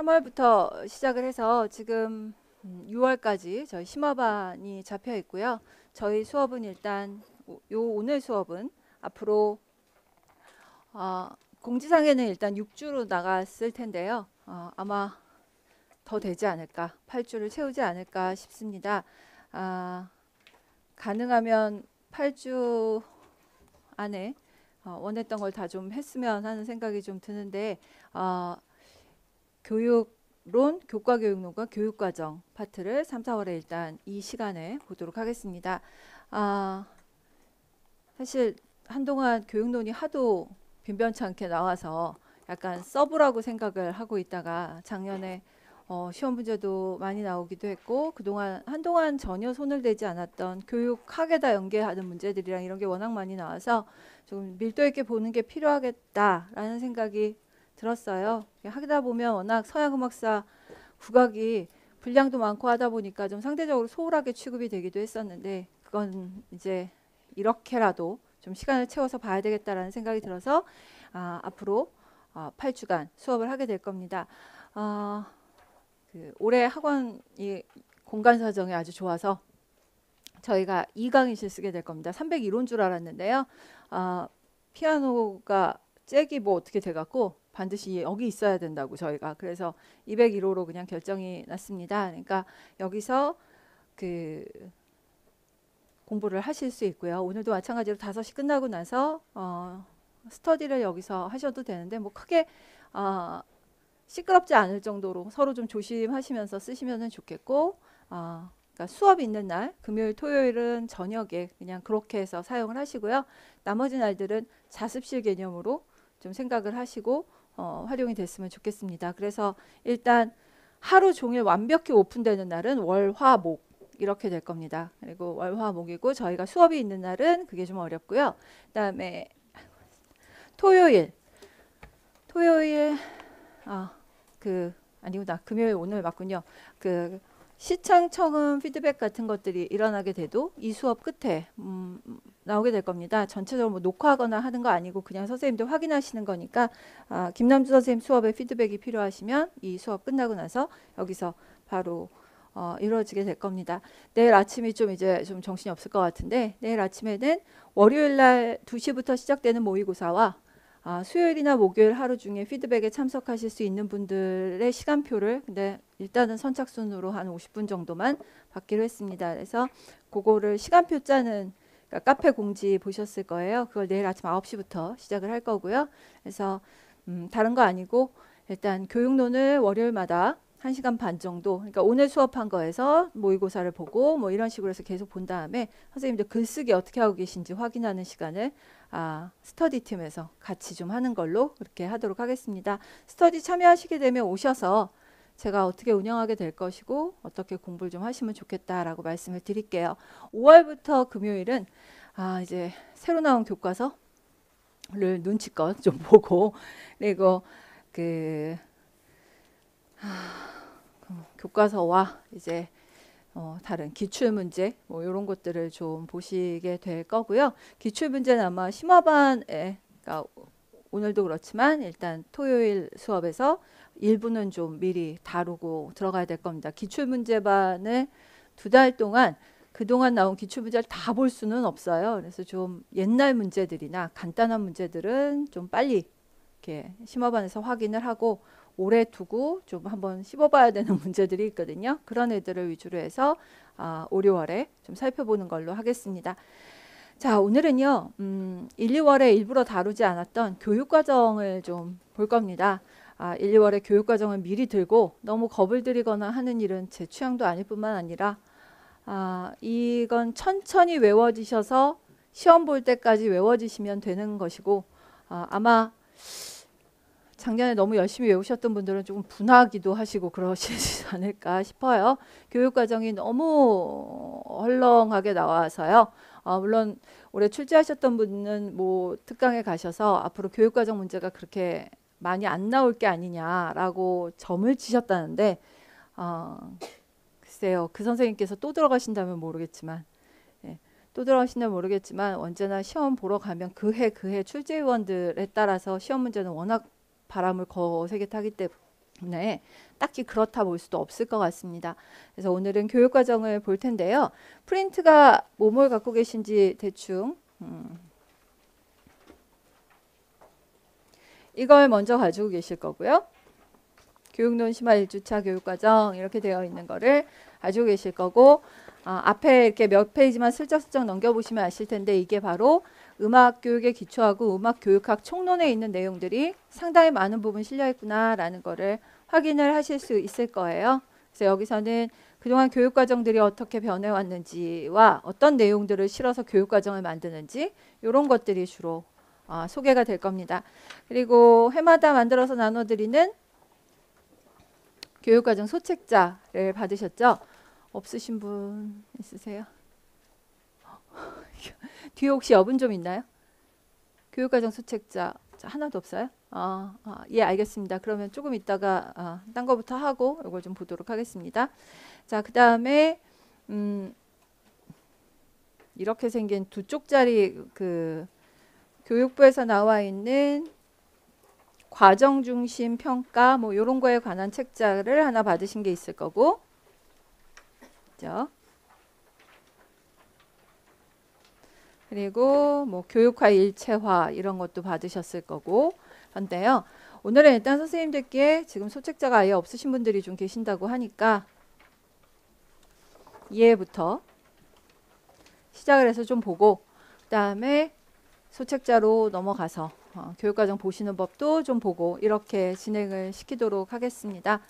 3월부터 시작을 해서 지금 6월까지 저희 심화반이 잡혀 있고요. 저희 수업은 일단 오늘 수업은 앞으로 어, 공지사항에는 일단 6주로 나갔을 텐데요. 아마 더 되지 않을까, 8주를 채우지 않을까 싶습니다. 아, 가능하면 8주 안에 원했던 걸 다 좀 했으면 하는 생각이 좀 드는데 교육론, 교과교육론과 교육과정 파트를 3, 4월에 일단 이 시간에 보도록 하겠습니다. 사실 한동안 교육론이 하도 빈변찮게 나와서 약간 서브라고 생각을 하고 있다가 작년에 시험 문제도 많이 나오기도 했고 그동안 한동안 전혀 손을 대지 않았던 교육학에다 연계하는 문제들이랑 이런 게 워낙 많이 나와서 좀 밀도 있게 보는 게 필요하겠다라는 생각이 들었어요. 하다 보면 워낙 서양음악사 국악이 분량도 많고 하다 보니까 좀 상대적으로 소홀하게 취급이 되기도 했었는데 그건 이제 이렇게라도 좀 시간을 채워서 봐야 되겠다라는 생각이 들어서 앞으로 8주간 수업을 하게 될 겁니다. 올해 학원이 공간 사정이 아주 좋아서 저희가 2강의실 쓰게 될 겁니다. 301호인 줄 알았는데요. 피아노가 잭이 뭐 어떻게 돼갖고 반드시 여기 있어야 된다고 저희가 그래서 201호로 그냥 결정이 났습니다. 그러니까 여기서 그 공부를 하실 수 있고요. 오늘도 마찬가지로 5시 끝나고 나서 스터디를 여기서 하셔도 되는데 뭐 크게 시끄럽지 않을 정도로 서로 좀 조심하시면서 쓰시면 좋겠고 그러니까 수업이 있는 날 금요일 토요일은 저녁에 그냥 그렇게 해서 사용을 하시고요. 나머지 날들은 자습실 개념으로 좀 생각을 하시고 활용이 됐으면 좋겠습니다. 그래서 일단 하루 종일 완벽히 오픈되는 날은 월, 화, 목 이렇게 될 겁니다. 그리고 월, 화, 목이고 저희가 수업이 있는 날은 그게 좀 어렵고요. 그다음에 토요일 아니구나. 금요일 오늘 맞군요. 그 시청 청음 피드백 같은 것들이 일어나게 돼도 이 수업 끝에 나오게 될 겁니다. 전체적으로 뭐 녹화하거나 하는 거 아니고 그냥 선생님들 확인하시는 거니까 김남주 선생님 수업에 피드백이 필요하시면 이 수업 끝나고 나서 여기서 바로 이루어지게 될 겁니다. 내일 아침이 좀 이제 좀 정신이 없을 것 같은데 내일 아침에는 월요일 날 2시부터 시작되는 모의고사와 수요일이나 목요일 하루 중에 피드백에 참석하실 수 있는 분들의 시간표를 근데 일단은 선착순으로 한 50분 정도만 받기로 했습니다. 그래서 그거를 시간표 짜는 그러니까 카페 공지 보셨을 거예요. 그걸 내일 아침 9시부터 시작을 할 거고요. 그래서 다른 거 아니고 일단 교육론을 월요일마다 1시간 반 정도 그러니까 오늘 수업한 거에서 모의고사를 보고 뭐 이런 식으로 해서 계속 본 다음에 선생님들 글쓰기 어떻게 하고 계신지 확인하는 시간을 스터디 팀에서 같이 좀 하는 걸로 그렇게 하도록 하겠습니다. 스터디 참여하시게 되면 오셔서 제가 어떻게 운영하게 될 것이고 어떻게 공부를 좀 하시면 좋겠다라고 말씀을 드릴게요. 5월부터 금요일은 이제 새로 나온 교과서를 눈치껏 좀 보고 그리고 교과서와 이제 다른 기출문제 뭐 이런 것들을 좀 보시게 될 거고요. 기출문제는 아마 심화반에 그러니까 오늘도 그렇지만 일단 토요일 수업에서 일부는 좀 미리 다루고 들어가야 될 겁니다. 기출문제반을 2달 동안 그동안 나온 기출문제를 다 볼 수는 없어요. 그래서 좀 옛날 문제들이나 간단한 문제들은 좀 빨리 이렇게 심화반에서 확인을 하고 오래 두고 좀 한번 씹어봐야 되는 문제들이 있거든요. 그런 애들을 위주로 해서 5, 6월에 좀 살펴보는 걸로 하겠습니다. 자, 오늘은요 1, 2월에 일부러 다루지 않았던 교육과정을 좀 볼 겁니다. 1, 2월에 교육과정을 미리 들고 너무 겁을 들이거나 하는 일은 제 취향도 아닐 뿐만 아니라 이건 천천히 외워지셔서 시험 볼 때까지 외워지시면 되는 것이고 아마 작년에 너무 열심히 외우셨던 분들은 조금 분하기도 하시고 그러시지 않을까 싶어요. 교육과정이 너무 헐렁하게 나와서요. 물론 올해 출제하셨던 분은 뭐 특강에 가셔서 앞으로 교육과정 문제가 그렇게 많이 안 나올 게 아니냐라고 점을 치셨다는데 글쎄요. 그 선생님께서 또 들어가신다면 모르겠지만 또 들어가신다면 모르겠지만 언제나 시험 보러 가면 그해 출제위원들에 따라서 시험 문제는 워낙 바람을 거세게 타기 네, 딱히 그렇다 볼 수도 없을 것 같습니다. 그래서 오늘은 교육과정을 볼 텐데요. 프린트가 뭐뭘 갖고 계신지 대충 이걸 먼저 가지고 계실 거고요. 교육론 심화 1주차 교육과정 이렇게 되어 있는 거를 가지고 계실 거고, 앞에 이렇게 몇 페이지만 슬쩍슬쩍 넘겨보시면 아실 텐데 이게 바로 음악교육의 기초하고 음악교육학 총론에 있는 내용들이 상당히 많은 부분 실려 있구나라는 거를 확인을 하실 수 있을 거예요. 그래서 여기서는 그동안 교육과정들이 어떻게 변해왔는지와 어떤 내용들을 실어서 교육과정을 만드는지 이런 것들이 주로 소개가 될 겁니다. 그리고 해마다 만들어서 나눠드리는 교육과정 소책자를 받으셨죠? 없으신 분 있으세요? 뒤에 혹시 여분 좀 있나요? 교육과정 소책자 하나도 없어요? 예, 알겠습니다. 그러면 조금 있다가 딴 거부터 하고 이걸 좀 보도록 하겠습니다. 자, 그 다음에 이렇게 생긴 두 쪽짜리 그 교육부에서 나와 있는 과정 중심 평가 뭐 이런 거에 관한 책자를 하나 받으신 게 있을 거고, 그죠? 그리고 뭐 교육화 일체화 이런 것도 받으셨을 거고 한데요. 오늘은 일단 선생님들께 지금 소책자가 아예 없으신 분들이 좀 계신다고 하니까 이해부터 시작을 해서 좀 보고, 그 다음에 소책자로 넘어가서 교육과정 보시는 법도 좀 보고 이렇게 진행을 시키도록 하겠습니다.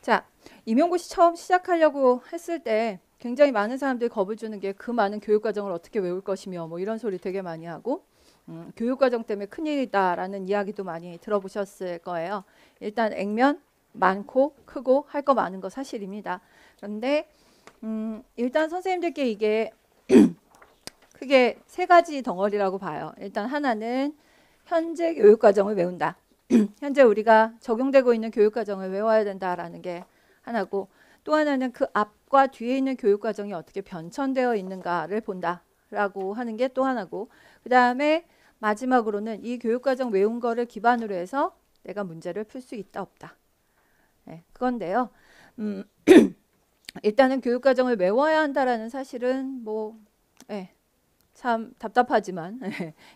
자, 임용고시 처음 시작하려고 했을 때 굉장히 많은 사람들이 겁을 주는 게 그 많은 교육과정을 어떻게 외울 것이며 뭐 이런 소리 되게 많이 하고, 교육과정 때문에 큰일이다라는 이야기도 많이 들어보셨을 거예요. 일단 액면 많고 크고 할 거 많은 거 사실입니다. 그런데 일단 선생님들께 이게 크게 세 가지 덩어리라고 봐요. 일단 하나는 현재 교육과정을 외운다. 현재 우리가 적용되고 있는 교육과정을 외워야 된다라는 게 하나고, 또 하나는 그 앞과 뒤에 있는 교육과정이 어떻게 변천되어 있는가를 본다라고 하는 게 또 하나고, 그 다음에 마지막으로는 이 교육과정 외운 거를 기반으로 해서 내가 문제를 풀 수 있다 없다. 네, 그건데요. 일단은 교육과정을 외워야 한다라는 사실은 뭐 참 답답하지만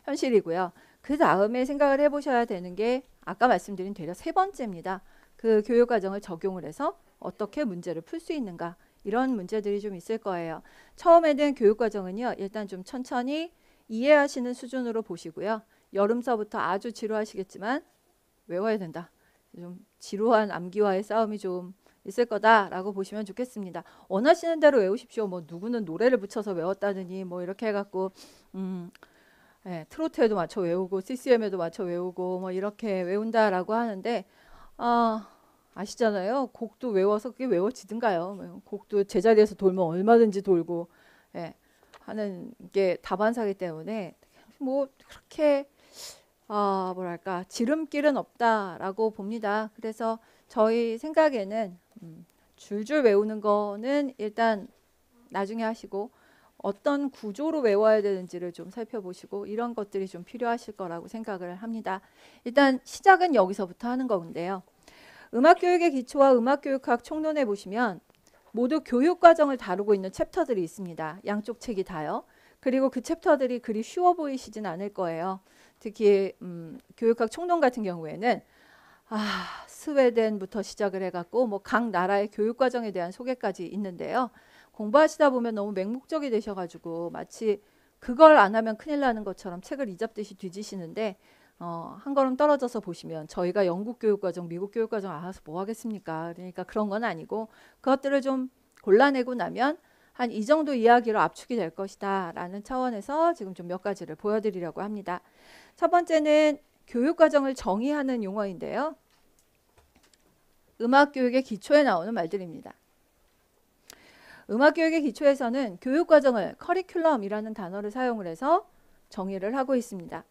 현실이고요. 그 다음에 생각을 해보셔야 되는 게 아까 말씀드린 대략 세 번째입니다. 그 교육과정을 적용을 해서 어떻게 문제를 풀 수 있는가, 이런 문제들이 좀 있을 거예요. 처음에는 교육과정은요, 일단 좀 천천히 이해하시는 수준으로 보시고요. 여름서부터 아주 지루하시겠지만 외워야 된다. 좀 지루한 암기와의 싸움이 좀 있을 거다라고 보시면 좋겠습니다. 원하시는 대로 외우십시오. 뭐 누구는 노래를 붙여서 외웠다느니 뭐 이렇게 해갖고 트로트에도 맞춰 외우고 CCM에도 맞춰 외우고 뭐 이렇게 외운다라고 하는데, 아시잖아요. 곡도 외워서 그게 외워지든가요. 곡도 제자리에서 돌면 얼마든지 돌고 하는 게 다반사기 때문에 뭐 그렇게 뭐랄까 지름길은 없다라고 봅니다. 그래서 저희 생각에는 줄줄 외우는 거는 일단 나중에 하시고 어떤 구조로 외워야 되는지를 좀 살펴보시고 이런 것들이 좀 필요하실 거라고 생각을 합니다. 일단 시작은 여기서부터 하는 건데요. 음악교육의 기초와 음악교육학 총론에 보시면 모두 교육과정을 다루고 있는 챕터들이 있습니다. 양쪽 책이 다요. 그리고 그 챕터들이 그리 쉬워 보이시진 않을 거예요. 특히 교육학 총론 같은 경우에는 스웨덴부터 시작을 해갖고 뭐 각 나라의 교육과정에 대한 소개까지 있는데요. 공부하시다 보면 너무 맹목적이 되셔가지고 마치 그걸 안 하면 큰일 나는 것처럼 책을 이잡듯이 뒤지시는데, 한 걸음 떨어져서 보시면 저희가 영국 교육과정, 미국 교육과정 알아서 뭐 하겠습니까? 그러니까 그런 건 아니고 그것들을 좀 골라내고 나면 한 이 정도 이야기로 압축이 될 것이다 라는 차원에서 지금 좀 몇 가지를 보여드리려고 합니다. 첫 번째는 교육과정을 정의하는 용어인데요. 음악교육의 기초에 나오는 말들입니다. 음악교육의 기초에서는 교육과정을 커리큘럼이라는 단어를 사용을 해서 정의를 하고 있습니다.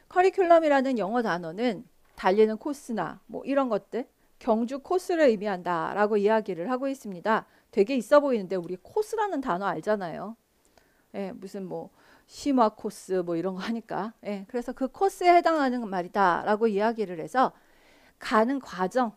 커리큘럼이라는 영어 단어는 달리는 코스나 뭐 이런 것들, 경주 코스를 의미한다라고 이야기를 하고 있습니다. 되게 있어 보이는데 우리 코스라는 단어 알잖아요. 예, 무슨 뭐 심화 코스 뭐 이런 거 하니까. 예, 그래서 그 코스에 해당하는 말이다라고 이야기를 해서 가는 과정,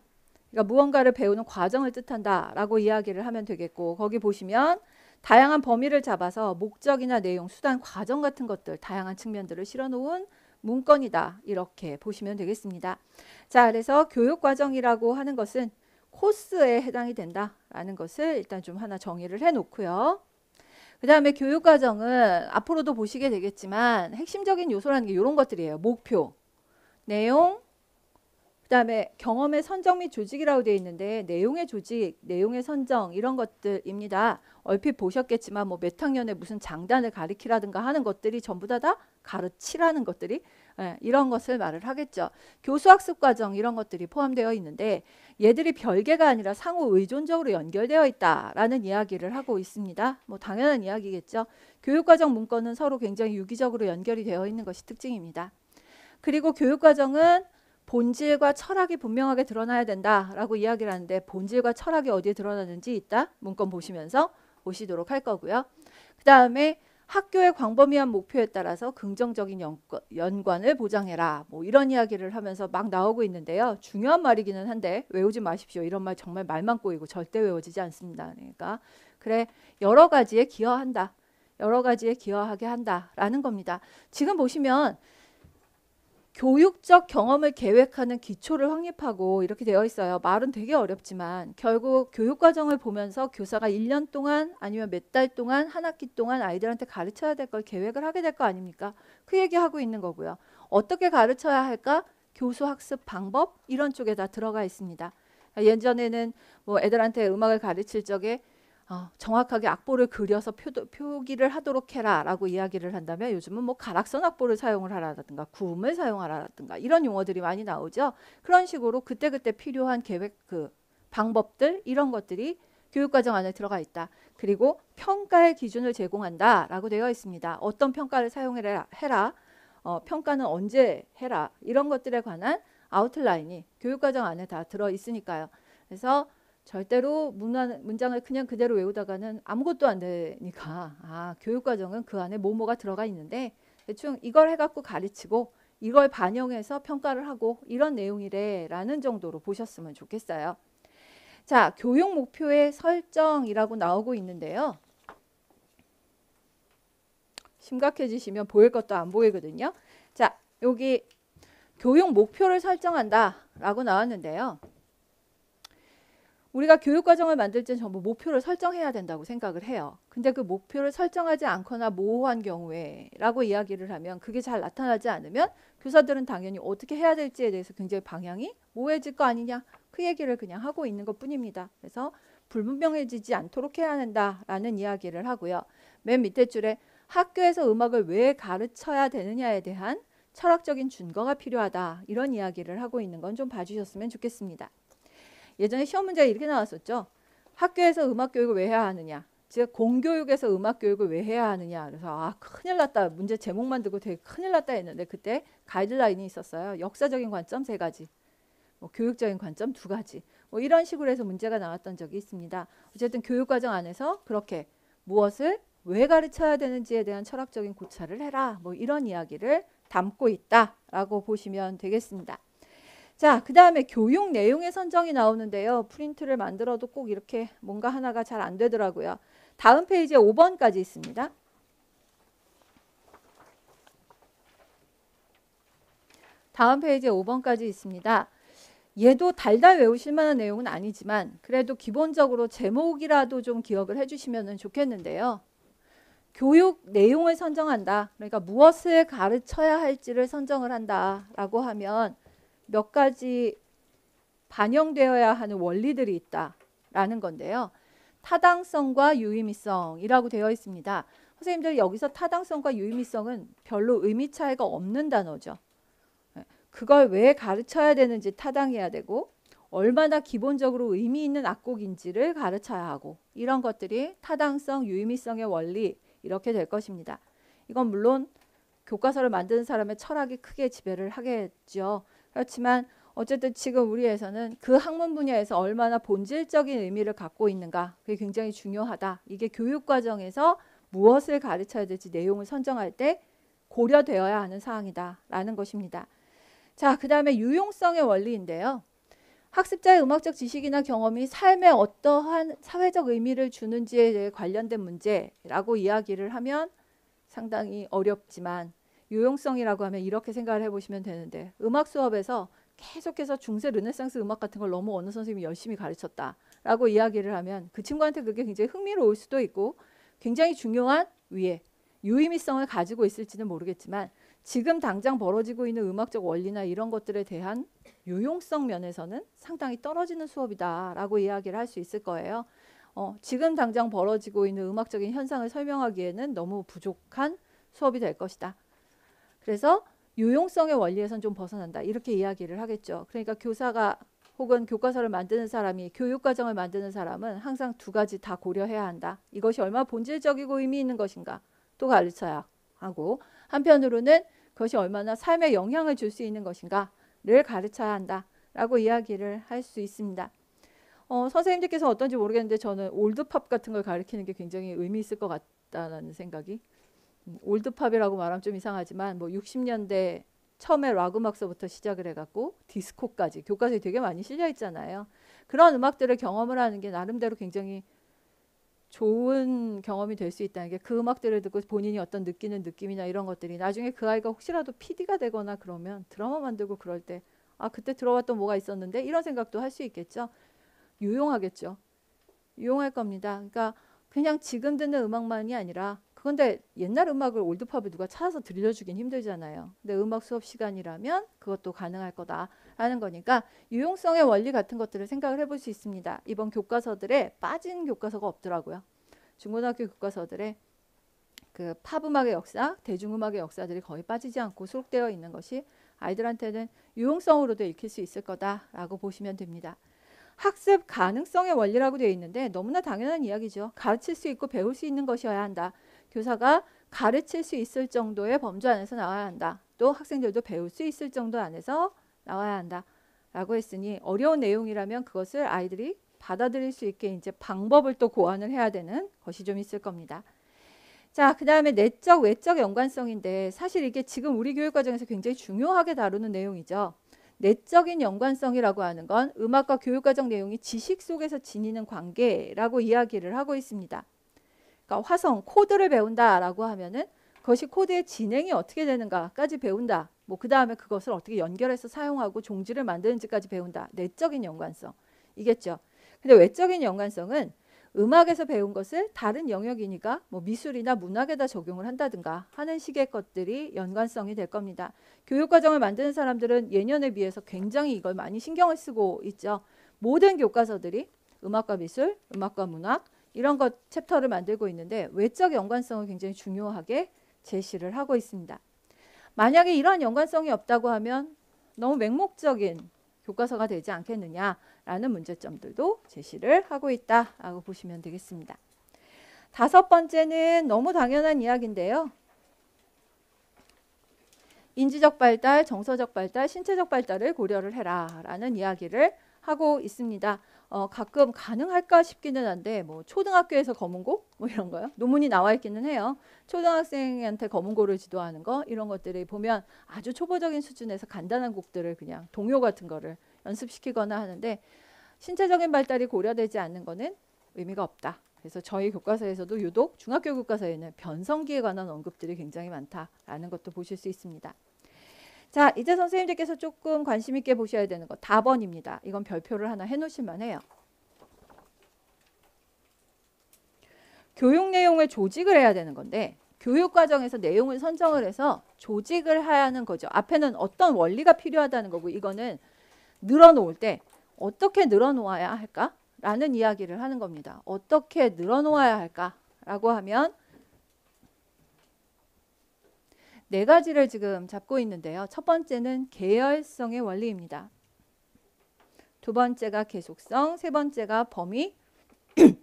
그러니까 무언가를 배우는 과정을 뜻한다라고 이야기를 하면 되겠고, 거기 보시면 다양한 범위를 잡아서 목적이나 내용, 수단, 과정 같은 것들, 다양한 측면들을 실어놓은 문건이다. 이렇게 보시면 되겠습니다. 자, 그래서 교육과정이라고 하는 것은 코스에 해당이 된다라는 것을 일단 좀 하나 정의를 해놓고요. 그 다음에 교육과정은 앞으로도 보시게 되겠지만 핵심적인 요소라는 게 이런 것들이에요. 목표, 내용, 그 다음에 경험의 선정 및 조직이라고 되어 있는데 내용의 조직, 내용의 선정 이런 것들입니다. 얼핏 보셨겠지만 뭐 몇 학년에 무슨 장단을 가리키라든가 하는 것들이 전부 다 가르치라는 것들이 이런 것을 말을 하겠죠. 교수학습 과정 이런 것들이 포함되어 있는데 얘들이 별개가 아니라 상호 의존적으로 연결되어 있다라는 이야기를 하고 있습니다. 뭐 당연한 이야기겠죠. 교육과정 문건은 서로 굉장히 유기적으로 연결이 되어 있는 것이 특징입니다. 그리고 교육과정은 본질과 철학이 분명하게 드러나야 된다라고 이야기를 하는데 본질과 철학이 어디에 드러나는지 이따 문건 보시면서 보시도록 할 거고요. 그 다음에 학교의 광범위한 목표에 따라서 긍정적인 연관을 보장해라. 뭐 이런 이야기를 하면서 막 나오고 있는데요. 중요한 말이기는 한데 외우지 마십시오. 이런 말 정말 말만 꼬이고 절대 외워지지 않습니다. 그러니까 그래 여러 가지에 기여한다. 여러 가지에 기여하게 한다라는 겁니다. 지금 보시면 교육적 경험을 계획하는 기초를 확립하고 이렇게 되어 있어요. 말은 되게 어렵지만 결국 교육과정을 보면서 교사가 1년 동안 아니면 몇 달 동안 한 학기 동안 아이들한테 가르쳐야 될 걸 계획을 하게 될 거 아닙니까? 그 얘기하고 있는 거고요. 어떻게 가르쳐야 할까? 교수 학습 방법 이런 쪽에 다 들어가 있습니다. 예전에는 뭐 애들한테 음악을 가르칠 적에 정확하게 악보를 그려서 표기를 하도록 해라 라고 이야기를 한다면 요즘은 뭐 가락선 악보를 사용을 하라든가 구음을 사용하라든가 이런 용어들이 많이 나오죠. 그런 식으로 그때그때 필요한 계획 방법들 이런 것들이 교육과정 안에 들어가 있다. 그리고 평가의 기준을 제공한다 라고 되어 있습니다. 어떤 평가를 사용해라 해라. 평가는 언제 해라 이런 것들에 관한 아웃라인이 교육과정 안에 다 들어 있으니까요. 그래서 절대로 문장을 그냥 그대로 외우다가는 아무것도 안 되니까 교육과정은 그 안에 뭐뭐가 들어가 있는데 대충 이걸 해갖고 가르치고 이걸 반영해서 평가를 하고 이런 내용이래 라는 정도로 보셨으면 좋겠어요. 자, 교육 목표의 설정이라고 나오고 있는데요. 심각해지시면 보일 것도 안 보이거든요. 자, 여기 교육 목표를 설정한다 라고 나왔는데요. 우리가 교육과정을 만들 때 전부 목표를 설정해야 된다고 생각을 해요. 근데 그 목표를 설정하지 않거나 모호한 경우에 라고 이야기를 하면 그게 잘 나타나지 않으면 교사들은 당연히 어떻게 해야 될지에 대해서 굉장히 방향이 모호해질 거 아니냐 그 얘기를 그냥 하고 있는 것 뿐입니다. 그래서 불분명해지지 않도록 해야 한다라는 이야기를 하고요. 맨 밑에 줄에 학교에서 음악을 왜 가르쳐야 되느냐에 대한 철학적인 준거가 필요하다 이런 이야기를 하고 있는 건 좀 봐주셨으면 좋겠습니다. 예전에 시험 문제가 이렇게 나왔었죠. 학교에서 음악 교육을 왜 해야 하느냐. 즉 공교육에서 음악 교육을 왜 해야 하느냐. 그래서 큰일 났다. 문제 제목만 듣고 되게 큰일 났다 했는데 그때 가이드라인이 있었어요. 역사적인 관점 3가지. 뭐 교육적인 관점 2가지. 뭐 이런 식으로 해서 문제가 나왔던 적이 있습니다. 어쨌든 교육과정 안에서 그렇게 무엇을 왜 가르쳐야 되는지에 대한 철학적인 고찰을 해라. 뭐 이런 이야기를 담고 있다라고 보시면 되겠습니다. 자, 그 다음에 교육 내용의 선정이 나오는데요. 프린트를 만들어도 꼭 이렇게 뭔가 하나가 잘 안 되더라고요. 다음 페이지에 5번까지 있습니다. 다음 페이지에 5번까지 있습니다. 얘도 달달 외우실 만한 내용은 아니지만 그래도 기본적으로 제목이라도 좀 기억을 해주시면 좋겠는데요. 교육 내용을 선정한다. 그러니까 무엇을 가르쳐야 할지를 선정을 한다라고 하면 몇 가지 반영되어야 하는 원리들이 있다라는 건데요. 타당성과 유의미성이라고 되어 있습니다. 선생님들 여기서 타당성과 유의미성은 별로 의미 차이가 없는 단어죠. 그걸 왜 가르쳐야 되는지 타당해야 되고 얼마나 기본적으로 의미 있는 악곡인지를 가르쳐야 하고 이런 것들이 타당성, 유의미성의 원리 이렇게 될 것입니다. 이건 물론 교과서를 만드는 사람의 철학이 크게 지배를 하겠죠. 그렇지만 어쨌든 지금 우리에서는 그 학문 분야에서 얼마나 본질적인 의미를 갖고 있는가, 그게 굉장히 중요하다. 이게 교육 과정에서 무엇을 가르쳐야 될지 내용을 선정할 때 고려되어야 하는 사항이다라는 것입니다. 자, 그 다음에 유용성의 원리인데요. 학습자의 음악적 지식이나 경험이 삶에 어떠한 사회적 의미를 주는지에 대해 관련된 문제라고 이야기를 하면 상당히 어렵지만, 유용성이라고 하면 이렇게 생각을 해보시면 되는데, 음악 수업에서 계속해서 중세 르네상스 음악 같은 걸 너무 어느 선생님이 열심히 가르쳤다라고 이야기를 하면 그 친구한테 그게 굉장히 흥미로울 수도 있고 굉장히 중요한 유의미성을 가지고 있을지는 모르겠지만, 지금 당장 벌어지고 있는 음악적 원리나 이런 것들에 대한 유용성 면에서는 상당히 떨어지는 수업이다라고 이야기를 할 수 있을 거예요. 지금 당장 벌어지고 있는 음악적인 현상을 설명하기에는 너무 부족한 수업이 될 것이다. 그래서 유용성의 원리에선 좀 벗어난다, 이렇게 이야기를 하겠죠. 그러니까 교사가 혹은 교과서를 만드는 사람이, 교육과정을 만드는 사람은 항상 두 가지 다 고려해야 한다. 이것이 얼마나 본질적이고 의미 있는 것인가 또 가르쳐야 하고, 한편으로는 그것이 얼마나 삶에 영향을 줄 수 있는 것인가를 가르쳐야 한다라고 이야기를 할 수 있습니다. 선생님들께서 어떤지 모르겠는데 저는 올드팝 같은 걸 가르치는 게 굉장히 의미 있을 것 같다는 생각이, 올드팝이라고 말하면 좀 이상하지만 뭐 60년대 처음에 락 음악서부터 시작을 해갖고 디스코까지 교과서에 되게 많이 실려 있잖아요. 그런 음악들을 경험을 하는 게 나름대로 굉장히 좋은 경험이 될 수 있다는 게, 그 음악들을 듣고 본인이 어떤 느끼는 느낌이나 이런 것들이 나중에 그 아이가 혹시라도 PD가 되거나 그러면 드라마 만들고 그럴 때 그때 들어봤던 뭐가 있었는데 이런 생각도 할 수 있겠죠. 유용하겠죠. 유용할 겁니다. 그러니까 그냥 지금 듣는 음악만이 아니라, 그런데 옛날 음악을 올드팝을 누가 찾아서 들려주긴 힘들잖아요. 근데 음악 수업 시간이라면 그것도 가능할 거다라는 거니까 유용성의 원리 같은 것들을 생각을 해볼 수 있습니다. 이번 교과서들에 빠진 교과서가 없더라고요. 중고등학교 교과서들에 그 팝음악의 역사, 대중음악의 역사들이 거의 빠지지 않고 수록되어 있는 것이 아이들한테는 유용성으로도 익힐 수 있을 거다라고 보시면 됩니다. 학습 가능성의 원리라고 되어 있는데 너무나 당연한 이야기죠. 가르칠 수 있고 배울 수 있는 것이어야 한다. 교사가 가르칠 수 있을 정도의 범주 안에서 나와야 한다. 또 학생들도 배울 수 있을 정도 안에서 나와야 한다 라고 했으니, 어려운 내용이라면 그것을 아이들이 받아들일 수 있게 이제 방법을 또 고안을 해야 되는 것이 좀 있을 겁니다. 자, 그 다음에 내적 외적 연관성인데, 사실 이게 지금 우리 교육과정에서 굉장히 중요하게 다루는 내용이죠. 내적인 연관성이라고 하는 건 음악과 교육과정 내용이 지식 속에서 지니는 관계라고 이야기를 하고 있습니다. 그러니까 화성, 코드를 배운다라고 하면은 그것이 코드의 진행이 어떻게 되는가까지 배운다. 뭐 그 다음에 그것을 어떻게 연결해서 사용하고 종지를 만드는지까지 배운다. 내적인 연관성 이겠죠. 근데 외적인 연관성은 음악에서 배운 것을 다른 영역이니까 뭐 미술이나 문학에다 적용을 한다든가 하는 식의 것들이 연관성이 될 겁니다. 교육과정을 만드는 사람들은 예년에 비해서 굉장히 이걸 많이 신경을 쓰고 있죠. 모든 교과서들이 음악과 미술, 음악과 문학 이런 것 챕터를 만들고 있는데 외적 연관성을 굉장히 중요하게 제시를 하고 있습니다. 만약에 이러한 연관성이 없다고 하면 너무 맹목적인 교과서가 되지 않겠느냐라는 문제점들도 제시를 하고 있다라고 보시면 되겠습니다. 다섯 번째는 너무 당연한 이야기인데요. 인지적 발달, 정서적 발달, 신체적 발달을 고려를 해라라는 이야기를 하고 있습니다. 가끔 가능할까 싶기는 한데 뭐 초등학교에서 검은고 뭐 이런 거요. 논문이 나와 있기는 해요. 초등학생한테 검은고를 지도하는 거 이런 것들을 보면 아주 초보적인 수준에서 간단한 곡들을 그냥 동요 같은 거를 연습시키거나 하는데, 신체적인 발달이 고려되지 않는 거는 의미가 없다. 그래서 저희 교과서에서도 유독 중학교 교과서에는 변성기에 관한 언급들이 굉장히 많다라는 것도 보실 수 있습니다. 자, 이제 선생님들께서 조금 관심 있게 보셔야 되는 거 답번입니다. 이건 별표를 하나 해놓으실만 해요. 교육 내용을 조직을 해야 되는 건데, 교육과정에서 내용을 선정을 해서 조직을 해야 하는 거죠. 앞에는 어떤 원리가 필요하다는 거고, 이거는 늘어놓을 때 어떻게 늘어놓아야 할까라는 이야기를 하는 겁니다. 어떻게 늘어놓아야 할까라고 하면 네 가지를 지금 잡고 있는데요. 첫 번째는 계열성의 원리입니다. 두 번째가 계속성, 세 번째가 범위, 그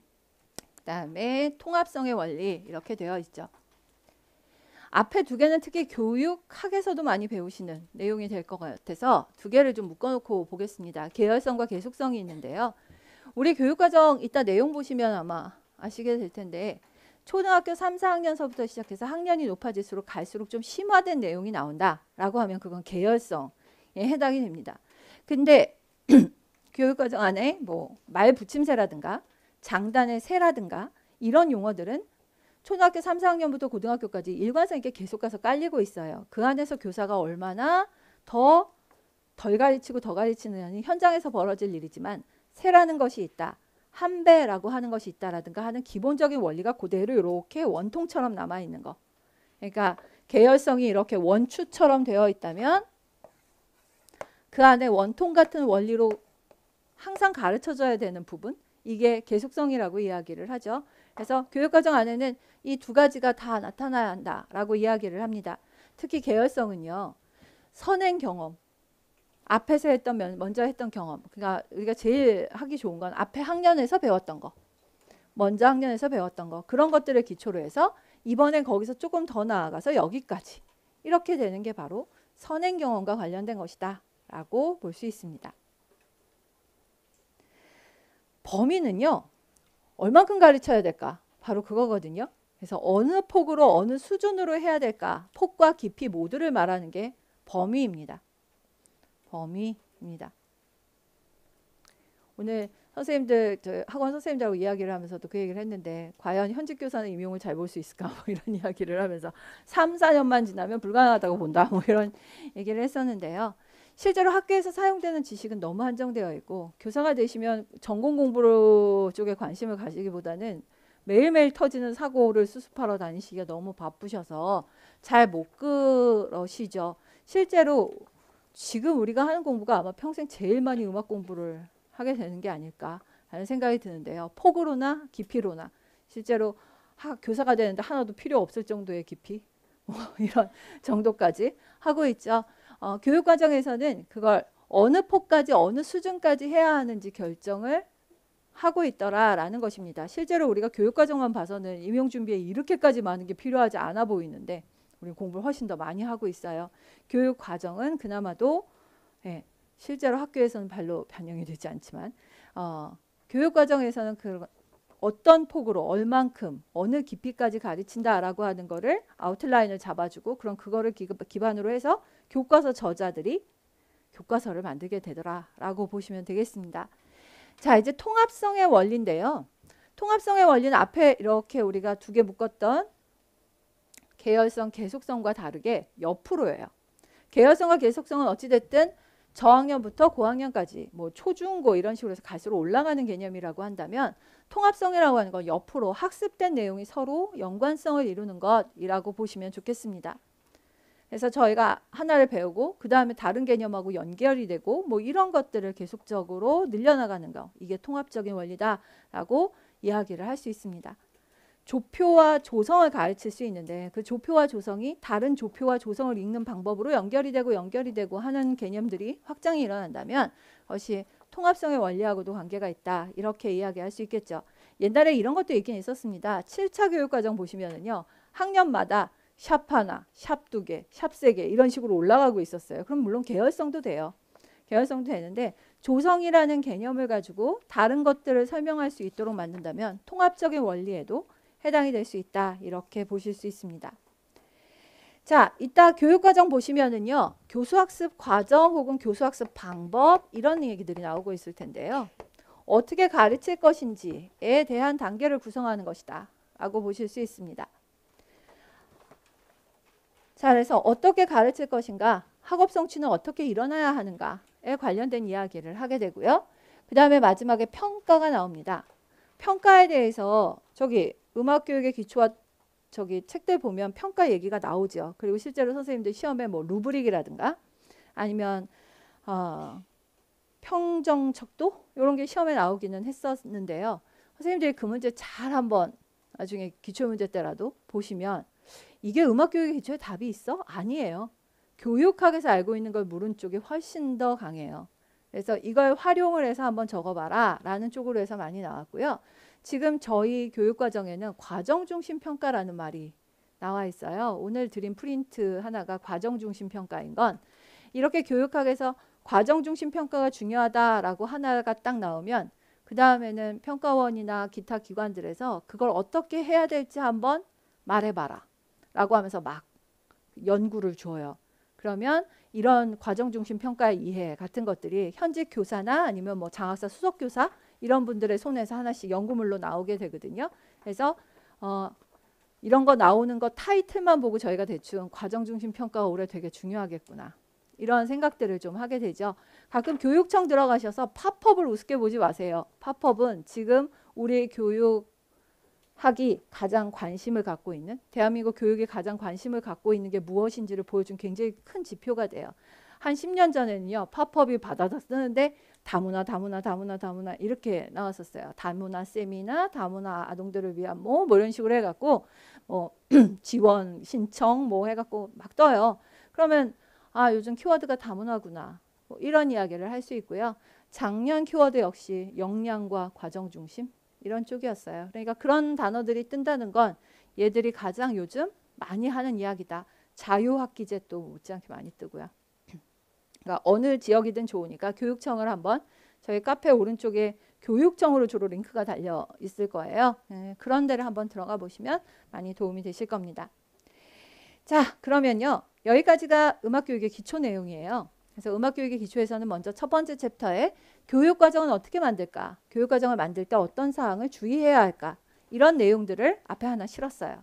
다음에 통합성의 원리 이렇게 되어 있죠. 앞에 두 개는 특히 교육학에서도 많이 배우시는 내용이 될 것 같아서 두 개를 좀 묶어놓고 보겠습니다. 계열성과 계속성이 있는데요. 우리 교육과정 이따 내용 보시면 아마 아시게 될 텐데 초등학교 3, 4학년서부터 시작해서 학년이 높아질수록 갈수록 좀 심화된 내용이 나온다라고 하면 그건 계열성에 해당이 됩니다. 근데 교육과정 안에 뭐 말 붙임새라든가 장단의 새라든가 이런 용어들은 초등학교 3, 4학년부터 고등학교까지 일관성 있게 계속 가서 깔리고 있어요. 그 안에서 교사가 얼마나 덜 가르치고 더 가르치느냐는 현장에서 벌어질 일이지만 새라는 것이 있다. 한 배라고 하는 것이 있다라든가 하는 기본적인 원리가 그대로 이렇게 원통처럼 남아있는 거. 그러니까 계열성이 이렇게 원추처럼 되어 있다면 그 안에 원통 같은 원리로 항상 가르쳐줘야 되는 부분, 이게 계속성이라고 이야기를 하죠. 그래서 교육과정 안에는 이 두 가지가 다 나타나야 한다라고 이야기를 합니다. 특히 계열성은요. 선행 경험, 앞에서 먼저 했던 경험, 그러니까 우리가 제일 하기 좋은 건 앞에 학년에서 배웠던 거, 먼저 학년에서 배웠던 거, 그런 것들을 기초로 해서 이번엔 거기서 조금 더 나아가서 여기까지 이렇게 되는 게 바로 선행 경험과 관련된 것이다 라고 볼 수 있습니다. 범위는요. 얼만큼 가르쳐야 될까? 바로 그거거든요. 그래서 어느 폭으로 어느 수준으로 해야 될까? 폭과 깊이 모두를 말하는 게 범위입니다. 범위입니다. 오늘 선생님들, 학원 선생님들하고 이야기를 하면서도 그 얘기를 했는데 과연 현직 교사는 임용을 잘 볼 수 있을까? 뭐 이런 이야기를 하면서 3, 4년만 지나면 불가능하다고 본다. 뭐 이런 얘기를 했었는데요. 실제로 학교에서 사용되는 지식은 너무 한정되어 있고 교사가 되시면 전공 공부 쪽에 관심을 가지기보다는 매일매일 터지는 사고를 수습하러 다니시기가 너무 바쁘셔서 잘 못 그러시죠. 실제로 지금 우리가 하는 공부가 아마 평생 제일 많이 음악 공부를 하게 되는 게 아닐까 하는 생각이 드는데요. 폭으로나 깊이로나 실제로 교사가 되는데 하나도 필요 없을 정도의 깊이 뭐 이런 정도까지 하고 있죠. 교육과정에서는 그걸 어느 폭까지 어느 수준까지 해야 하는지 결정을 하고 있더라라는 것입니다. 실제로 우리가 교육과정만 봐서는 임용준비에 이렇게까지 많은 게 필요하지 않아 보이는데 우리 공부를 훨씬 더 많이 하고 있어요. 교육과정은 그나마도 실제로 학교에서는 별로 반영이 되지 않지만 교육과정에서는 어떤 폭으로 얼만큼 어느 깊이까지 가르친다라고 하는 거를 아웃라인을 잡아주고 그럼 그거를 기반으로 해서 교과서 저자들이 교과서를 만들게 되더라라고 보시면 되겠습니다. 자, 이제 통합성의 원리인데요. 통합성의 원리는 앞에 이렇게 우리가 두 개 묶었던 계열성, 계속성과 다르게 옆으로예요. 계열성과 계속성은 어찌됐든 저학년부터 고학년까지 뭐 초중고 이런 식으로 해서 갈수록 올라가는 개념이라고 한다면 통합성이라고 하는 건 옆으로 학습된 내용이 서로 연관성을 이루는 것이라고 보시면 좋겠습니다. 그래서 저희가 하나를 배우고 그 다음에 다른 개념하고 연결이 되고 뭐 이런 것들을 계속적으로 늘려나가는 거, 이게 통합적인 원리다라고 이야기를 할 수 있습니다. 조표와 조성을 가르칠 수 있는데 그 조표와 조성이 다른 조표와 조성을 읽는 방법으로 연결이 되고 하는 개념들이 확장이 일어난다면 그것이 통합성의 원리하고도 관계가 있다, 이렇게 이야기할 수 있겠죠. 옛날에 이런 것도 있긴 있었습니다. 7차 교육과정 보시면은요, 학년마다 샵 하나, 샵 두 개, 샵 세 개 이런 식으로 올라가고 있었어요. 그럼 물론 계열성도 돼요. 계열성도 되는데 조성이라는 개념을 가지고 다른 것들을 설명할 수 있도록 만든다면 통합적인 원리에도 해당이 될 수 있다, 이렇게 보실 수 있습니다. 자, 이따 교육과정 보시면은요, 교수학습 과정 혹은 교수학습 방법 이런 얘기들이 나오고 있을 텐데요. 어떻게 가르칠 것인지에 대한 단계를 구성하는 것이다 라고 보실 수 있습니다. 자, 그래서 어떻게 가르칠 것인가, 학업 성취는 어떻게 일어나야 하는가에 관련된 이야기를 하게 되고요. 그 다음에 마지막에 평가가 나옵니다. 평가에 대해서 저기 음악교육의 기초와 저기 책들 보면 평가 얘기가 나오죠. 그리고 실제로 선생님들 시험에 뭐 루브릭이라든가 아니면 평정척도 이런 게 시험에 나오기는 했었는데요. 선생님들이 그 문제 잘 한번 나중에 기출문제 때라도 보시면 이게 음악교육의 기초에 답이 있어? 아니에요. 교육학에서 알고 있는 걸 물은 쪽이 훨씬 더 강해요. 그래서 이걸 활용을 해서 한번 적어봐라 라는 쪽으로 해서 많이 나왔고요. 지금 저희 교육과정에는 과정중심 평가라는 말이 나와 있어요. 오늘 드린 프린트 하나가 과정중심 평가인 건 이렇게 교육학에서 과정중심 평가가 중요하다라고 하나가 딱 나오면 그 다음에는 평가원이나 기타 기관들에서 그걸 어떻게 해야 될지 한번 말해봐라 라고 하면서 막 연구를 줘요. 그러면 이런 과정중심 평가의 이해 같은 것들이 현직 교사나 아니면 뭐 장학사 수석교사 이런 분들의 손에서 하나씩 연구물로 나오게 되거든요. 그래서 이런 거 나오는 거 타이틀만 보고 저희가 대충 과정중심 평가가 올해 되게 중요하겠구나. 이런 생각들을 좀 하게 되죠. 가끔 교육청 들어가셔서 팝업을 우습게 보지 마세요. 팝업은 지금 우리 교육학이 가장 관심을 갖고 있는, 대한민국 교육이 가장 관심을 갖고 있는 게 무엇인지를 보여준 굉장히 큰 지표가 돼요. 한 10년 전에는요. 팝업이 받아서 쓰는데 다문화 이렇게 나왔었어요. 다문화 세미나, 다문화 아동들을 위한 뭐 이런 식으로 해갖고 지원 신청 뭐 해갖고 막 떠요. 그러면 아 요즘 키워드가 다문화구나 뭐 이런 이야기를 할 수 있고요. 작년 키워드 역시 역량과 과정 중심 이런 쪽이었어요. 그러니까 그런 단어들이 뜬다는 건 얘들이 가장 요즘 많이 하는 이야기다. 자유학기제 또 못지않게 많이 뜨고요. 그러니까 어느 지역이든 좋으니까 교육청을 한번 저희 카페 오른쪽에 교육청으로 주로 링크가 달려 있을 거예요. 그런 데를 한번 들어가 보시면 많이 도움이 되실 겁니다. 자, 그러면요. 여기까지가 음악교육의 기초 내용이에요. 그래서 음악교육의 기초에서는 먼저 첫 번째 챕터에 교육과정은 어떻게 만들까? 교육과정을 만들 때 어떤 사항을 주의해야 할까? 이런 내용들을 앞에 하나 실었어요.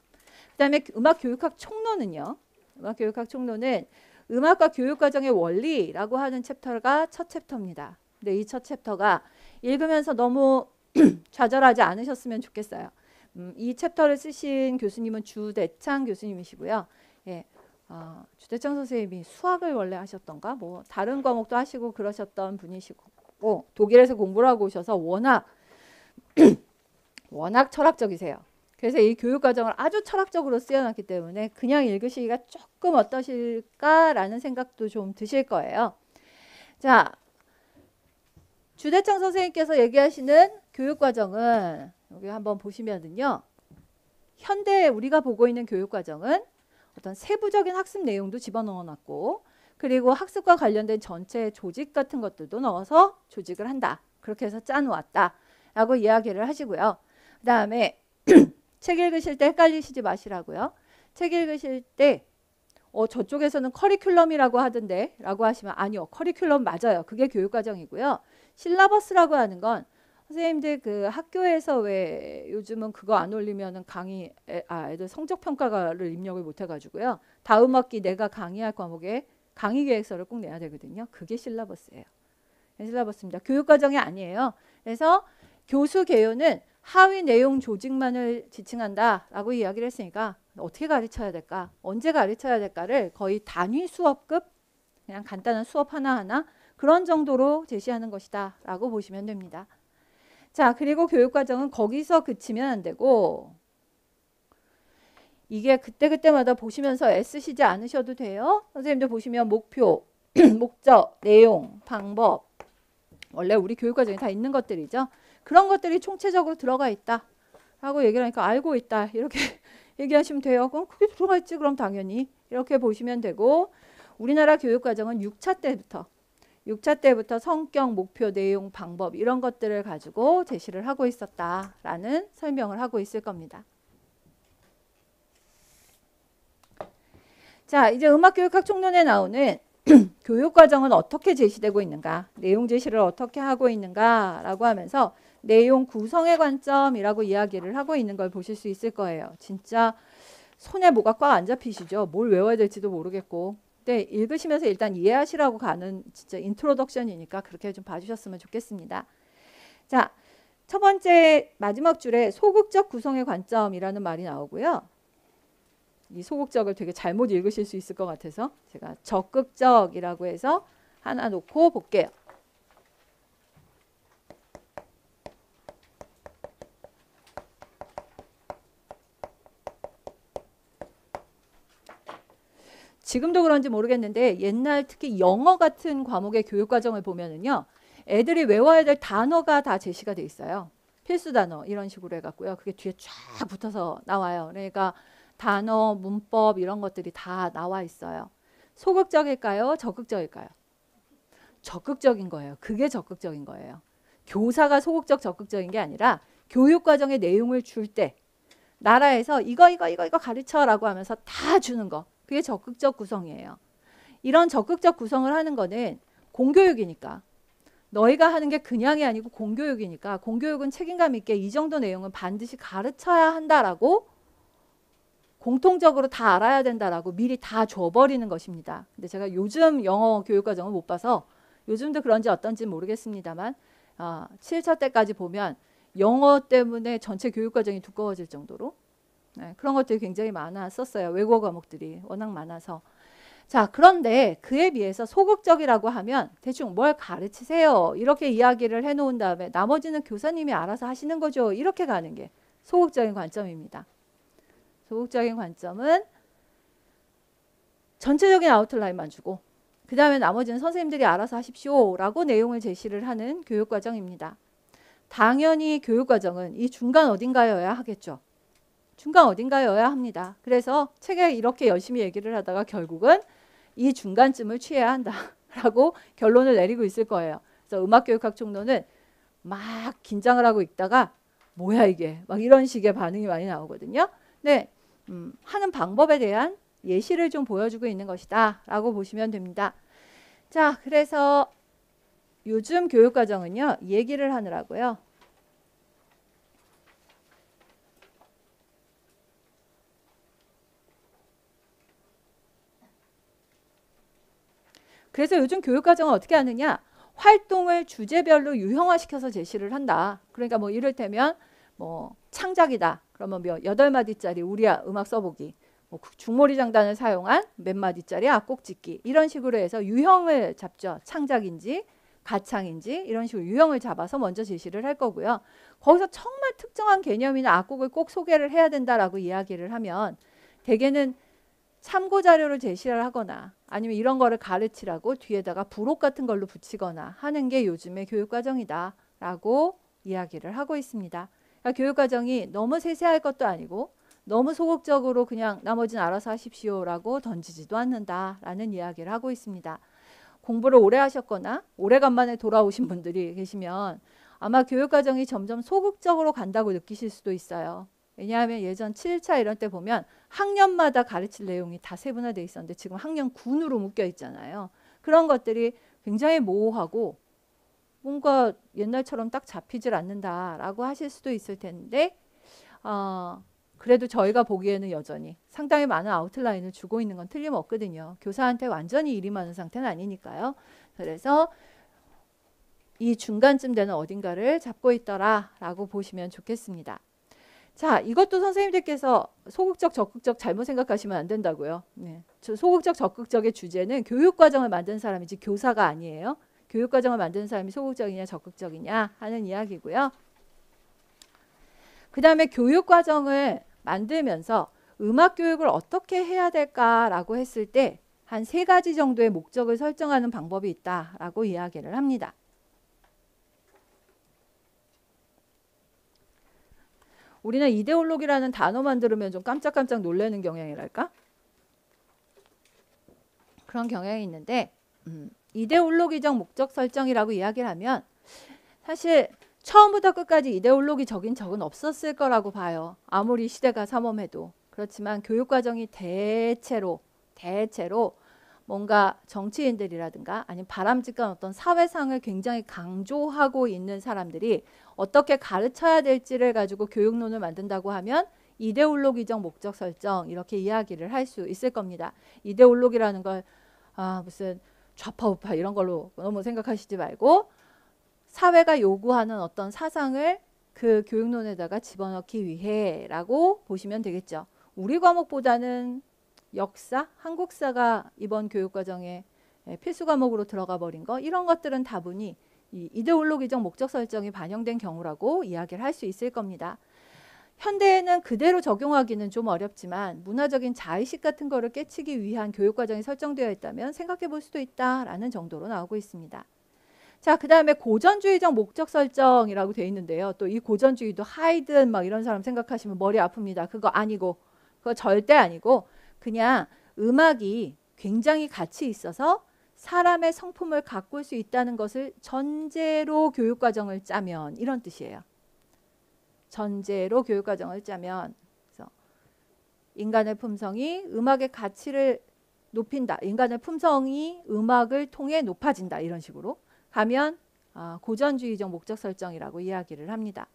그 다음에 음악교육학 총론은요. 음악교육학 총론은 음악과 교육과정의 원리라고 하는 챕터가 첫 챕터입니다. 근데 이 첫 챕터가 읽으면서 너무 좌절하지 않으셨으면 좋겠어요. 이 챕터를 쓰신 교수님은 주대창 교수님이시고요. 예, 주대창 선생님이 수학을 원래 하셨던가 뭐 다른 과목도 하시고 그러셨던 분이시고 독일에서 공부를 하고 오셔서 워낙 철학적이세요. 그래서 이 교육과정을 아주 철학적으로 쓰여놨기 때문에 그냥 읽으시기가 조금 어떠실까라는 생각도 좀 드실 거예요. 자, 주대창 선생님께서 얘기하시는 교육과정은 여기 한번 보시면은요. 현대 우리가 보고 있는 교육과정은 어떤 세부적인 학습 내용도 집어넣어놨고 그리고 학습과 관련된 전체 조직 같은 것들도 넣어서 조직을 한다. 그렇게 해서 짜놓았다. 라고 이야기를 하시고요. 그 다음에 책 읽으실 때 헷갈리시지 마시라고요. 책 읽으실 때 저쪽에서는 커리큘럼이라고 하던데 라고 하시면 아니요. 커리큘럼 맞아요. 그게 교육과정이고요. 실라버스라고 하는 건 선생님들 그 학교에서 왜 요즘은 그거 안 올리면은 애들 성적평가를 입력을 못 해가지고요. 다음 학기 내가 강의할 과목에 강의 계획서를 꼭 내야 되거든요. 그게 실라버스예요. 실라버스입니다. 교육과정이 아니에요. 그래서 교수 개요는 하위 내용 조직만을 지칭한다라고 이야기를 했으니까 어떻게 가르쳐야 될까? 언제 가르쳐야 될까를 거의 단위 수업급 그냥 간단한 수업 하나하나 그런 정도로 제시하는 것이다 라고 보시면 됩니다. 자, 그리고 교육과정은 거기서 그치면 안 되고 이게 그때그때마다 보시면서 애쓰시지 않으셔도 돼요. 선생님들 보시면 목표, 목적, 내용, 방법 원래 우리 교육과정에 다 있는 것들이죠. 그런 것들이 총체적으로 들어가 있다 라고 얘기를 하니까 알고 있다 이렇게 얘기하시면 돼요. 그럼 그게 들어가 있지 그럼 당연히 이렇게 보시면 되고 우리나라 교육과정은 6차 때부터 성격, 목표, 내용, 방법 이런 것들을 가지고 제시를 하고 있었다라는 설명을 하고 있을 겁니다. 자, 이제 음악교육학 총론에 나오는 교육과정은 어떻게 제시되고 있는가, 내용 제시를 어떻게 하고 있는가라고 하면서 내용 구성의 관점이라고 이야기를 하고 있는 걸 보실 수 있을 거예요. 진짜 손에 뭐가 꽉 안 잡히시죠? 뭘 외워야 될지도 모르겠고. 근데 읽으시면서 일단 이해하시라고 가는 진짜 인트로덕션이니까 그렇게 좀 봐주셨으면 좋겠습니다. 자, 첫 번째 마지막 줄에 소극적 구성의 관점이라는 말이 나오고요. 이 소극적을 되게 잘못 읽으실 수 있을 것 같아서 제가 적극적이라고 해서 하나 놓고 볼게요. 지금도 그런지 모르겠는데 옛날 특히 영어 같은 과목의 교육과정을 보면은요. 애들이 외워야 될 단어가 다 제시가 돼 있어요. 필수 단어 이런 식으로 해갖고요. 그게 뒤에 쫙 붙어서 나와요. 그러니까 단어, 문법 이런 것들이 다 나와 있어요. 소극적일까요? 적극적일까요? 적극적인 거예요. 그게 적극적인 거예요. 교사가 소극적 적극적인 게 아니라 교육과정의 내용을 줄 때 나라에서 이거 가르쳐라고 하면서 다 주는 거. 그게 적극적 구성이에요. 이런 적극적 구성을 하는 거는 공교육이니까. 너희가 하는 게 그냥이 아니고 공교육이니까 공교육은 책임감 있게 이 정도 내용은 반드시 가르쳐야 한다라고 공통적으로 다 알아야 된다라고 미리 다 줘버리는 것입니다. 근데 제가 요즘 영어 교육과정을 못 봐서 요즘도 그런지 어떤지 모르겠습니다만 7차 때까지 보면 영어 때문에 전체 교육과정이 두꺼워질 정도로 그런 것들이 굉장히 많았었어요. 외국어 과목들이 워낙 많아서. 자, 그런데 그에 비해서 소극적이라고 하면 대충 뭘 가르치세요 이렇게 이야기를 해놓은 다음에 나머지는 교사님이 알아서 하시는 거죠. 이렇게 가는 게 소극적인 관점입니다. 소극적인 관점은 전체적인 아웃라인만 주고 그 다음에 나머지는 선생님들이 알아서 하십시오 라고 내용을 제시를 하는 교육과정입니다. 당연히 교육과정은 이 중간 어딘가여야 하겠죠. 중간 어딘가여야 합니다. 그래서 책에 이렇게 열심히 얘기를 하다가 결국은 이 중간쯤을 취해야 한다라고 결론을 내리고 있을 거예요. 그래서 음악교육학 총론은 막 긴장을 하고 있다가 뭐야 이게 막 이런 식의 반응이 많이 나오거든요. 네, 하는 방법에 대한 예시를 좀 보여주고 있는 것이다 라고 보시면 됩니다. 자, 그래서 요즘 교육과정은요 얘기를 하느라고요 그래서 요즘 교육과정은 어떻게 하느냐 활동을 주제별로 유형화시켜서 제시를 한다. 그러니까 뭐 이를테면 뭐 창작이다. 그러면 몇 8마디짜리 우리 음악 써보기 뭐 중몰이 장단을 사용한 몇 마디짜리 악곡 짓기 이런 식으로 해서 유형을 잡죠. 창작인지 가창인지 이런 식으로 유형을 잡아서 먼저 제시를 할 거고요. 거기서 정말 특정한 개념이나 악곡을 꼭 소개를 해야 된다라고 이야기를 하면 대개는 참고 자료를 제시를 하거나 아니면 이런 거를 가르치라고 뒤에다가 부록 같은 걸로 붙이거나 하는 게 요즘의 교육과정이다라고 이야기를 하고 있습니다. 그러니까 교육과정이 너무 세세할 것도 아니고 너무 소극적으로 그냥 나머지는 알아서 하십시오라고 던지지도 않는다라는 이야기를 하고 있습니다. 공부를 오래 하셨거나 오래간만에 돌아오신 분들이 계시면 아마 교육과정이 점점 소극적으로 간다고 느끼실 수도 있어요. 왜냐하면 예전 7차 이런 때 보면 학년마다 가르칠 내용이 다 세분화되어 있었는데 지금 학년 군으로 묶여 있잖아요. 그런 것들이 굉장히 모호하고 뭔가 옛날처럼 딱 잡히질 않는다라고 하실 수도 있을 텐데 그래도 저희가 보기에는 여전히 상당히 많은 아웃라인을 주고 있는 건 틀림없거든요. 교사한테 완전히 일이 많은 상태는 아니니까요. 그래서 이 중간쯤 되는 어딘가를 잡고 있더라라고 보시면 좋겠습니다. 자, 이것도 선생님들께서 소극적, 적극적 잘못 생각하시면 안 된다고요. 네. 소극적, 적극적의 주제는 교육과정을 만든 사람이지 교사가 아니에요. 교육과정을 만드는 사람이 소극적이냐 적극적이냐 하는 이야기고요. 그 다음에 교육과정을 만들면서 음악교육을 어떻게 해야 될까라고 했을 때 한 3가지 정도의 목적을 설정하는 방법이 있다라고 이야기를 합니다. 우리는 이데올로기라는 단어만 들으면 좀 깜짝깜짝 놀라는 경향이랄까? 그런 경향이 있는데 이데올로기적 목적 설정이라고 이야기를 하면 사실 처음부터 끝까지 이데올로기적인 적은 없었을 거라고 봐요. 아무리 시대가 삼엄해도. 그렇지만 교육과정이 대체로 뭔가 정치인들이라든가 아니면 바람직한 어떤 사회상을 굉장히 강조하고 있는 사람들이 어떻게 가르쳐야 될지를 가지고 교육론을 만든다고 하면 이데올로기적 목적 설정 이렇게 이야기를 할 수 있을 겁니다. 이데올로기라는 걸 무슨 좌파 우파 이런 걸로 너무 생각하시지 말고 사회가 요구하는 어떤 사상을 그 교육론에다가 집어넣기 위해라고 보시면 되겠죠. 우리 과목보다는 역사, 한국사가 이번 교육과정에 필수 과목으로 들어가 버린 거 이런 것들은 다분히 이 이데올로기적 목적 설정이 반영된 경우라고 이야기를 할 수 있을 겁니다. 현대에는 그대로 적용하기는 좀 어렵지만 문화적인 자의식 같은 거를 깨치기 위한 교육과정이 설정되어 있다면 생각해 볼 수도 있다라는 정도로 나오고 있습니다. 자, 그 다음에 고전주의적 목적 설정이라고 되어 있는데요. 또 이 고전주의도 하이든 막 이런 사람 생각하시면 머리 아픕니다. 그거 그거 절대 아니고 그냥 음악이 굉장히 가치 있어서 사람의 성품을 가꿀 수 있다는 것을 전제로 교육과정을 짜면 이런 뜻이에요. 전제로 교육과정을 짜면 그래서 인간의 품성이 음악의 가치를 높인다. 인간의 품성이 음악을 통해 높아진다. 이런 식으로 가면 고전주의적 목적 설정이라고 이야기를 합니다.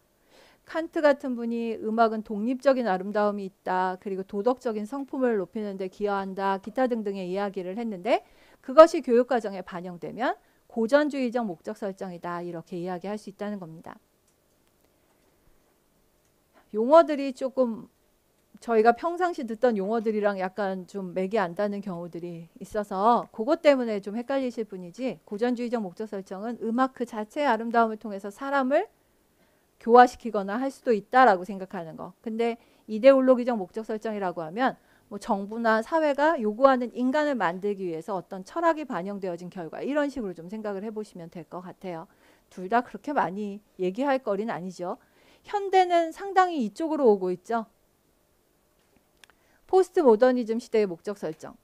칸트 같은 분이 음악은 독립적인 아름다움이 있다. 그리고 도덕적인 성품을 높이는 데 기여한다. 기타 등등의 이야기를 했는데 그것이 교육과정에 반영되면 고전주의적 목적 설정이다. 이렇게 이야기할 수 있다는 겁니다. 용어들이 조금 저희가 평상시 듣던 용어들이랑 약간 좀 맥이 안 닿는 경우들이 있어서 그것 때문에 좀 헷갈리실 뿐이지 고전주의적 목적 설정은 음악 그 자체의 아름다움을 통해서 사람을 교화시키거나 할 수도 있다라고 생각하는 거. 근데 이데올로기적 목적 설정이라고 하면 뭐 정부나 사회가 요구하는 인간을 만들기 위해서 어떤 철학이 반영되어진 결과 이런 식으로 좀 생각을 해보시면 될 것 같아요. 둘 다 그렇게 많이 얘기할 거리는 아니죠. 현대는 상당히 이쪽으로 오고 있죠. 포스트 모더니즘 시대의 목적 설정.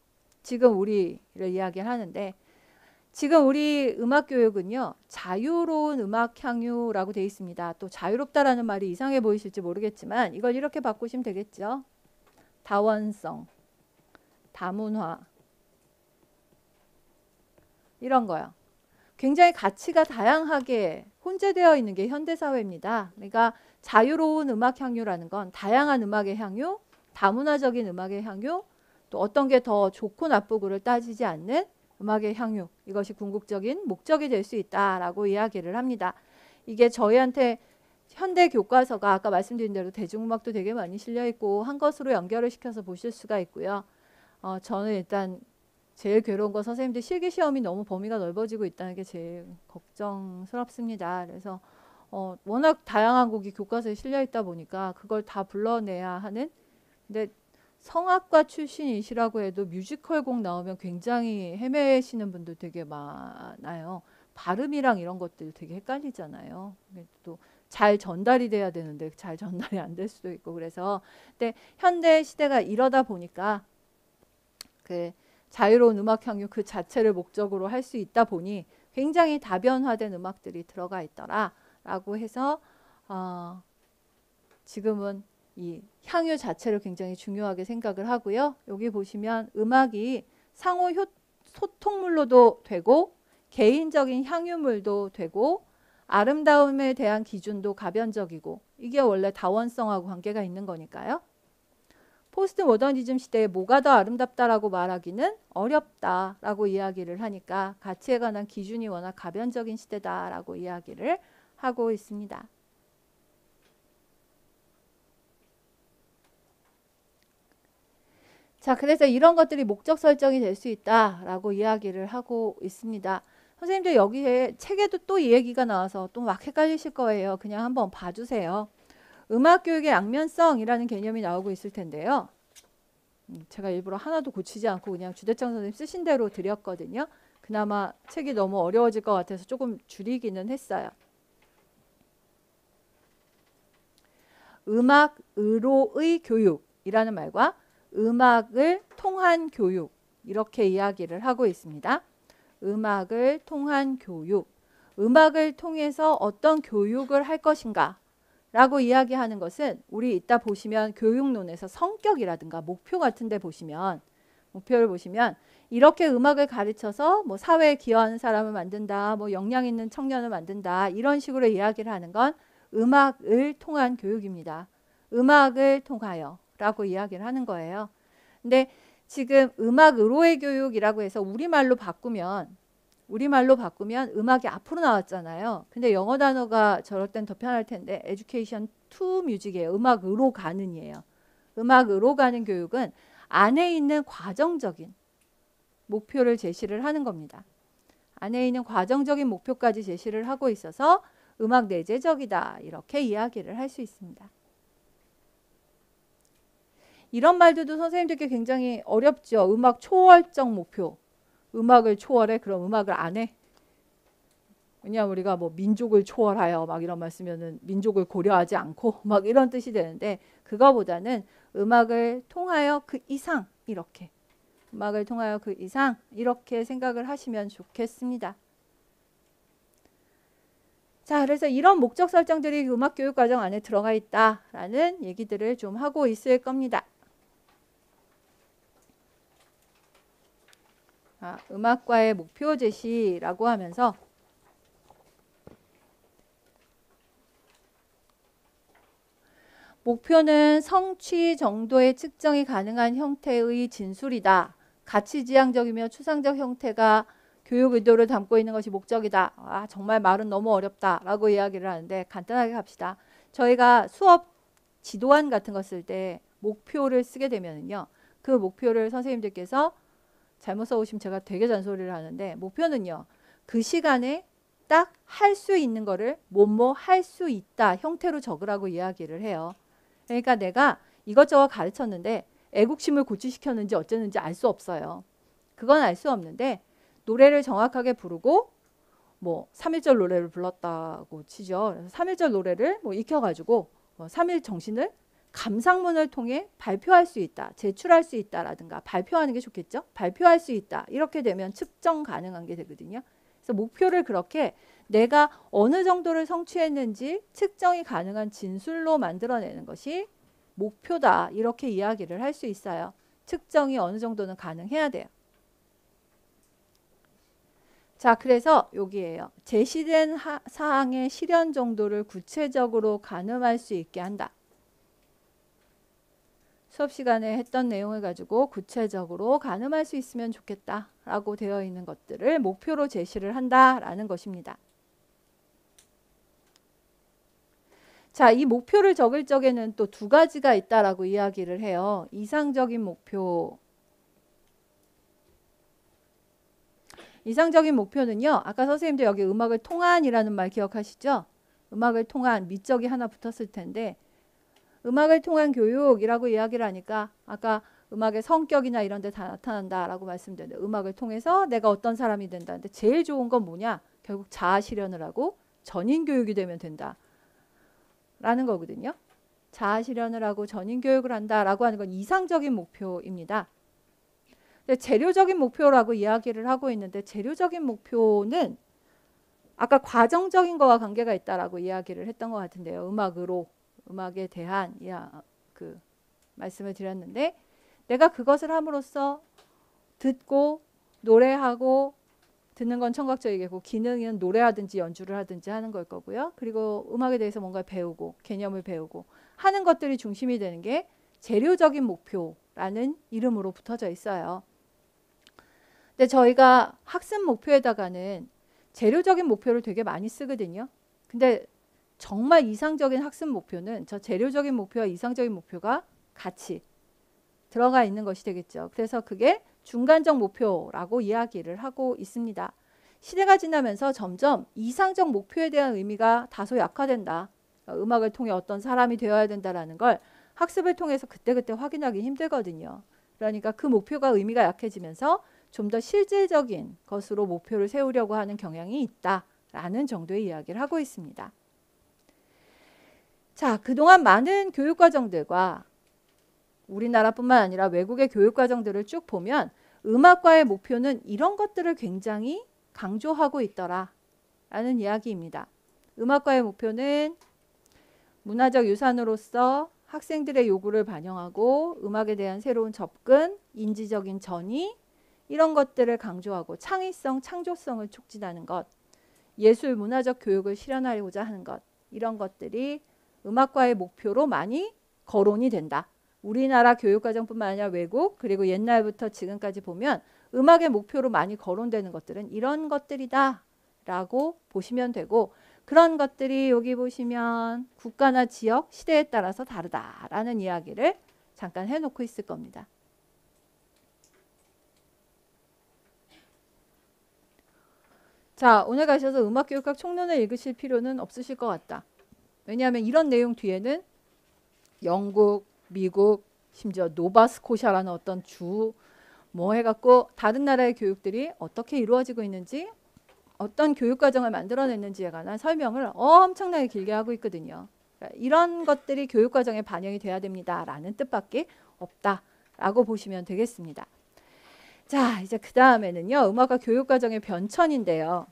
지금 우리를 이야기하는데 지금 우리 음악 교육은요. 자유로운 음악 향유라고 되어 있습니다. 또 자유롭다라는 말이 이상해 보이실지 모르겠지만 이걸 이렇게 바꾸시면 되겠죠. 다원성, 다문화 이런 거요. 굉장히 가치가 다양하게 혼재되어 있는 게 현대사회입니다. 그러니까 자유로운 음악 향유라는 건 다양한 음악의 향유, 다문화적인 음악의 향유, 또 어떤 게 더 좋고 나쁘고를 따지지 않는 음악의 향유, 이것이 궁극적인 목적이 될 수 있다라고 이야기를 합니다. 이게 저희한테 현대 교과서가 아까 말씀드린 대로 대중음악도 되게 많이 실려 있고 한 것으로 연결을 시켜서 보실 수가 있고요. 저는 일단 제일 괴로운 건 선생님들 실기시험이 너무 범위가 넓어지고 있다는 게 제일 걱정스럽습니다. 그래서 워낙 다양한 곡이 교과서에 실려 있다 보니까 그걸 다 불러내야 하는. 근데 성악과 출신이시라고 해도 뮤지컬 곡 나오면 굉장히 헤매시는 분들 되게 많아요. 발음이랑 이런 것들 되게 헷갈리잖아요. 또 잘 전달이 돼야 되는데 잘 전달이 안 될 수도 있고 그래서 근데 현대 시대가 이러다 보니까 그 자유로운 음악 향유 그 자체를 목적으로 할 수 있다 보니 굉장히 다변화된 음악들이 들어가 있더라라고 해서 지금은 이 향유 자체를 굉장히 중요하게 생각을 하고요. 여기 보시면 음악이 상호 소통물로도 되고 개인적인 향유물도 되고 아름다움에 대한 기준도 가변적이고 이게 원래 다원성하고 관계가 있는 거니까요. 포스트 모더니즘 시대에 뭐가 더 아름답다라고 말하기는 어렵다라고 이야기를 하니까 가치에 관한 기준이 워낙 가변적인 시대다라고 이야기를 하고 있습니다. 자, 그래서 이런 것들이 목적 설정이 될 수 있다라고 이야기를 하고 있습니다. 선생님들 여기에 책에도 또 이 얘기가 나와서 또 막 헷갈리실 거예요. 그냥 한번 봐주세요. 음악교육의 양면성이라는 개념이 나오고 있을 텐데요. 제가 일부러 하나도 고치지 않고 그냥 주대창 선생님 쓰신 대로 드렸거든요. 그나마 책이 너무 어려워질 것 같아서 조금 줄이기는 했어요. 음악으로의 교육이라는 말과 음악을 통한 교육 이렇게 이야기를 하고 있습니다. 음악을 통한 교육, 음악을 통해서 어떤 교육을 할 것인가 라고 이야기하는 것은 우리 이따 보시면 교육론에서 성격이라든가 목표 같은 데 보시면 목표를 보시면 이렇게 음악을 가르쳐서 뭐 사회에 기여하는 사람을 만든다, 뭐 역량 있는 청년을 만든다 이런 식으로 이야기를 하는 건 음악을 통한 교육입니다. 음악을 통하여 라고 이야기를 하는 거예요. 근데 지금 음악으로의 교육이라고 해서 우리말로 바꾸면 음악이 앞으로 나왔잖아요. 근데 영어 단어가 저럴 땐 더 편할 텐데 education to music이에요. 음악으로 가는이에요. 음악으로 가는 교육은 안에 있는 과정적인 목표를 제시를 하는 겁니다. 안에 있는 과정적인 목표까지 제시를 하고 있어서 음악 내재적이다 이렇게 이야기를 할 수 있습니다. 이런 말들도 선생님들께 굉장히 어렵죠. 음악 초월적 목표. 음악을 초월해? 그럼 음악을 안 해? 왜냐하면 우리가 뭐 민족을 초월하여 막 이런 말 쓰면은 민족을 고려하지 않고 막 이런 뜻이 되는데 그거보다는 음악을 통하여 그 이상 이렇게 음악을 통하여 그 이상 이렇게 생각을 하시면 좋겠습니다. 자, 그래서 이런 목적 설정들이 음악 교육 과정 안에 들어가 있다라는 얘기들을 좀 하고 있을 겁니다. 음악과의 목표 제시라고 하면서 목표는 성취 정도의 측정이 가능한 형태의 진술이다. 가치지향적이며 추상적 형태가 교육 의도를 담고 있는 것이 목적이다. 정말 말은 너무 어렵다 라고 이야기를 하는데 간단하게 갑시다. 저희가 수업 지도안 같은 거 쓸 때 목표를 쓰게 되면요. 그 목표를 선생님들께서 잘못 써오시면 제가 되게 잔소리를 하는데 목표는요. 그 시간에 딱 할 수 있는 거를 뭐뭐 할 수 있다 형태로 적으라고 이야기를 해요. 그러니까 내가 이것저것 가르쳤는데 애국심을 고취시켰는지 어쨌는지 알 수 없어요. 그건 알 수 없는데 노래를 정확하게 부르고 뭐 3.1절 노래를 불렀다고 치죠. 그래서 3.1절 노래를 뭐 익혀가지고 3.1 정신을 감상문을 통해 발표할 수 있다. 제출할 수 있다라든가 발표하는 게 좋겠죠. 발표할 수 있다. 이렇게 되면 측정 가능한 게 되거든요. 그래서 목표를 그렇게 내가 어느 정도를 성취했는지 측정이 가능한 진술로 만들어내는 것이 목표다. 이렇게 이야기를 할 수 있어요. 측정이 어느 정도는 가능해야 돼요. 자, 그래서 여기에요. 제시된 사항의 실현 정도를 구체적으로 가늠할 수 있게 한다. 수업 시간에 했던 내용을 가지고 구체적으로 가늠할 수 있으면 좋겠다 라고 되어 있는 것들을 목표로 제시를 한다라는 것입니다. 자, 이 목표를 적을 적에는 또 두 가지가 있다라고 이야기를 해요. 이상적인 목표. 이상적인 목표는요. 아까 선생님들 여기 음악을 통한이라는 말 기억하시죠? 음악을 통한 미적이 하나 붙었을 텐데 음악을 통한 교육이라고 이야기를 하니까 아까 음악의 성격이나 이런 데 다 나타난다라고 말씀드렸는데 음악을 통해서 내가 어떤 사람이 된다는데 제일 좋은 건 뭐냐? 결국 자아 실현을 하고 전인 교육이 되면 된다. 라는 거거든요. 자아 실현을 하고 전인 교육을 한다라고 하는 건 이상적인 목표입니다. 재료적인 목표라고 이야기를 하고 있는데 재료적인 목표는 아까 과정적인 거와 관계가 있다라고 이야기를 했던 것 같은데요. 음악에 대한 그 말씀을 드렸는데 내가 그것을 함으로써 듣고 노래하고 듣는 건 청각적이고 기능은 노래하든지 연주를 하든지 하는 걸 거고요. 그리고 음악에 대해서 뭔가 배우고 개념을 배우고 하는 것들이 중심이 되는 게 재료적인 목표라는 이름으로 붙어져 있어요. 근데 저희가 학습 목표에다가는 재료적인 목표를 되게 많이 쓰거든요. 근데 정말 이상적인 학습 목표는 저 재료적인 목표와 이상적인 목표가 같이 들어가 있는 것이 되겠죠. 그래서 그게 중간적 목표라고 이야기를 하고 있습니다. 시대가 지나면서 점점 이상적 목표에 대한 의미가 다소 약화된다. 음악을 통해 어떤 사람이 되어야 된다는 걸 학습을 통해서 그때그때 확인하기 힘들거든요. 그러니까 그 목표가 의미가 약해지면서 좀 더 실질적인 것으로 목표를 세우려고 하는 경향이 있다라는 정도의 이야기를 하고 있습니다. 자, 그동안 많은 교육과정들과 우리나라뿐만 아니라 외국의 교육과정들을 쭉 보면 음악과의 목표는 이런 것들을 굉장히 강조하고 있더라 라는 이야기입니다. 음악과의 목표는 문화적 유산으로서 학생들의 요구를 반영하고 음악에 대한 새로운 접근, 인지적인 전이 이런 것들을 강조하고 창의성, 창조성을 촉진하는 것, 예술, 문화적 교육을 실현하고자 하는 것 이런 것들이 음악과의 목표로 많이 거론이 된다. 우리나라 교육과정뿐만 아니라 외국 그리고 옛날부터 지금까지 보면 음악의 목표로 많이 거론되는 것들은 이런 것들이다 라고 보시면 되고 그런 것들이 여기 보시면 국가나 지역, 시대에 따라서 다르다라는 이야기를 잠깐 해놓고 있을 겁니다. 자, 오늘 가셔서 음악교육학 총론을 읽으실 필요는 없으실 것 같다. 왜냐하면 이런 내용 뒤에는 영국, 미국, 심지어 노바스코샤라는 어떤 주 뭐 해갖고 다른 나라의 교육들이 어떻게 이루어지고 있는지 어떤 교육과정을 만들어냈는지에 관한 설명을 엄청나게 길게 하고 있거든요. 그러니까 이런 것들이 교육과정에 반영이 돼야 됩니다라는 뜻밖에 없다라고 보시면 되겠습니다. 자, 이제 그 다음에는요. 음악과 교육과정의 변천인데요.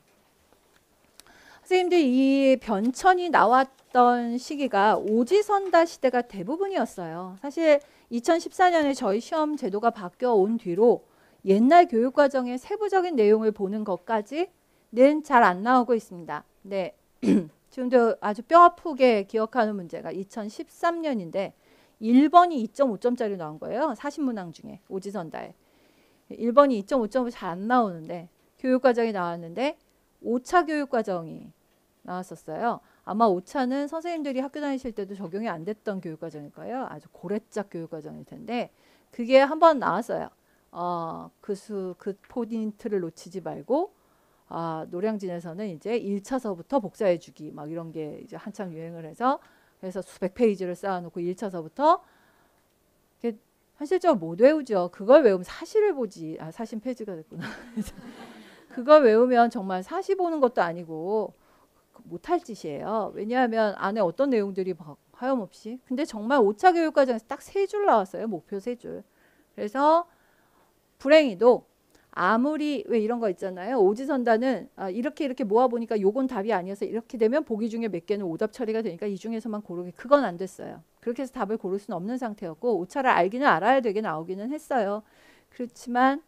선생님들 이 변천이 나왔던 시기가 오지선다 시대가 대부분이었어요. 사실 2014년에 저희 시험 제도가 바뀌어 온 뒤로 옛날 교육과정의 세부적인 내용을 보는 것까지는 잘 안 나오고 있습니다. 네. 지금도 아주 뼈아프게 기억하는 문제가 2013년인데 1번이 2.5점짜리 나온 거예요. 40문항 중에 오지선다에. 1번이 2.5점으로 잘 안 나오는데 교육과정이 나왔는데 5차 교육과정이 나왔었어요. 아마 5차는 선생님들이 학교 다니실 때도 적용이 안 됐던 교육과정일 거예요. 아주 고래짝 교육과정일 텐데 그게 한번 나왔어요. 그 포인트를 놓치지 말고 노량진에서는 이제 1차서부터 복사해주기 막 이런 게 이제 한참 유행을 해서 그래서 수백 페이지를 쌓아놓고 1차서부터 현실적으로 못 외우죠. 그걸 외우면 사실을 보지. 사실 페이지가 됐구나. 그걸 외우면 정말 사시 보는 것도 아니고 못할 짓이에요. 왜냐하면 안에 어떤 내용들이 하염없이. 근데 정말 5차 교육과정에서 딱 3줄 나왔어요. 목표 3줄. 그래서 불행히도 아무리 왜 이런 거 있잖아요. 오지선다는 이렇게 모아보니까 요건 답이 아니어서 이렇게 되면 보기 중에 몇 개는 오답 처리가 되니까 이 중에서만 고르기. 그건 안 됐어요. 그렇게 해서 답을 고를 수는 없는 상태였고 5차를 알기는 알아야 되게 나오기는 했어요. 그렇지만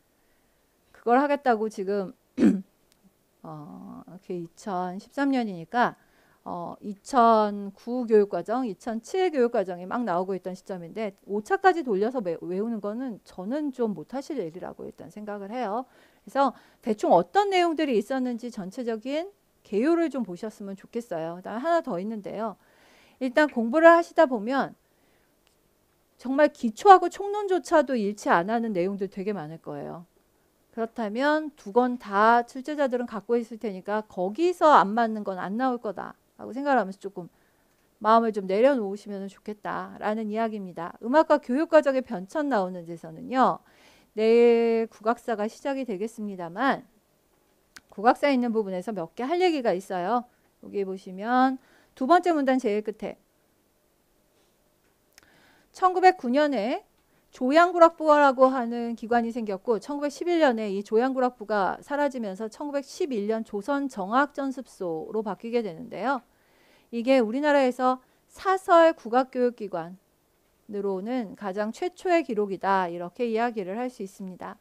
그걸 하겠다고 지금 이렇게 2013년이니까 2009 교육과정, 2007 교육과정이 막 나오고 있던 시점인데 5차까지 돌려서 외우는 거는 저는 좀 못하실 일이라고 일단 생각을 해요. 그래서 대충 어떤 내용들이 있었는지 전체적인 개요를 좀 보셨으면 좋겠어요. 그다음에 하나 더 있는데요. 일단 공부를 하시다 보면 정말 기초하고 총론조차도 잃지 안 하는 내용들 되게 많을 거예요. 그렇다면 두 건 다 출제자들은 갖고 있을 테니까 거기서 안 맞는 건 안 나올 거다 라고 생각을 하면서 조금 마음을 좀 내려놓으시면 좋겠다라는 이야기입니다. 음악과 교육과정의 변천 나오는 데서는요. 내일 국악사가 시작이 되겠습니다만 국악사에 있는 부분에서 몇 개 할 얘기가 있어요. 여기 보시면 두 번째 문단 제일 끝에 1909년에 조양구락부라고 하는 기관이 생겼고 1911년에 이 조양구락부가 사라지면서 1911년 조선정학전습소로 바뀌게 되는데요. 이게 우리나라에서 사설 국악교육기관으로는 가장 최초의 기록이다. 이렇게 이야기를 할 수 있습니다.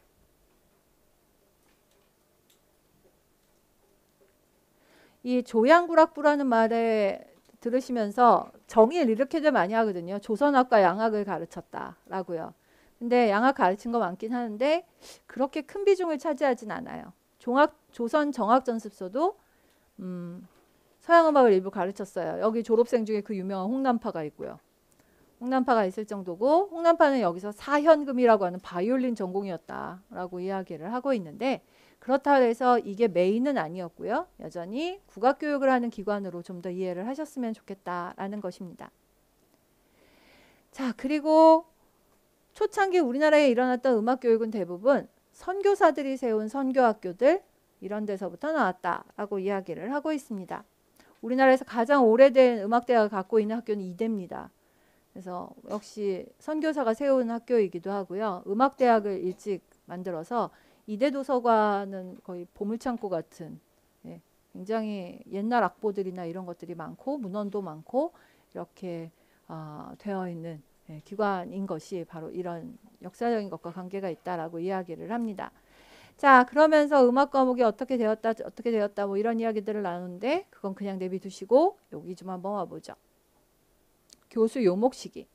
이 조양구락부라는 말에 들으시면서 정의를 이렇게들 많이 하거든요. 조선학과 양학을 가르쳤다라고요. 근데 양학 가르친 거 많긴 하는데 그렇게 큰 비중을 차지하진 않아요. 조선 정학전습소도 서양음악을 일부 가르쳤어요. 여기 졸업생 중에 그 유명한 홍남파가 있고요. 홍남파가 있을 정도고 홍남파는 여기서 사현금이라고 하는 바이올린 전공이었다라고 이야기를 하고 있는데 그렇다 해서 이게 메인은 아니었고요. 여전히 국악교육을 하는 기관으로 좀 더 이해를 하셨으면 좋겠다라는 것입니다. 자, 그리고 초창기 우리나라에 일어났던 음악교육은 대부분 선교사들이 세운 선교학교들 이런 데서부터 나왔다라고 이야기를 하고 있습니다. 우리나라에서 가장 오래된 음악대학을 갖고 있는 학교는 이대입니다. 그래서 역시 선교사가 세운 학교이기도 하고요. 음악대학을 일찍 만들어서 이대 도서관은 거의 보물창고 같은 굉장히 옛날 악보들이나 이런 것들이 많고 문헌도 많고 이렇게 되어 있는 기관인 것이 바로 이런 역사적인 것과 관계가 있다라고 이야기를 합니다. 자, 그러면서 음악 과목이 어떻게 되었다 뭐 이런 이야기들을 나누는데 그건 그냥 내비두시고 여기 좀 한번 와보죠. 교수 요목 시기.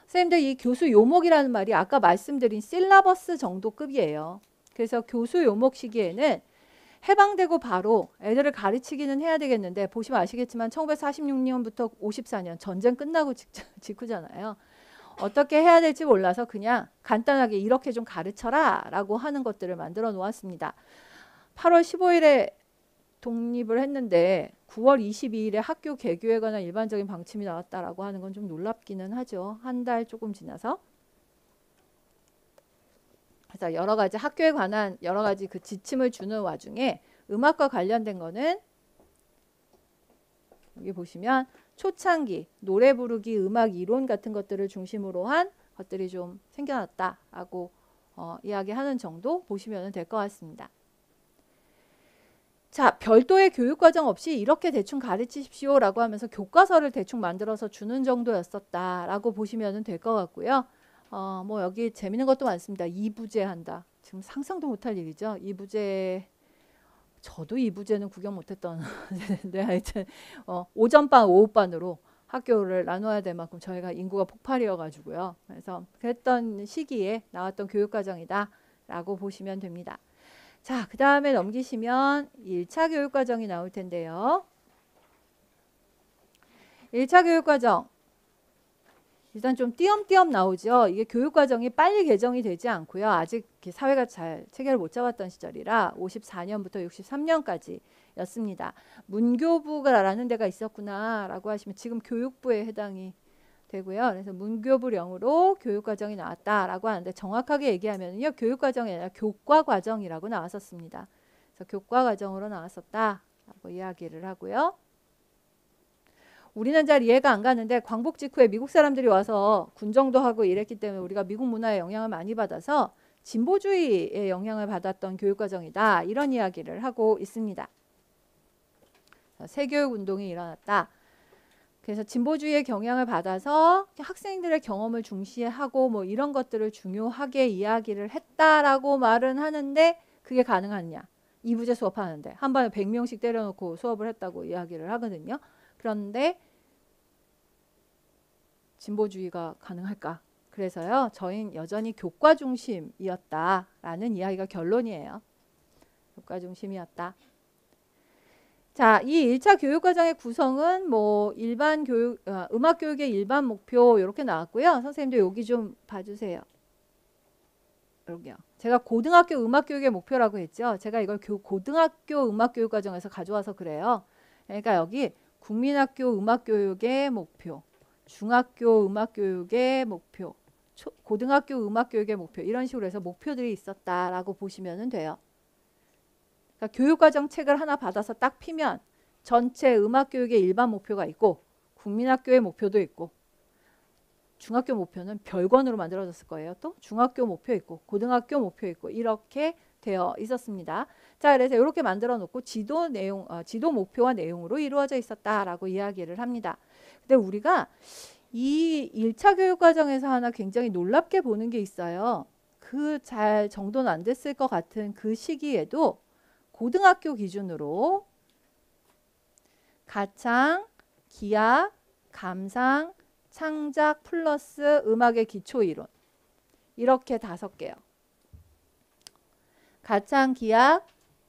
선생님들 이 교수 요목이라는 말이 아까 말씀드린 실라버스 정도 급이에요. 그래서 교수 요목 시기에는 해방되고 바로 애들을 가르치기는 해야 되겠는데 보시면 아시겠지만 1946년부터 54년 전쟁 끝나고 직후잖아요. 어떻게 해야 될지 몰라서 그냥 간단하게 이렇게 좀 가르쳐라 라고 하는 것들을 만들어 놓았습니다. 8월 15일에 독립을 했는데 9월 22일에 학교 개교에 관한 일반적인 방침이 나왔다라고 하는 건 좀 놀랍기는 하죠. 한 달 조금 지나서. 그래서 여러 가지 학교에 관한 여러 가지 그 지침을 주는 와중에 음악과 관련된 거는 여기 보시면 초창기 노래 부르기, 음악 이론 같은 것들을 중심으로 한 것들이 좀 생겨났다라고 이야기하는 정도 보시면 될 것 같습니다. 자, 별도의 교육과정 없이 이렇게 대충 가르치십시오라고 하면서 교과서를 대충 만들어서 주는 정도였었다라고 보시면 될 것 같고요. 뭐 여기 재밌는 것도 많습니다. 2부제 한다. 지금 상상도 못할 일이죠. 2부제, 저도 2부제는 구경 못했던 데 하여튼 오전반, 오후반으로 학교를 나눠야 될 만큼 저희가 인구가 폭발이어가지고요. 그래서 그랬던 시기에 나왔던 교육과정이다라고 보시면 됩니다. 자, 그 다음에 넘기시면 1차 교육과정이 나올 텐데요. 1차 교육과정. 일단 좀 띄엄띄엄 나오죠. 이게 교육과정이 빨리 개정이 되지 않고요. 아직 사회가 잘 체계를 못 잡았던 시절이라 54년부터 63년까지 였습니다. 문교부라는 데가 있었구나 라고 하시면 지금 교육부에 해당이 되고요. 그래서 문교부령으로 교육과정이 나왔다라고 하는데 정확하게 얘기하면요. 교육과정이 아니라 교과과정이라고 나왔었습니다. 그래서 교과과정으로 나왔었다라고 이야기를 하고요. 우리는 잘 이해가 안 가는데 광복 직후에 미국 사람들이 와서 군정도 하고 이랬기 때문에 우리가 미국 문화의 영향을 많이 받아서 진보주의의 영향을 받았던 교육과정이다. 이런 이야기를 하고 있습니다. 새교육운동이 일어났다. 그래서 진보주의의 영향을 받아서 학생들의 경험을 중시하고 뭐 이런 것들을 중요하게 이야기를 했다라고 말은 하는데 그게 가능하느냐. 2부제 수업하는데 한 번에 100명씩 때려놓고 수업을 했다고 이야기를 하거든요. 그런데 진보주의가 가능할까? 그래서요. 저희는 여전히 교과 중심이었다라는 이야기가 결론이에요. 교과 중심이었다. 자, 이 1차 교육과정의 구성은 뭐 일반 교육, 음악 교육의 일반 목표 이렇게 나왔고요. 선생님들 여기 좀 봐주세요. 여기요. 제가 고등학교 음악 교육의 목표라고 했죠. 제가 이걸 고등학교 음악 교육 과정에서 가져와서 그래요. 그러니까 여기 국민학교 음악 교육의 목표, 중학교 음악 교육의 목표, 고등학교 음악 교육의 목표 이런 식으로 해서 목표들이 있었다라고 보시면 돼요. 그러니까 교육과정 책을 하나 받아서 딱 피면 전체 음악교육의 일반 목표가 있고 국민학교의 목표도 있고 중학교 목표는 별권으로 만들어졌을 거예요. 또 중학교 목표 있고 고등학교 목표 있고 이렇게 되어 있었습니다. 자, 그래서 이렇게 만들어 놓고 지도 내용, 지도 목표와 내용으로 이루어져 있었다라고 이야기를 합니다. 근데 우리가 이 1차 교육과정에서 하나 굉장히 놀랍게 보는 게 있어요. 그 잘 정도는 안 됐을 것 같은 그 시기에도 고등학교 기준으로 가창, 기악, 감상, 창작 플러스 음악의 기초이론 이렇게 5개요. 가창, 기악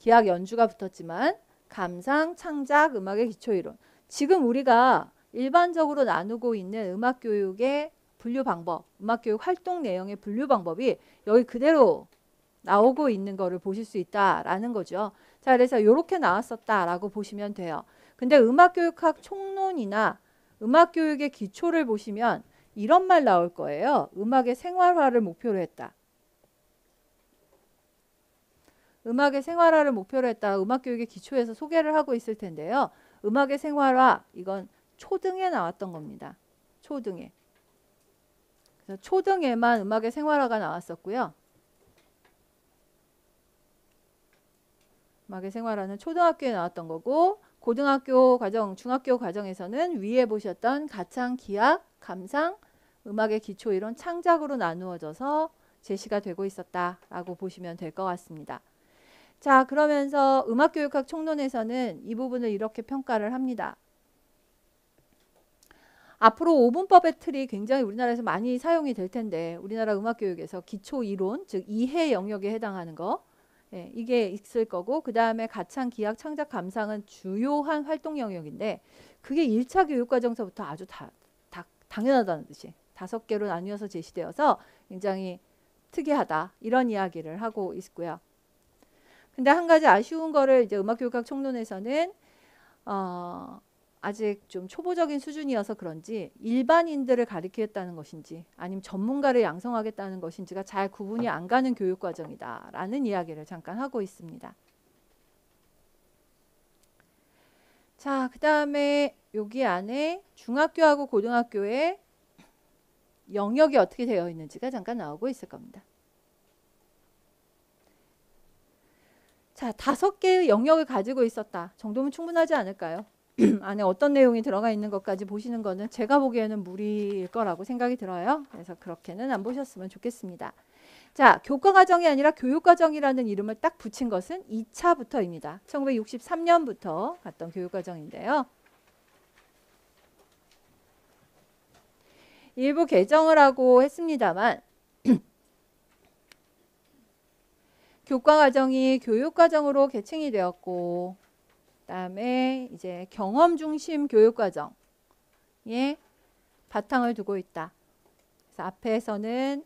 연주가 붙었지만 감상, 창작, 음악의 기초이론. 지금 우리가 일반적으로 나누고 있는 음악교육의 분류 방법, 음악교육 활동 내용의 분류 방법이 여기 그대로 나오고 있는 거를 보실 수 있다라는 거죠. 자, 그래서 이렇게 나왔었다라고 보시면 돼요. 근데 음악교육학 총론이나 음악교육의 기초를 보시면 이런 말 나올 거예요. 음악의 생활화를 목표로 했다. 음악의 생활화를 목표로 했다. 음악교육의 기초에서 소개를 하고 있을 텐데요. 음악의 생활화, 이건 초등에 나왔던 겁니다. 초등에. 그래서 초등에만 음악의 생활화가 나왔었고요. 음악의 생활화는 초등학교에 나왔던 거고 고등학교 과정, 중학교 과정에서는 위에 보셨던 가창, 기악, 감상, 음악의 기초 이론, 창작으로 나누어져서 제시가 되고 있었다라고 보시면 될 것 같습니다. 자, 그러면서 음악교육학 총론에서는 이 부분을 이렇게 평가를 합니다. 앞으로 5분법의 틀이 굉장히 우리나라에서 많이 사용이 될 텐데 우리나라 음악교육에서 기초 이론, 즉 이해 영역에 해당하는 거 예, 이게 있을 거고 그 다음에 가창, 기악, 창작, 감상은 주요한 활동 영역인데 그게 1차 교육과정서부터 아주 당연하다는 듯이 5개로 나뉘어서 제시되어서 굉장히 특이하다 이런 이야기를 하고 있고요. 근데 한 가지 아쉬운 거를 이제 음악교육학 총론에서는 아직 좀 초보적인 수준이어서 그런지 일반인들을 가리키겠다는 것인지 아니면 전문가를 양성하겠다는 것인지가 잘 구분이 안 가는 교육과정이다라는 이야기를 잠깐 하고 있습니다. 자, 그 다음에 여기 안에 중학교하고 고등학교의 영역이 어떻게 되어 있는지가 잠깐 나오고 있을 겁니다. 자, 5개의 영역을 가지고 있었다 정도면 충분하지 않을까요? 안에 어떤 내용이 들어가 있는 것까지 보시는 거는 제가 보기에는 무리일 거라고 생각이 들어요. 그래서 그렇게는 안 보셨으면 좋겠습니다. 자, 교과과정이 아니라 교육과정이라는 이름을 딱 붙인 것은 2차부터입니다. 1963년부터 갔던 교육과정인데요. 일부 개정을 하고 했습니다만 교과과정이 교육과정으로 개칭이 되었고, 그다음에 이제 경험 중심 교육과정에 바탕을 두고 있다. 그래서 앞에서는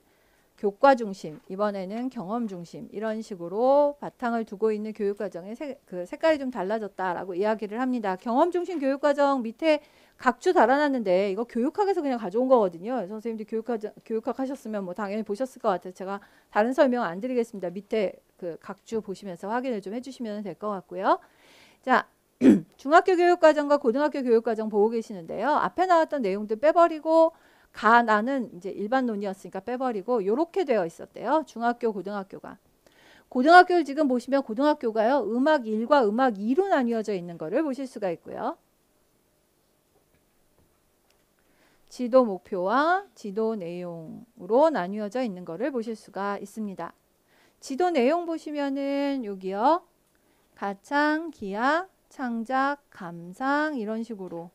교과 중심, 이번에는 경험 중심 이런 식으로 바탕을 두고 있는 교육과정의 그 색깔이 좀 달라졌다라고 이야기를 합니다. 경험 중심 교육과정 밑에 각주 달아놨는데 이거 교육학에서 그냥 가져온 거거든요. 선생님들 교육학 하셨으면 뭐 당연히 보셨을 것 같아서 제가 다른 설명 안 드리겠습니다. 밑에 그 각주 보시면서 확인을 좀 해주시면 될 것 같고요. 자, 중학교 교육과정과 고등학교 교육과정 보고 계시는데요. 앞에 나왔던 내용들 빼버리고 나는 이제 일반 논이었으니까 빼버리고 이렇게 되어 있었대요. 중학교, 고등학교가. 고등학교를 지금 보시면 고등학교가요. 음악 1과 음악 2로 나뉘어져 있는 거를 보실 수가 있고요. 지도 목표와 지도 내용으로 나뉘어져 있는 거를 보실 수가 있습니다. 지도 내용 보시면은 여기요. 가창, 기악, 창작, 감상 이런 식으로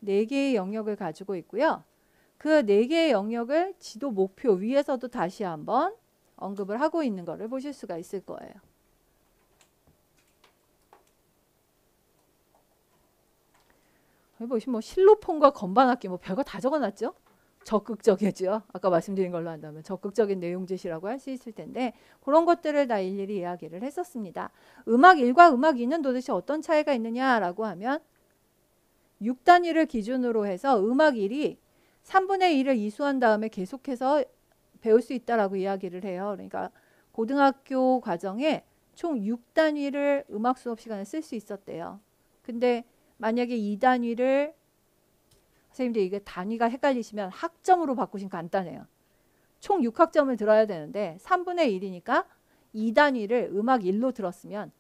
4개의 영역을 가지고 있고요. 그 4개의 영역을 지도 목표 위에서도 다시 한번 언급을 하고 있는 것을 보실 수가 있을 거예요. 여기 보시면 뭐 실로폰과 건반악기 뭐 별거 다 적어놨죠. 적극적이죠. 아까 말씀드린 걸로 한다면 적극적인 내용 제시라고 할 수 있을 텐데 그런 것들을 다 일일이 이야기를 했었습니다. 음악 1과 음악 2는 도대체 어떤 차이가 있느냐라고 하면 6단위를 기준으로 해서 음악 1이 3분의 1을 이수한 다음에 계속해서 배울 수 있다라고 이야기를 해요. 그러니까 고등학교 과정에 총 6단위를 음악 수업 시간에 쓸 수 있었대요. 근데 만약에 2단위를 선생님들 이게 단위가 헷갈리시면 학점으로 바꾸시면 간단해요. 총 6학점을 들어야 되는데 3분의 1이니까 2단위를 음악 1로 들었으면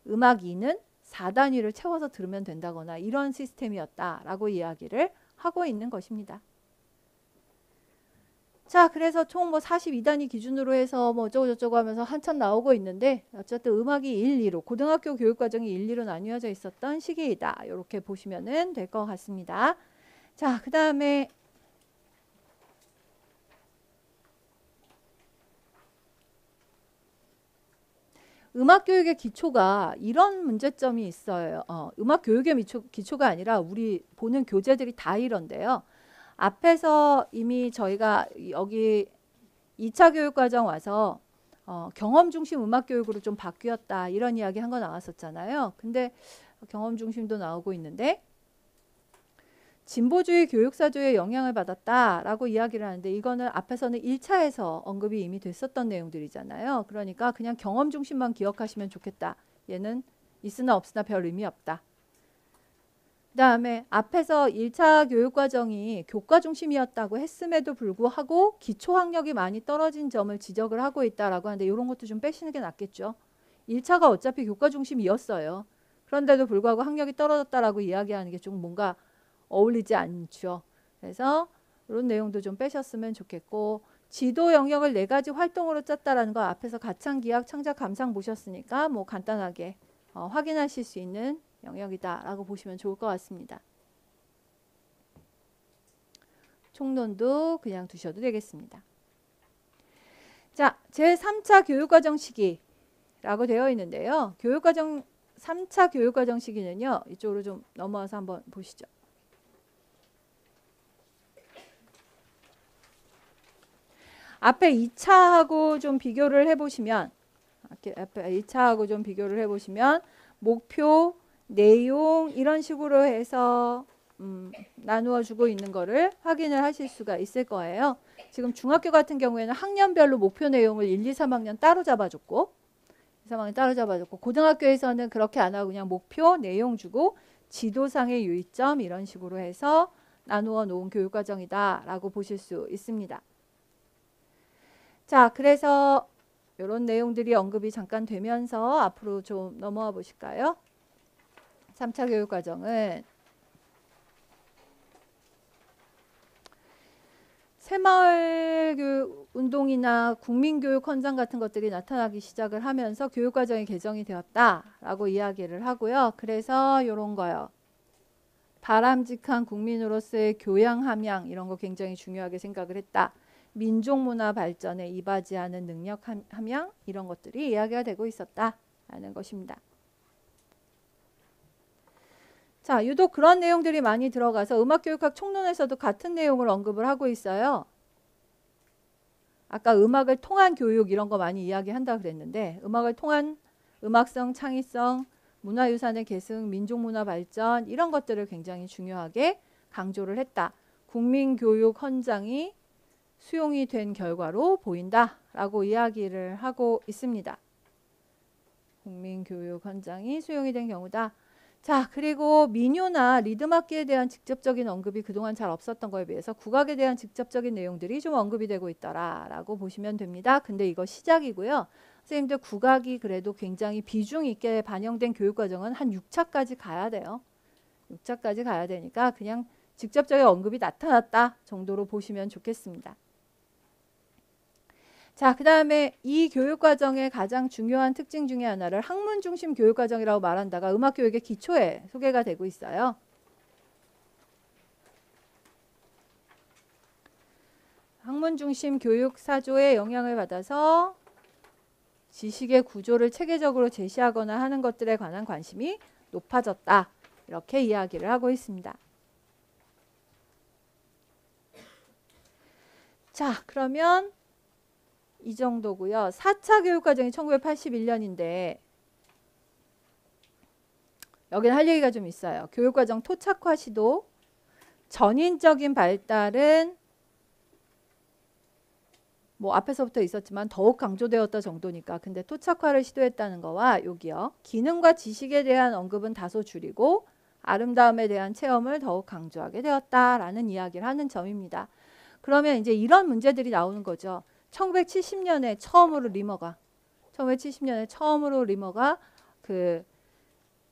음악 2는 4단위를 채워서 들으면 된다거나 이런 시스템이었다라고 이야기를 하고 있는 것입니다. 자, 그래서 총 뭐 42단위 기준으로 해서 뭐 어쩌고저쩌고 하면서 한참 나오고 있는데 어쨌든 음악이 1, 2로 고등학교 교육과정이 1, 2로 나뉘어져 있었던 시기이다. 이렇게 보시면 될 것 같습니다. 자, 그 다음에 음악교육의 기초가 이런 문제점이 있어요. 음악교육의 기초가 아니라 우리 보는 교재들이 다 이런데요. 앞에서 이미 저희가 여기 2차 교육과정 와서 경험 중심 음악교육으로 좀 바뀌었다 이런 이야기 한 거 나왔었잖아요. 근데 경험 중심도 나오고 있는데 진보주의 교육사조의 영향을 받았다라고 이야기를 하는데 이거는 앞에서는 1차에서 언급이 이미 됐었던 내용들이잖아요. 그러니까 그냥 경험 중심만 기억하시면 좋겠다. 얘는 있으나 없으나 별 의미 없다. 그 다음에 앞에서 1차 교육과정이 교과 중심이었다고 했음에도 불구하고 기초학력이 많이 떨어진 점을 지적을 하고 있다라고 하는데 이런 것도 좀 빼시는 게 낫겠죠. 1차가 어차피 교과 중심이었어요. 그런데도 불구하고 학력이 떨어졌다라고 이야기하는 게 좀 뭔가 어울리지 않죠. 그래서 이런 내용도 좀 빼셨으면 좋겠고 지도 영역을 4가지 활동으로 짰다라는 거 앞에서 가창, 기악, 창작, 감상 보셨으니까 뭐 간단하게 확인하실 수 있는 영역이다라고 보시면 좋을 것 같습니다. 총론도 그냥 두셔도 되겠습니다. 자, 제3차 교육과정 시기라고 되어 있는데요. 3차 교육과정 시기는요. 이쪽으로 좀 넘어와서 한번 보시죠. 앞에 2차하고 좀 비교를 해보시면 앞에 2차하고 좀 비교를 해보시면 목표, 내용 이런 식으로 해서 나누어 주고 있는 거를 확인을 하실 수가 있을 거예요. 지금 중학교 같은 경우에는 학년별로 목표 내용을 1, 2, 3학년 따로 잡아줬고 2, 3학년 따로 잡아줬고 고등학교에서는 그렇게 안 하고 그냥 목표, 내용 주고 지도상의 유의점 이런 식으로 해서 나누어 놓은 교육과정이다라고 보실 수 있습니다. 자, 그래서 이런 내용들이 언급이 잠깐 되면서 앞으로 좀 넘어와 보실까요? 3차 교육과정은 새마을 교육 운동이나 국민교육 헌장 같은 것들이 나타나기 시작을 하면서 교육과정이 개정이 되었다라고 이야기를 하고요. 그래서 이런 거요. 바람직한 국민으로서의 교양 함양 이런 거 굉장히 중요하게 생각을 했다. 민족문화 발전에 이바지하는 능력 함양 이런 것들이 이야기가 되고 있었다라는 것입니다. 자, 유독 그런 내용들이 많이 들어가서 음악교육학 총론에서도 같은 내용을 언급을 하고 있어요. 아까 음악을 통한 교육 이런 거 많이 이야기한다 그랬는데 음악을 통한 음악성, 창의성, 문화유산의 계승, 민족문화 발전 이런 것들을 굉장히 중요하게 강조를 했다. 국민교육 헌장이 수용이 된 결과로 보인다라고 이야기를 하고 있습니다. 국민교육 헌장이 수용이 된 경우다. 자, 그리고 민요나 리듬악기에 대한 직접적인 언급이 그동안 잘 없었던 거에 비해서 국악에 대한 직접적인 내용들이 좀 언급이 되고 있더라라고 보시면 됩니다. 근데 이거 시작이고요. 선생님들 국악이 그래도 굉장히 비중 있게 반영된 교육과정은 한 6차까지 가야 돼요. 6차까지 가야 되니까 그냥 직접적인 언급이 나타났다 정도로 보시면 좋겠습니다. 자, 그 다음에 이 교육과정의 가장 중요한 특징 중에 하나를 학문 중심 교육과정이라고 말한다가 음악교육의 기초에 소개가 되고 있어요. 학문 중심 교육 사조의 영향을 받아서 지식의 구조를 체계적으로 제시하거나 하는 것들에 관한 관심이 높아졌다. 이렇게 이야기를 하고 있습니다. 자, 그러면 이 정도고요. 4차 교육과정이 1981년인데 여기는 할 얘기가 좀 있어요. 교육과정 토착화 시도 전인적인 발달은 뭐 앞에서부터 있었지만 더욱 강조되었다 정도니까 근데 토착화를 시도했다는 거와 여기요. 기능과 지식에 대한 언급은 다소 줄이고 아름다움에 대한 체험을 더욱 강조하게 되었다라는 이야기를 하는 점입니다. 그러면 이제 이런 문제들이 나오는 거죠. 1970년에 처음으로 리머가 그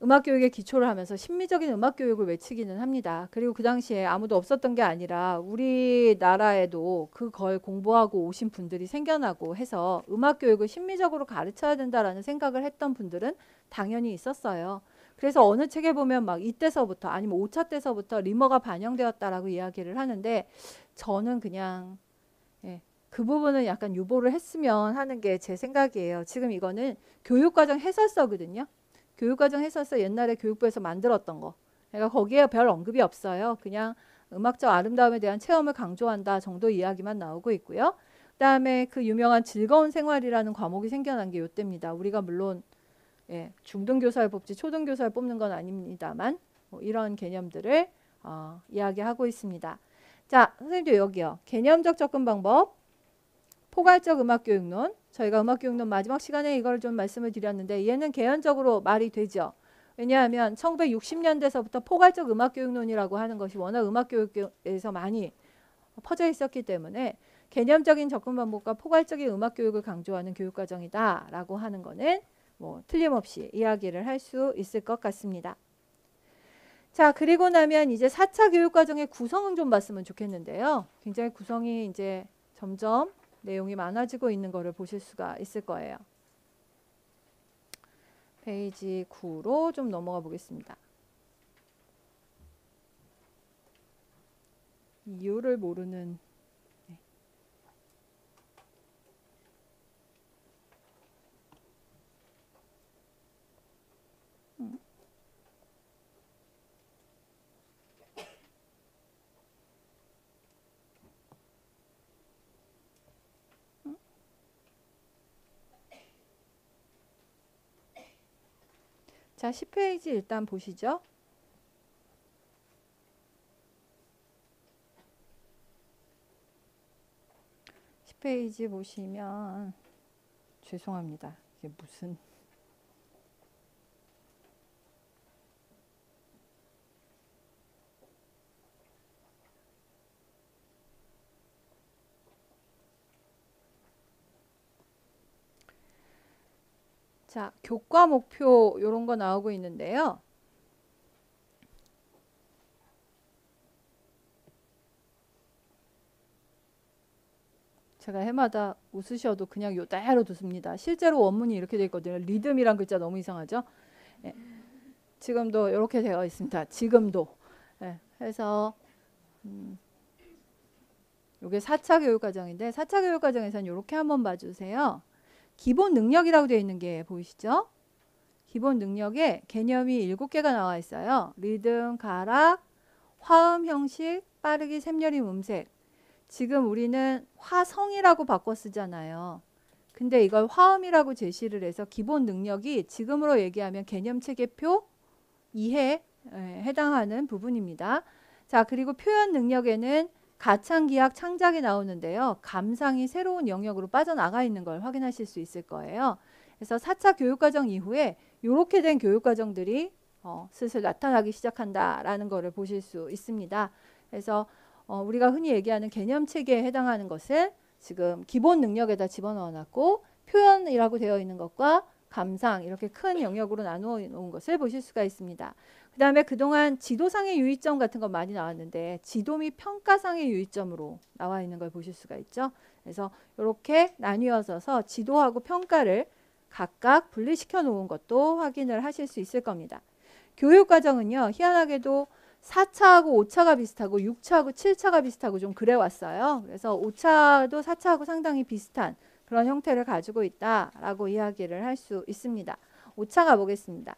음악교육에 기초를 하면서 심미적인 음악교육을 외치기는 합니다. 그리고 그 당시에 아무도 없었던 게 아니라 우리나라에도 그걸 공부하고 오신 분들이 생겨나고 해서 음악교육을 심미적으로 가르쳐야 된다라는 생각을 했던 분들은 당연히 있었어요. 그래서 어느 책에 보면 막 이때서부터 아니면 5차 때서부터 리머가 반영되었다라고 이야기를 하는데 저는 그냥 그 부분은 약간 유보를 했으면 하는 게 제 생각이에요. 지금 이거는 교육과정 해설서거든요. 교육과정 해설서 옛날에 교육부에서 만들었던 거. 그러니까 거기에 별 언급이 없어요. 그냥 음악적 아름다움에 대한 체험을 강조한다 정도 이야기만 나오고 있고요. 그다음에 그 유명한 즐거운 생활이라는 과목이 생겨난 게 이때입니다. 우리가 물론 중등교사를 뽑지 초등교사를 뽑는 건 아닙니다만 뭐 이런 개념들을 이야기하고 있습니다. 자, 선생님도 여기요. 개념적 접근 방법. 포괄적 음악교육론. 저희가 음악교육론 마지막 시간에 이걸 좀 말씀을 드렸는데 얘는 개연적으로 말이 되죠. 왜냐하면 1960년대서부터 포괄적 음악교육론이라고 하는 것이 워낙 음악교육에서 많이 퍼져 있었기 때문에 개념적인 접근 방법과 포괄적인 음악교육을 강조하는 교육과정이다라고 하는 거는 뭐 틀림없이 이야기를 할 수 있을 것 같습니다. 자, 그리고 나면 이제 4차 교육과정의 구성은 좀 봤으면 좋겠는데요. 굉장히 구성이 이제 점점 내용이 많아지고 있는 것을 보실 수가 있을 거예요. 페이지 9로 좀 넘어가 보겠습니다. 이유를 모르는 자, 10페이지 일단 보시죠. 페이지 보시면 죄송합니다. 이게 무슨 자, 교과 목표 이런 거 나오고 있는데요. 제가 해마다 웃으셔도 그냥 요대로 두습니다. 실제로 원문이 이렇게 되어 있거든요. 리듬이란 글자 너무 이상하죠? 예, 지금도 이렇게 되어 있습니다. 지금도. 예, 해서 이게 4차 교육과정인데 4차 교육과정에서는 이렇게 한번 봐주세요. 기본 능력이라고 되어 있는 게 보이시죠? 기본 능력에 개념이 7개가 나와 있어요. 리듬, 가락, 화음, 형식, 빠르기, 샘열림, 음색. 지금 우리는 화성이라고 바꿔 쓰잖아요. 근데 이걸 화음이라고 제시를 해서 기본 능력이 지금으로 얘기하면 개념체계표 이해에 해당하는 부분입니다. 자, 그리고 표현 능력에는 가창, 기악, 창작이 나오는데요. 감상이 새로운 영역으로 빠져나가 있는 걸 확인하실 수 있을 거예요. 그래서 4차 교육과정 이후에 이렇게 된 교육과정들이 슬슬 나타나기 시작한다라는 것을 보실 수 있습니다. 그래서 우리가 흔히 얘기하는 개념체계에 해당하는 것을 지금 기본 능력에다 집어넣어놨고 표현이라고 되어 있는 것과 감상 이렇게 큰 영역으로 나누어 놓은 것을 보실 수가 있습니다. 그 다음에 그동안 지도상의 유의점 같은 거 많이 나왔는데 지도 및 평가상의 유의점으로 나와 있는 걸 보실 수가 있죠. 그래서 이렇게 나뉘어져서 지도하고 평가를 각각 분리시켜 놓은 것도 확인을 하실 수 있을 겁니다. 교육과정은요. 희한하게도 4차하고 5차가 비슷하고 6차하고 7차가 비슷하고 좀 그래 왔어요. 그래서 5차도 4차하고 상당히 비슷한 그런 형태를 가지고 있다라고 이야기를 할 수 있습니다. 5차 가보겠습니다.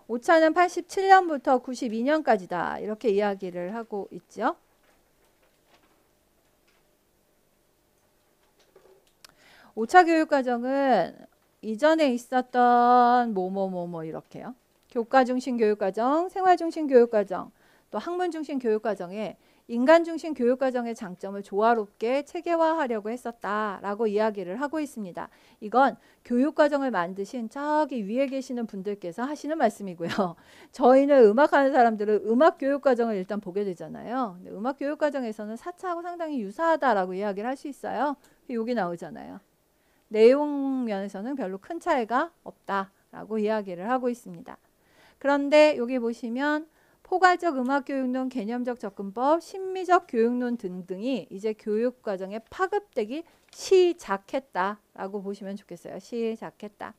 5차는 87년부터 92년까지다. 이렇게 이야기를 하고 있죠. 오 차 교육과정은 이전에 있었던 뭐뭐뭐뭐 이렇게요. 교과 중심 교육과정, 생활 중심 교육과정, 또 학문 중심 교육과정에 인간 중심 교육과정의 장점을 조화롭게 체계화하려고 했었다라고 이야기를 하고 있습니다. 이건 교육과정을 만드신 저기 위에 계시는 분들께서 하시는 말씀이고요. 저희는 음악하는 사람들은 음악교육과정을 일단 보게 되잖아요. 근데 음악교육과정에서는 4차하고 상당히 유사하다라고 이야기를 할 수 있어요. 여기 나오잖아요. 내용 면에서는 별로 큰 차이가 없다라고 이야기를 하고 있습니다. 그런데 여기 보시면 포괄적 음악교육론, 개념적 접근법, 심미적 교육론 등등이 이제 교육과정에 파급되기 시작했다라고 보시면 좋겠어요. 시작했다.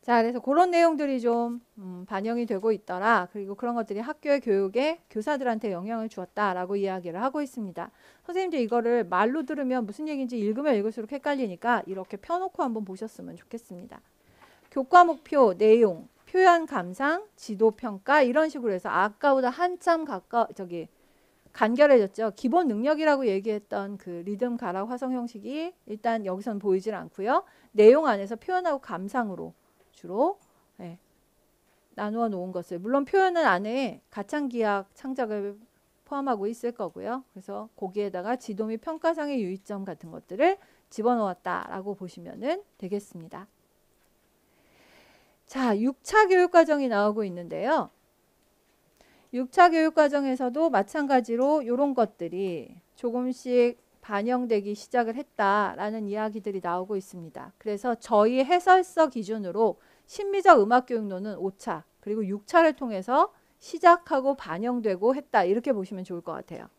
자, 그래서 그런 내용들이 좀 반영이 되고 있더라. 그리고 그런 것들이 학교의 교육에 교사들한테 영향을 주었다라고 이야기를 하고 있습니다. 선생님들 이거를 말로 들으면 무슨 얘기인지 읽으면 읽을수록 헷갈리니까 이렇게 펴놓고 한번 보셨으면 좋겠습니다. 교과 목표, 내용, 표현 감상, 지도 평가 이런 식으로 해서 아까보다 한참 간결해졌죠. 기본 능력이라고 얘기했던 그 리듬, 가락, 화성 형식이 일단 여기서는 보이질 않고요. 내용 안에서 표현하고 감상으로 주로 나누어 놓은 것을 물론 표현은 안에 가창기악 창작을 포함하고 있을 거고요. 그래서 거기에다가 지도 및 평가상의 유의점 같은 것들을 집어넣었다라고 보시면 되겠습니다. 자, 6차 교육과정이 나오고 있는데요. 6차 교육과정에서도 마찬가지로 이런 것들이 조금씩 반영되기 시작을 했다라는 이야기들이 나오고 있습니다. 그래서 저희 해설서 기준으로 심미적 음악교육론은 5차 그리고 6차를 통해서 시작하고 반영되고 했다 이렇게 보시면 좋을 것 같아요.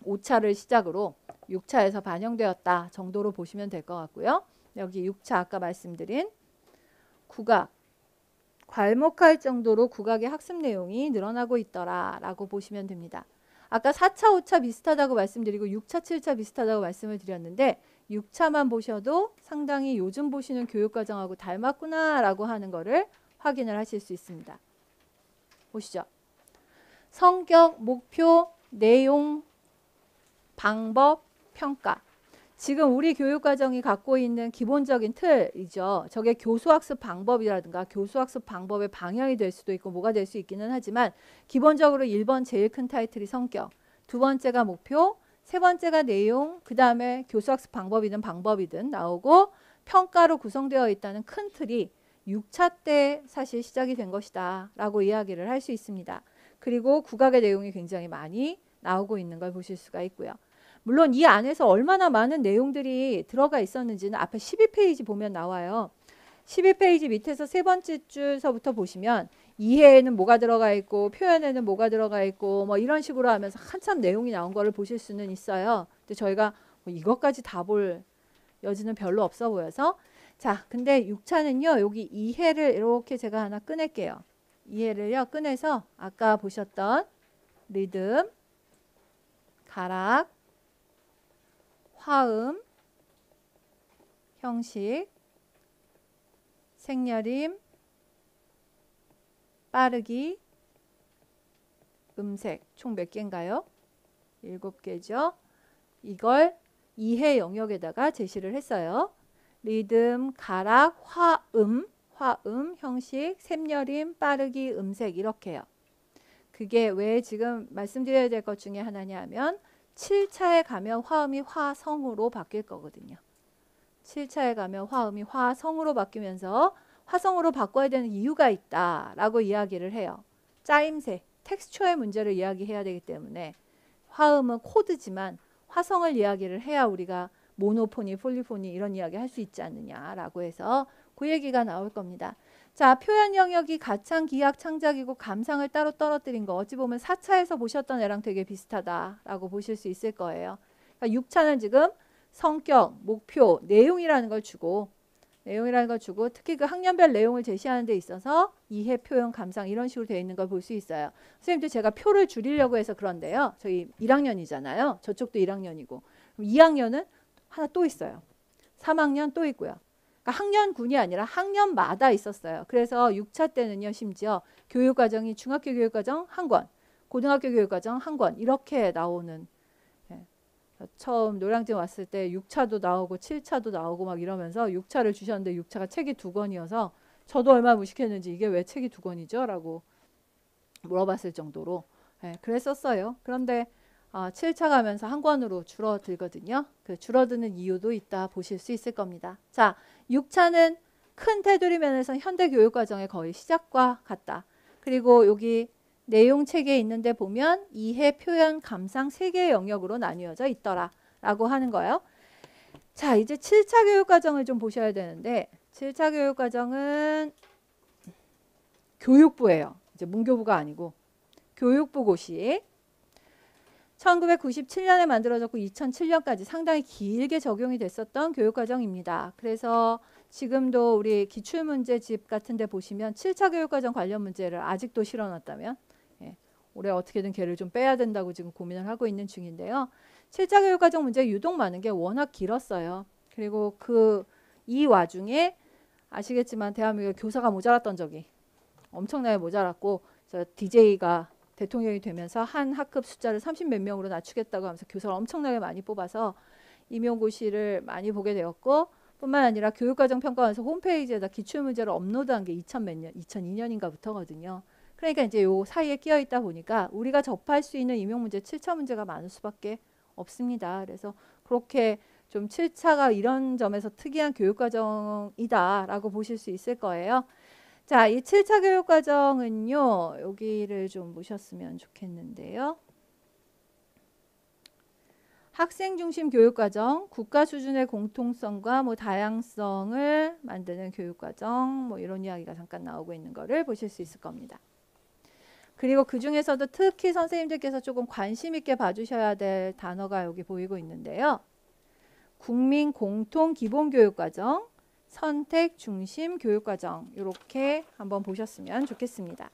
5차를 시작으로 6차에서 반영되었다 정도로 보시면 될 것 같고요. 여기 6차 아까 말씀드린 국악, 괄목할 정도로 국악의 학습 내용이 늘어나고 있더라라고 보시면 됩니다. 아까 4차, 5차 비슷하다고 말씀드리고 6차, 7차 비슷하다고 말씀을 드렸는데 6차만 보셔도 상당히 요즘 보시는 교육과정하고 닮았구나라고 하는 거를 확인을 하실 수 있습니다. 보시죠. 성격, 목표, 내용, 방법, 평가. 지금 우리 교육과정이 갖고 있는 기본적인 틀이죠. 저게 교수학습 방법이라든가 교수학습 방법의 방향이 될 수도 있고 뭐가 될 수 있기는 하지만 기본적으로 1번 제일 큰 타이틀이 성격, 두 번째가 목표, 세 번째가 내용, 그 다음에 교수학습 방법이든 나오고 평가로 구성되어 있다는 큰 틀이 6차 때 사실 시작이 된 것이다 라고 이야기를 할 수 있습니다. 그리고 국악의 내용이 굉장히 많이 나오고 있는 걸 보실 수가 있고요. 물론 이 안에서 얼마나 많은 내용들이 들어가 있었는지는 앞에 12페이지 보면 나와요. 12페이지 밑에서 세 번째 줄서부터 보시면 이해에는 뭐가 들어가 있고 표현에는 뭐가 들어가 있고 뭐 이런 식으로 하면서 한참 내용이 나온 거를 보실 수는 있어요. 근데 저희가 뭐 이것까지 다 볼 여지는 별로 없어 보여서 자, 근데 6차는요. 여기 이해를 이렇게 제가 하나 꺼낼게요. 이해를요. 꺼내서 아까 보셨던 리듬, 가락, 화음, 형식, 생렬임, 빠르기, 음색 총 몇 개인가요? 7개죠. 이걸 이해 영역에다가 제시를 했어요. 리듬, 가락, 화음, 형식, 샘열임, 빠르기, 음색 이렇게요. 그게 왜 지금 말씀드려야 될 것 중에 하나냐 하면 7차에 가면 화음이 화성으로 바뀔 거거든요. 7차에 가면 화음이 화성으로 바뀌면서 화성으로 바꿔야 되는 이유가 있다라고 이야기를 해요. 짜임새, 텍스처의 문제를 이야기해야 되기 때문에 화음은 코드지만 화성을 이야기를 해야 우리가 모노포니, 폴리포니 이런 이야기 할 수 있지 않느냐라고 해서 그 얘기가 나올 겁니다. 자, 표현 영역이 가창, 기악, 창작이고 감상을 따로 떨어뜨린 거 어찌 보면 4차에서 보셨던 애랑 되게 비슷하다라고 보실 수 있을 거예요. 그러니까 6차는 지금 성격, 목표, 내용이라는 걸 주고 특히 그 학년별 내용을 제시하는 데 있어서 이해, 표현, 감상 이런 식으로 되어 있는 걸 볼 수 있어요. 선생님도 제가 표를 줄이려고 해서 그런데요. 저희 1학년이잖아요. 저쪽도 1학년이고 2학년은 하나 또 있어요. 3학년 또 있고요. 그러니까 학년군이 아니라 학년마다 있었어요. 그래서 6차 때는요. 심지어 교육과정이 중학교 교육과정 한 권, 고등학교 교육과정 한 권 이렇게 나오는 처음 노량진 왔을 때 6차도 나오고 7차도 나오고 막 이러면서 6차를 주셨는데 6차가 책이 2권이어서 저도 얼마나 무식했는지 이게 왜 책이 2권이죠? 라고 물어봤을 정도로 그랬었어요. 그런데 7차 가면서 한 권으로 줄어들거든요. 그 줄어드는 이유도 있다 보실 수 있을 겁니다. 자, 6차는 큰 테두리 면에서 현대 교육과정의 거의 시작과 같다. 그리고 여기 내용 체계에 있는데 보면 이해, 표현, 감상 3개의 영역으로 나뉘어져 있더라 라고 하는 거예요. 자, 이제 7차 교육과정을 좀 보셔야 되는데 7차 교육과정은 교육부예요. 이제 문교부가 아니고 교육부 고시 1997년에 만들어졌고 2007년까지 상당히 길게 적용이 됐었던 교육과정입니다. 그래서 지금도 우리 기출문제집 같은 데 보시면 7차 교육과정 관련 문제를 아직도 실어놨다면 올해 어떻게든 걔를 좀 빼야 된다고 지금 고민을 하고 있는 중인데요. 7차 교육과정 문제 유독 많은 게 워낙 길었어요. 그리고 이 와중에 아시겠지만 대한민국에 교사가 모자랐던 적이 엄청나게 모자랐고 DJ가 대통령이 되면서 한 학급 숫자를 30몇 명으로 낮추겠다고 하면서 교사를 엄청나게 많이 뽑아서 임용고시를 많이 보게 되었고 뿐만 아니라 교육과정 평가원에서 홈페이지에다 기출문제를 업로드한 게 2002년인가부터거든요. 그러니까 이제 요 사이에 끼어 있다 보니까 우리가 접할 수 있는 임용문제 7차 문제가 많을 수밖에 없습니다. 그래서 그렇게 좀 7차가 이런 점에서 특이한 교육과정이다라고 보실 수 있을 거예요. 자, 이 7차 교육과정은요. 여기를 좀 보셨으면 좋겠는데요. 학생 중심 교육과정, 국가 수준의 공통성과 뭐 다양성을 만드는 교육과정, 뭐 이런 이야기가 잠깐 나오고 있는 거를 보실 수 있을 겁니다. 그리고 그 중에서도 특히 선생님들께서 조금 관심 있게 봐주셔야 될 단어가 여기 보이고 있는데요. 국민 공통 기본교육과정, 선택 중심 교육과정 이렇게 한번 보셨으면 좋겠습니다.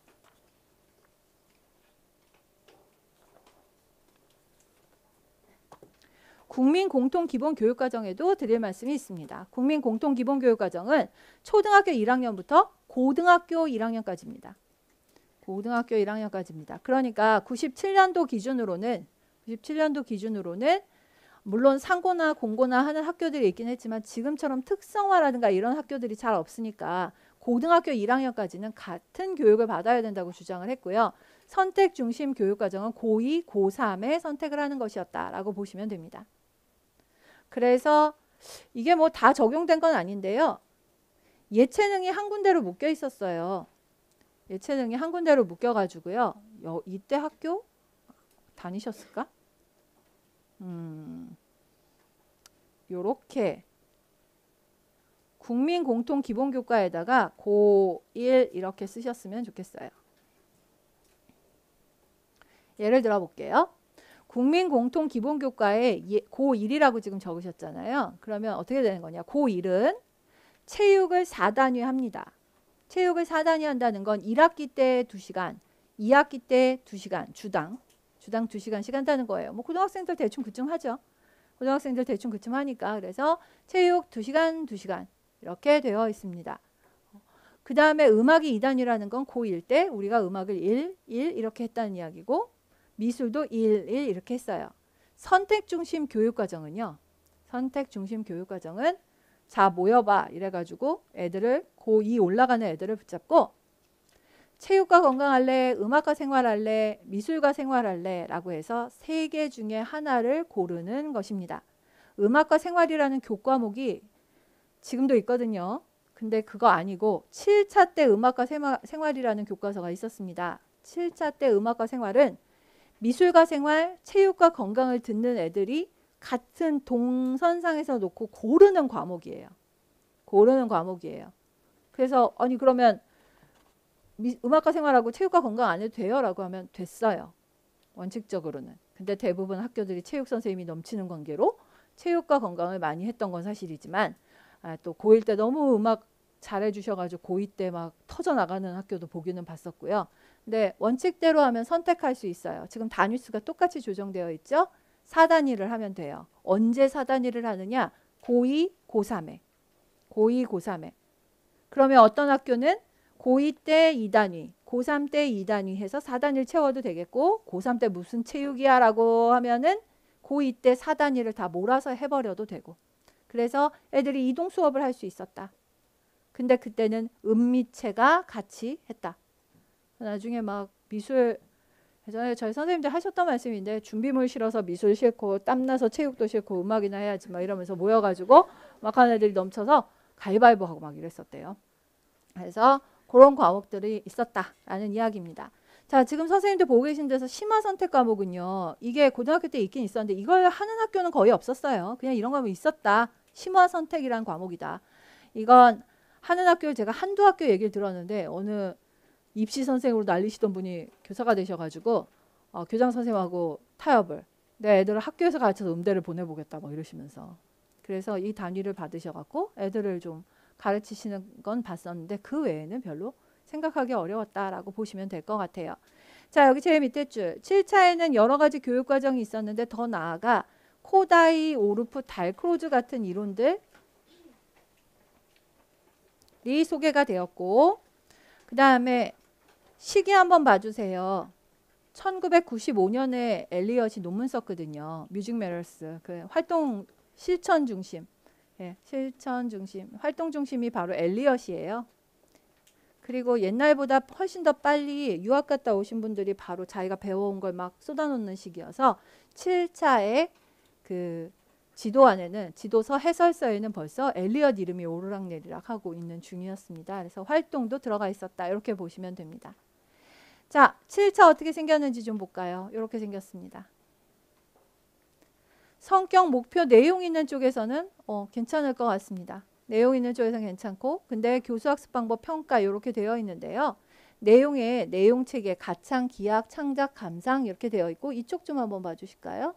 국민 공통 기본 교육과정에도 드릴 말씀이 있습니다. 국민 공통 기본 교육과정은 초등학교 1학년부터 고등학교 1학년까지입니다. 고등학교 1학년까지입니다. 그러니까 97년도 기준으로는 물론 상고나 공고나 하는 학교들이 있긴 했지만 지금처럼 특성화라든가 이런 학교들이 잘 없으니까 고등학교 1학년까지는 같은 교육을 받아야 된다고 주장을 했고요. 선택 중심 교육과정은 고2, 고3에 선택을 하는 것이었다라고 보시면 됩니다. 그래서 이게 뭐 다 적용된 건 아닌데요. 예체능이 한 군데로 묶여 있었어요. 예체능이 한 군데로 묶여가지고요. 이때 학교 다니셨을까? 요렇게 국민공통기본교과에다가 고1 이렇게 쓰셨으면 좋겠어요. 예를 들어 볼게요. 국민공통기본교과에 고1이라고 지금 적으셨잖아요. 그러면 어떻게 되는 거냐. 고1은 체육을 4단위 합니다. 체육을 4단위 한다는 건 1학기 때 2시간, 2학기 때 2시간, 주당 2시간씩 한다는 거예요. 뭐 고등학생들 대충 그쯤 하죠. 고등학생들 대충 그쯤 하니까. 그래서 체육 2시간, 2시간 이렇게 되어 있습니다. 그 다음에 음악이 2단위라는 건 고1 때 우리가 음악을 1 이렇게 했다는 이야기고, 미술도 1 이렇게 했어요. 선택중심 교육과정은요. 선택중심 교육과정은 자 모여봐 이래가지고 애들을 고2 올라가는 애들을 붙잡고 체육과 건강할래, 음악과 생활할래, 미술과 생활할래 라고 해서 3개 중에 하나를 고르는 것입니다. 음악과 생활이라는 교과목이 지금도 있거든요. 근데 그거 아니고 7차 때 음악과 생활이라는 교과서가 있었습니다. 7차 때 음악과 생활은 미술과 생활, 체육과 건강을 듣는 애들이 같은 동선상에서 놓고 고르는 과목이에요. 고르는 과목이에요. 그래서 아니 그러면 음악과 생활하고 체육과 건강 안 해도 돼요? 라고 하면 됐어요. 원칙적으로는. 근데 대부분 학교들이 체육 선생님이 넘치는 관계로 체육과 건강을 많이 했던 건 사실이지만 또 고1 때 너무 음악 잘해 주셔가지고 고2 때 막 터져나가는 학교도 보기는 봤었고요. 근데 원칙대로 하면 선택할 수 있어요. 지금 단위수가 똑같이 조정되어 있죠. 4단위를 하면 돼요. 언제 4단위를 하느냐? 고2, 고3에. 고2, 고3에. 그러면 어떤 학교는 고2 때 2단위, 고3 때 2단위 해서 4단위를 채워도 되겠고, 고3 때 무슨 체육이야 라고 하면은 고2 때 4단위를 다 몰아서 해버려도 되고. 그래서 애들이 이동 수업을 할 수 있었다. 근데 그때는 음미체가 같이 했다. 나중에 막 미술, 예전에 저희 선생님들 하셨던 말씀인데 준비물 실어서 미술 싫고 땀나서 체육도 싫고 음악이나 해야지 막 이러면서 모여가지고 막 하는 애들이 넘쳐서 가위바위보 하고 막 이랬었대요. 그래서 그런 과목들이 있었다라는 이야기입니다. 자, 지금 선생님들 보고 계신 데서 심화 선택 과목은요. 이게 고등학교 때 있긴 있었는데 이걸 하는 학교는 거의 없었어요. 그냥 이런 과목이 있었다. 심화 선택이란 과목이다. 이건 하는 학교를 제가 한두 학교 얘기를 들었는데 어느 입시 선생으로 날리시던 분이 교사가 되셔가지고 교장 선생님하고 타협을 내 애들을 학교에서 가르쳐서 음대를 보내보겠다 막 이러시면서 그래서 이 단위를 받으셔갖고 애들을 좀 가르치시는 건 봤었는데 그 외에는 별로 생각하기 어려웠다라고 보시면 될 것 같아요. 자, 여기 제일 밑에 줄 7차에는 여러 가지 교육과정이 있었는데 더 나아가 코다이, 오르프, 달크로즈 같은 이론들이 소개가 되었고 그 다음에 시기 한번 봐주세요. 1995년에 엘리엇이 논문 썼거든요. 뮤직 메러스 그 활동 실천 중심, 실천 중심, 활동 중심이 바로 엘리엇이에요. 그리고 옛날보다 훨씬 더 빨리 유학 갔다 오신 분들이 바로 자기가 배워온 걸 막 쏟아놓는 시기여서 7차의 그 지도 안에는 지도서 해설서에는 벌써 엘리엇 이름이 오르락내리락 하고 있는 중이었습니다. 그래서 활동도 들어가 있었다. 이렇게 보시면 됩니다. 자, 7차 어떻게 생겼는지 좀 볼까요? 이렇게 생겼습니다. 성격, 목표, 내용 있는 쪽에서는 괜찮을 것 같습니다. 내용 있는 쪽에서는 괜찮고 근데 교수학습 방법, 평가 이렇게 되어 있는데요. 내용에 내용체계, 가창, 기악, 창작, 감상 이렇게 되어 있고 이쪽 좀 한번 봐주실까요?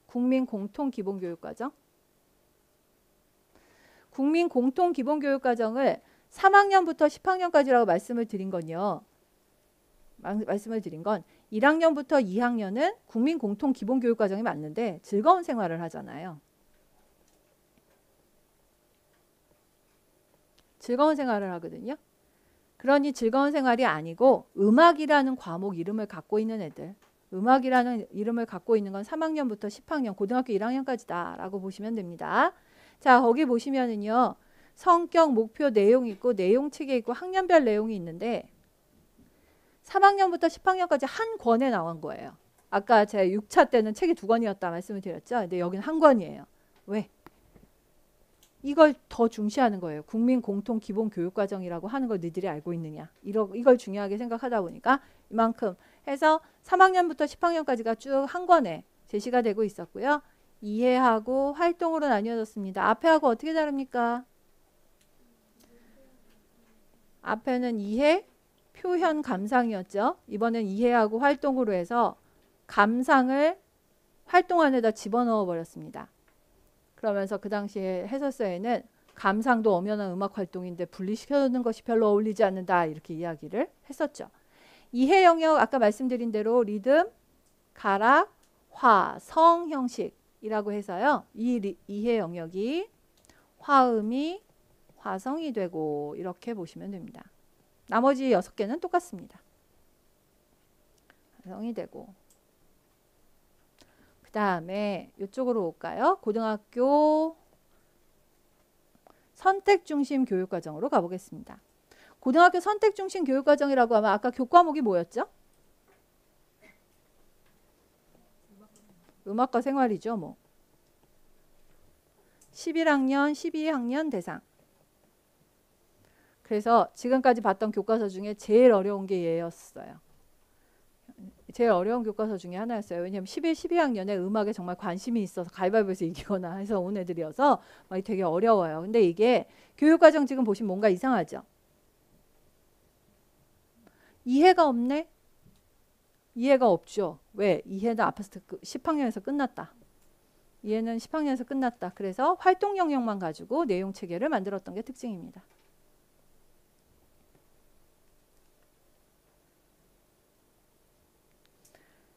국민공통기본교육과정. 국민공통기본교육과정을 3학년부터 10학년까지라고 말씀을 드린 건요. 말씀을 드린 건 1학년부터 2학년은 국민공통기본교육과정이 맞는데 즐거운 생활을 하잖아요. 즐거운 생활을 하거든요. 그러니 즐거운 생활이 아니고 음악이라는 과목 이름을 갖고 있는 애들, 음악이라는 이름을 갖고 있는 건 3학년부터 10학년, 고등학교 1학년까지다 라고 보시면 됩니다. 자, 거기 보시면은요. 성격, 목표, 내용 있고 내용체계 있고 학년별 내용이 있는데 3학년부터 10학년까지 한 권에 나온 거예요. 아까 제가 6차 때는 책이 2권이었다 말씀을 드렸죠. 근데 여기는 한 권이에요. 왜? 이걸 더 중시하는 거예요. 국민공통기본교육과정이라고 하는 걸 너희들이 알고 있느냐. 이걸 중요하게 생각하다 보니까 이만큼 해서 3학년부터 10학년까지가 쭉 한 권에 제시가 되고 있었고요. 이해하고 활동으로 나뉘어졌습니다. 앞에하고 어떻게 다릅니까? 앞에는 이해, 표현, 감상이었죠. 이번엔 이해하고 활동으로 해서 감상을 활동 안에다 집어넣어 버렸습니다. 그러면서 그 당시에 해설서에는 감상도 엄연한 음악 활동인데 분리시켜놓는 것이 별로 어울리지 않는다 이렇게 이야기를 했었죠. 이해 영역 아까 말씀드린 대로 리듬, 가락, 화, 성 형식이라고 해서요. 이 이해 영역이 화음이 화성이 되고 이렇게 보시면 됩니다. 나머지 6개는 똑같습니다. 화성이 되고 그 다음에 이쪽으로 올까요? 고등학교 선택중심 교육과정으로 가보겠습니다. 고등학교 선택중심 교육과정이라고 하면 아까 교과목이 뭐였죠? 음악과 생활이죠. 뭐 11학년, 12학년 대상. 그래서 지금까지 봤던 교과서 중에 제일 어려운 게 얘였어요. 제일 어려운 교과서 중에 하나였어요. 왜냐하면 11, 12학년에 음악에 정말 관심이 있어서 가위바위보에서 이기거나 해서 온 애들이어서 되게 어려워요. 근데 이게 교육과정 지금 보시면 뭔가 이상하죠? 이해가 없네? 이해가 없죠. 왜? 이해는 앞에서 10학년에서 끝났다. 이해는 10학년에서 끝났다. 그래서 활동 영역만 가지고 내용 체계를 만들었던 게 특징입니다.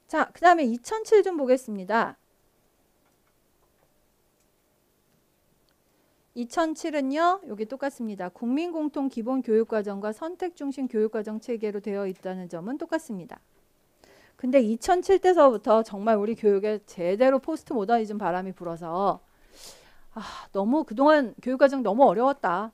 자, 그 다음에 2007 좀 보겠습니다. 2007은요. 여기 똑같습니다. 국민공통기본교육과정과 선택중심 교육과정 체계로 되어 있다는 점은 똑같습니다. 근데 2007 때서부터 정말 우리 교육에 제대로 포스트 모더니즘 바람이 불어서 너무 그동안 교육과정 너무 어려웠다.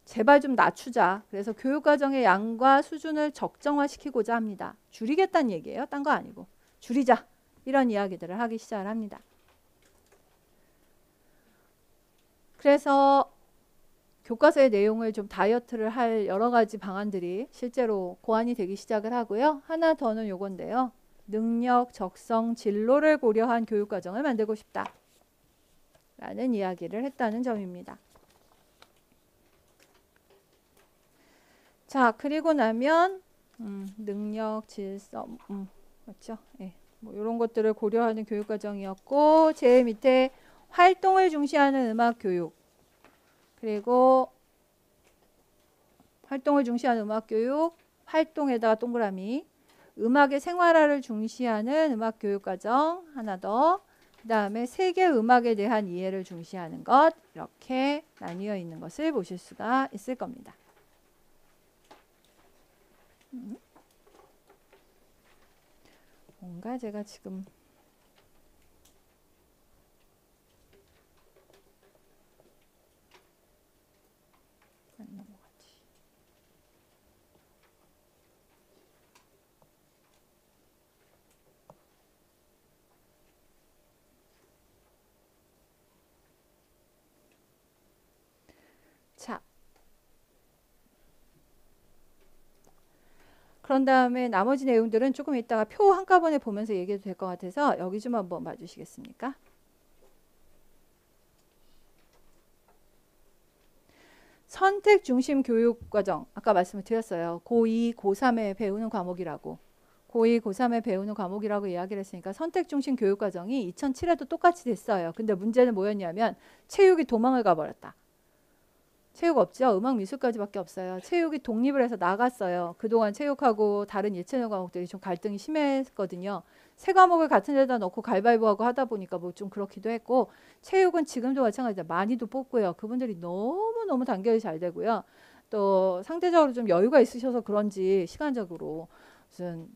제발 좀 낮추자. 그래서 교육과정의 양과 수준을 적정화시키고자 합니다. 줄이겠다는 얘기예요. 딴 거 아니고. 줄이자. 이런 이야기들을 하기 시작을 합니다. 그래서 교과서의 내용을 좀 다이어트를 할 여러 가지 방안들이 실제로 고안이 되기 시작을 하고요. 하나 더는 요건데요. 능력, 적성, 진로를 고려한 교육과정을 만들고 싶다. 라는 이야기를 했다는 점입니다. 자, 그리고 나면 능력, 질서, 맞죠? 예, 뭐 이런 것들을 고려하는 교육과정이었고 제일 밑에 활동을 중시하는 음악교육 그리고 활동을 중시하는 음악교육 활동에다가 동그라미 음악의 생활화를 중시하는 음악교육과정 하나 더 그 다음에 세계 음악에 대한 이해를 중시하는 것 이렇게 나뉘어 있는 것을 보실 수가 있을 겁니다. 뭔가 제가 지금 안 넘어가지. 자, 그런 다음에 나머지 내용들은 조금 이따가 표 한꺼번에 보면서 얘기해도 될 것 같아서 여기 좀 한번 봐주시겠습니까? 선택 중심 교육 과정 아까 말씀을 드렸어요. 고2, 고3에 배우는 과목이라고. 고2, 고3에 배우는 과목이라고 이야기를 했으니까 선택 중심 교육 과정이 2007에도 똑같이 됐어요. 근데 문제는 뭐였냐면 체육이 도망을 가버렸다. 체육 없죠. 음악 미술까지밖에 없어요. 체육이 독립을 해서 나갔어요. 그동안 체육하고 다른 예체능 과목들이 좀 갈등이 심했거든요. 세 과목을 같은 데다 넣고 가위바위보하고 하다 보니까 뭐 좀 그렇기도 했고 체육은 지금도 마찬가지다. 많이도 뽑고요. 그분들이 너무너무 단결이 잘 되고요. 또 상대적으로 좀 여유가 있으셔서 그런지 시간적으로 무슨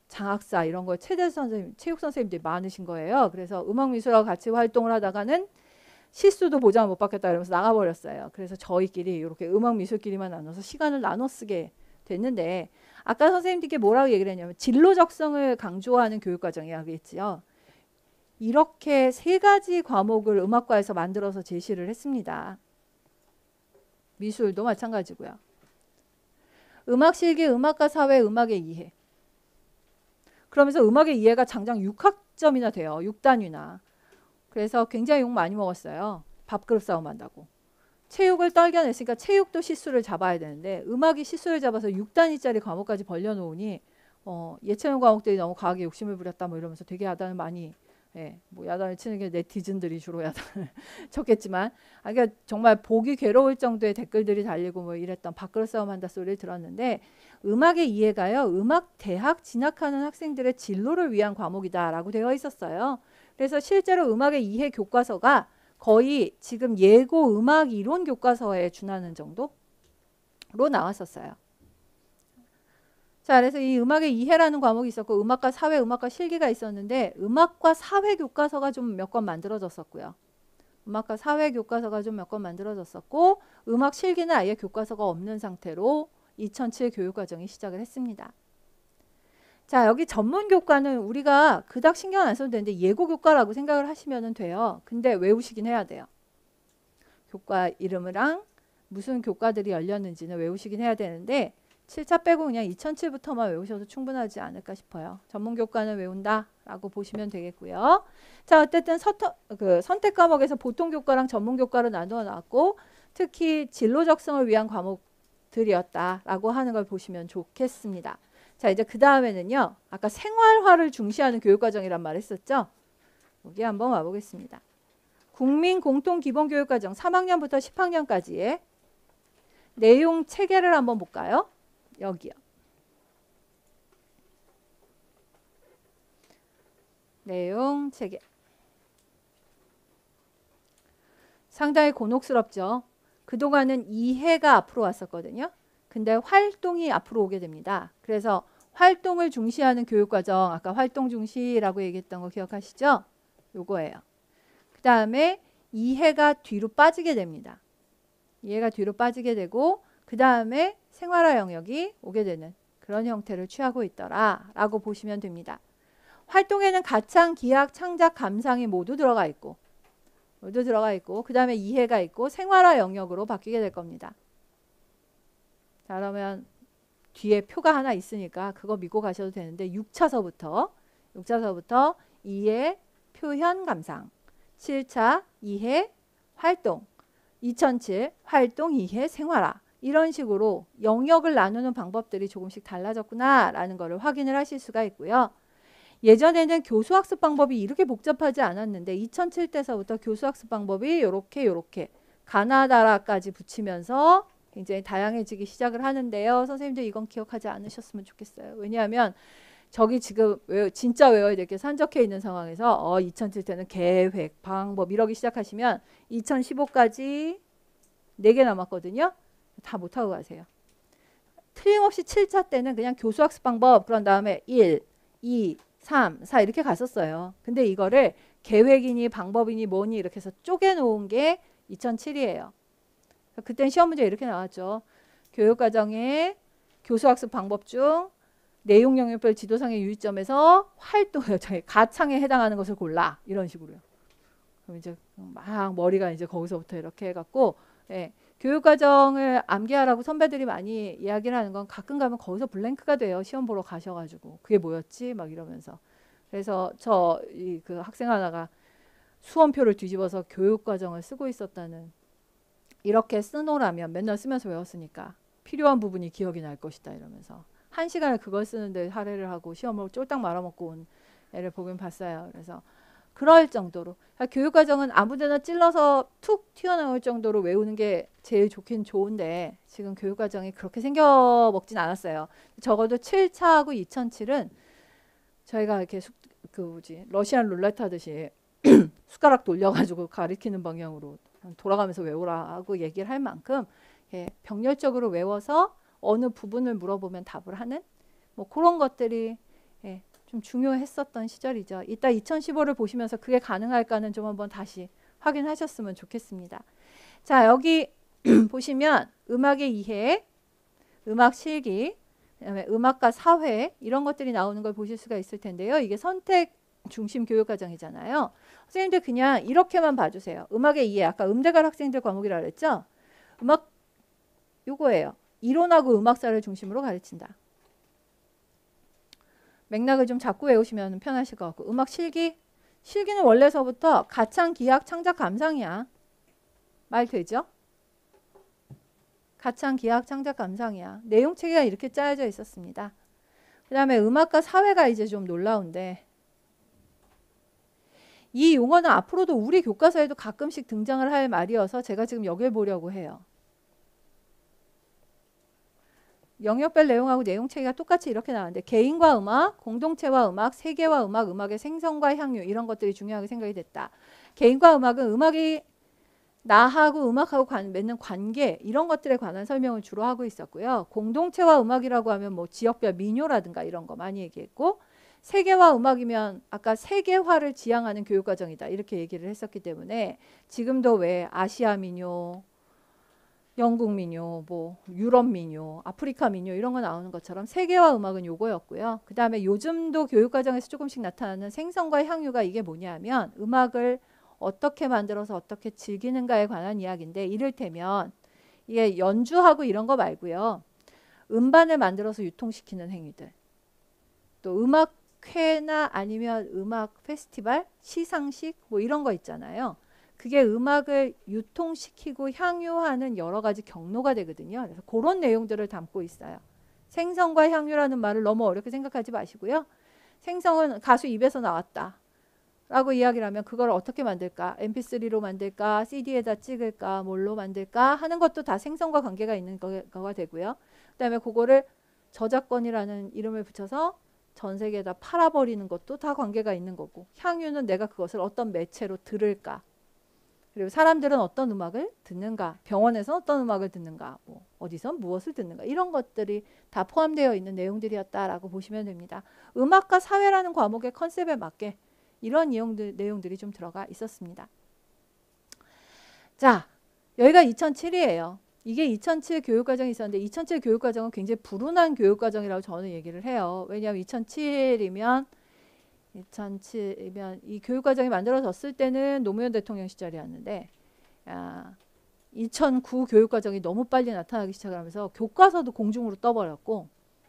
장학사 이런 거 체대 선생님, 체육 선생님들이 많으신 거예요. 그래서 음악 미술하고 같이 활동을 하다가는 실수도 보장을 못 받겠다 이러면서 나가버렸어요. 그래서 저희끼리 이렇게 음악 미술끼리만 나눠서 시간을 나눠 쓰게 됐는데 아까 선생님들께 뭐라고 얘기를 했냐면 진로 적성을 강조하는 교육과정이라고 했지요. 이렇게 3가지 과목을 음악과에서 만들어서 제시를 했습니다. 미술도 마찬가지고요. 음악 실기, 음악과 사회, 음악의 이해. 그러면서 음악의 이해가 장장 6학점이나 돼요. 6단위나. 그래서 굉장히 욕 많이 먹었어요. 밥그릇 싸움 한다고. 체육을 떨겨냈으니까 체육도 시수를 잡아야 되는데 음악이 시수를 잡아서 6단위짜리 과목까지 벌려놓으니 예체능 과목들이 너무 과하게 욕심을 부렸다 뭐 이러면서 되게 야단을 많이 뭐 야단을 치는 게 네티즌들이 주로 야단을 쳤겠지만 그러니까 정말 보기 괴로울 정도의 댓글들이 달리고 뭐 이랬던 밥그릇 싸움 한다 소리를 들었는데 음악의 이해가요. 음악 대학 진학하는 학생들의 진로를 위한 과목이다라고 되어 있었어요. 그래서 실제로 음악의 이해 교과서가 거의 지금 예고 음악 이론 교과서에 준하는 정도로 나왔었어요. 자, 그래서 이 음악의 이해라는 과목이 있었고 음악과 사회, 음악과 실기가 있었는데 음악과 사회 교과서가 좀 몇 권 만들어졌었고요. 음악과 사회 교과서가 좀 몇 권 만들어졌었고 음악 실기는 아예 교과서가 없는 상태로 2007 교육과정이 시작을 했습니다. 자, 여기 전문 교과는 우리가 그닥 신경 안 써도 되는데 예고 교과라고 생각을 하시면 돼요. 근데 외우시긴 해야 돼요. 교과 이름이랑 무슨 교과들이 열렸는지는 외우시긴 해야 되는데 7차 빼고 그냥 2007부터만 외우셔도 충분하지 않을까 싶어요. 전문 교과는 외운다라고 보시면 되겠고요. 자, 어쨌든 선택 과목에서 보통 교과랑 전문 교과로 나누어 놨고 특히 진로 적성을 위한 과목들이었다라고 하는 걸 보시면 좋겠습니다. 자, 이제 그 다음에는요. 아까 생활화를 중시하는 교육과정이란 말 했었죠? 여기 한번 와보겠습니다. 국민공통기본교육과정 3학년부터 10학년까지의 내용 체계를 한번 볼까요? 여기요. 내용 체계. 상당히 곤혹스럽죠. 그동안은 이해가 앞으로 왔었거든요. 근데 활동이 앞으로 오게 됩니다. 그래서 활동을 중시하는 교육과정, 아까 활동 중시라고 얘기했던 거 기억하시죠? 요거예요. 그 다음에 이해가 뒤로 빠지게 됩니다. 이해가 뒤로 빠지게 되고 그 다음에 생활화 영역이 오게 되는 그런 형태를 취하고 있더라라고 보시면 됩니다. 활동에는 가창, 기악, 창작, 감상이 모두 들어가 있고 그 다음에 이해가 있고 생활화 영역으로 바뀌게 될 겁니다. 자, 그러면 뒤에 표가 하나 있으니까 그거 믿고 가셔도 되는데 6차서부터 이해, 표현, 감상 7차 이해, 활동 2007 활동, 이해, 생활화 이런 식으로 영역을 나누는 방법들이 조금씩 달라졌구나라는 것을 확인을 하실 수가 있고요. 예전에는 교수학습 방법이 이렇게 복잡하지 않았는데 2007 때서부터 교수학습 방법이 이렇게 가나다라까지 붙이면서 굉장히 다양해지기 시작을 하는데요. 선생님들 이건 기억하지 않으셨으면 좋겠어요. 왜냐하면 저기 지금 진짜 외워야 될 게 산적해 있는 상황에서 2007 때는 계획, 방법 이러기 시작하시면 2015까지 4개 남았거든요. 다 못하고 가세요. 틀림없이 7차 때는 그냥 교수학습 방법 그런 다음에 1, 2, 3, 4 이렇게 갔었어요. 근데 이거를 계획이니 방법이니 뭐니 이렇게 해서 쪼개놓은 게 2007이에요. 그때는 시험 문제 이렇게 나왔죠. 교육과정의 교수학습 방법 중 내용 영역별 지도상의 유의점에서 활동, 가창에 해당하는 것을 골라 이런 식으로요. 그럼 이제 막 머리가 이제 거기서부터 이렇게 해갖고 교육과정을 암기하라고 선배들이 많이 이야기를 하는 건 가끔 가면 거기서 블랭크가 돼요. 시험 보러 가셔가지고 그게 뭐였지? 막 이러면서. 그래서 그 학생 하나가 수험표를 뒤집어서 교육과정을 쓰고 있었다는 이렇게 쓰노라면 맨날 쓰면서 외웠으니까 필요한 부분이 기억이 날 것이다 이러면서 1시간을 그걸 쓰는데 할애를 하고 시험을 쫄딱 말아먹고 온 애를 보긴 봤어요. 그래서 그럴 정도로 교육과정은 아무데나 찔러서 툭 튀어나올 정도로 외우는 게 제일 좋긴 좋은데 지금 교육과정이 그렇게 생겨먹진 않았어요. 적어도 7차하고 2007은 저희가 이렇게 러시안 룰렛 하듯이 숟가락 돌려가지고 가리키는 방향으로 돌아가면서 외우라 하고 얘기를 할 만큼 병렬적으로 외워서 어느 부분을 물어보면 답을 하는 뭐 그런 것들이 좀 중요했었던 시절이죠. 이따 2015를 보시면서 그게 가능할까는 좀 한번 다시 확인하셨으면 좋겠습니다. 자, 여기 보시면 음악의 이해, 음악 실기, 그다음에 음악과 사회 이런 것들이 나오는 걸 보실 수가 있을 텐데요. 이게 선택 중심 교육과정이잖아요. 선생님들 그냥 이렇게만 봐주세요. 음악의 이해, 아까 음대갈 학생들 과목이라 그랬죠? 음악 요거예요. 이론하고 음악사를 중심으로 가르친다. 맥락을 좀 잡고 외우시면 편하실 것 같고 음악 실기 실기는 원래서부터 가창, 기악, 창작, 감상이야. 말 되죠? 가창, 기악, 창작, 감상이야. 내용체계가 이렇게 짜여져 있었습니다. 그 다음에 음악과 사회가 이제 좀 놀라운데, 이 용어는 앞으로도 우리 교과서에도 가끔씩 등장을 할 말이어서 제가 지금 여길 보려고 해요. 영역별 내용하고 내용체계가 똑같이 이렇게 나왔는데, 개인과 음악, 공동체와 음악, 세계와 음악, 음악의 생성과 향유, 이런 것들이 중요하게 생각이 됐다. 개인과 음악은 음악이 나하고 음악하고 맺는 관계, 이런 것들에 관한 설명을 주로 하고 있었고요. 공동체와 음악이라고 하면 뭐 지역별 민요라든가 이런 거 많이 얘기했고, 세계와 음악이면 아까 세계화를 지향하는 교육과정이다, 이렇게 얘기를 했었기 때문에 지금도 왜 아시아 민요, 영국 민요, 뭐 유럽 민요, 아프리카 민요 이런 거 나오는 것처럼 세계화 음악은 요거였고요. 그 다음에 요즘도 교육과정에서 조금씩 나타나는 생성과 향유가 이게 뭐냐면, 음악을 어떻게 만들어서 어떻게 즐기는가에 관한 이야기인데, 이를테면 이게 연주하고 이런 거 말고요. 음반을 만들어서 유통시키는 행위들, 또 음악회나 아니면 음악 페스티벌, 시상식 뭐 이런 거 있잖아요. 그게 음악을 유통시키고 향유하는 여러 가지 경로가 되거든요. 그래서 그런 내용들을 담고 있어요. 생성과 향유라는 말을 너무 어렵게 생각하지 마시고요. 생성은 가수 입에서 나왔다 라고 이야기를 하면 그걸 어떻게 만들까? mp3로 만들까? cd에다 찍을까? 뭘로 만들까? 하는 것도 다 생성과 관계가 있는 거가 되고요. 그 다음에 그거를 저작권이라는 이름을 붙여서 전 세계에다 팔아버리는 것도 다 관계가 있는 거고, 향유는 내가 그것을 어떤 매체로 들을까? 그리고 사람들은 어떤 음악을 듣는가? 병원에서 어떤 음악을 듣는가? 뭐 어디서 무엇을 듣는가? 이런 것들이 다 포함되어 있는 내용들이었다라고 보시면 됩니다. 음악과 사회라는 과목의 컨셉에 맞게 이런 내용들이 좀 들어가 있었습니다. 자, 여기가 2007이에요. 이게 2007 교육과정이 있었는데, 2007 교육과정은 굉장히 불운한 교육과정이라고 저는 얘기를 해요. 왜냐하면 2007이면 이 교육과정이 만들어졌을 때는 노무현 대통령 시절이었는데, 2009 교육과정이 너무 빨리 나타나기 시작하면서 교과서도 공중으로 떠버렸고,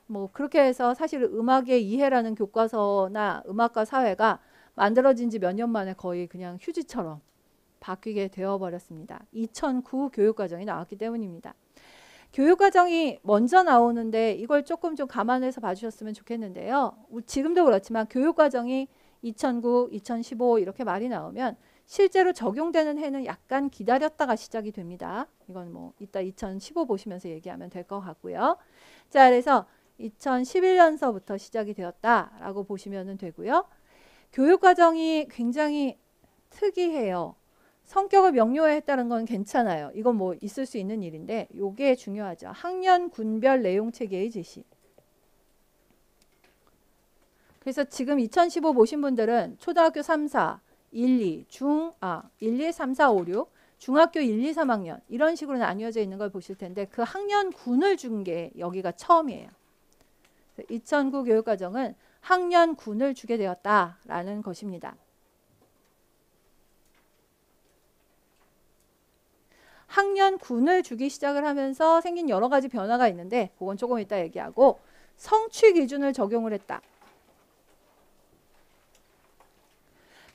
뭐 그렇게 해서 사실 음악의 이해라는 교과서나 음악과 사회가 만들어진 지 몇 년 만에 거의 그냥 휴지처럼 바뀌게 되어버렸습니다. 2009 교육과정이 나왔기 때문입니다. 교육과정이 먼저 나오는데 이걸 조금 좀 감안해서 봐주셨으면 좋겠는데요. 지금도 그렇지만 교육과정이 2009, 2015 이렇게 말이 나오면 실제로 적용되는 해는 약간 기다렸다가 시작이 됩니다. 이건 뭐 이따 2015 보시면서 얘기하면 될 것 같고요. 자, 그래서 2011년서부터 시작이 되었다라고 보시면 되고요. 교육과정이 굉장히 특이해요. 성격을 명료했다는 건 괜찮아요. 이건 뭐 있을 수 있는 일인데, 이게 중요하죠. 학년 군별 내용 체계의 제시. 그래서 지금 2015 보신 분들은 초등학교 3, 4, 1, 2, 1, 2, 3, 4, 5, 6, 중학교 1, 2, 3학년 이런 식으로 나뉘어져 있는 걸 보실 텐데, 그 학년군을 준 게 여기가 처음이에요. 2009 교육과정은 학년군을 주게 되었다라는 것입니다. 학년군을 주기 시작을 하면서 생긴 여러 가지 변화가 있는데, 그건 조금 이따 얘기하고, 성취 기준을 적용을 했다.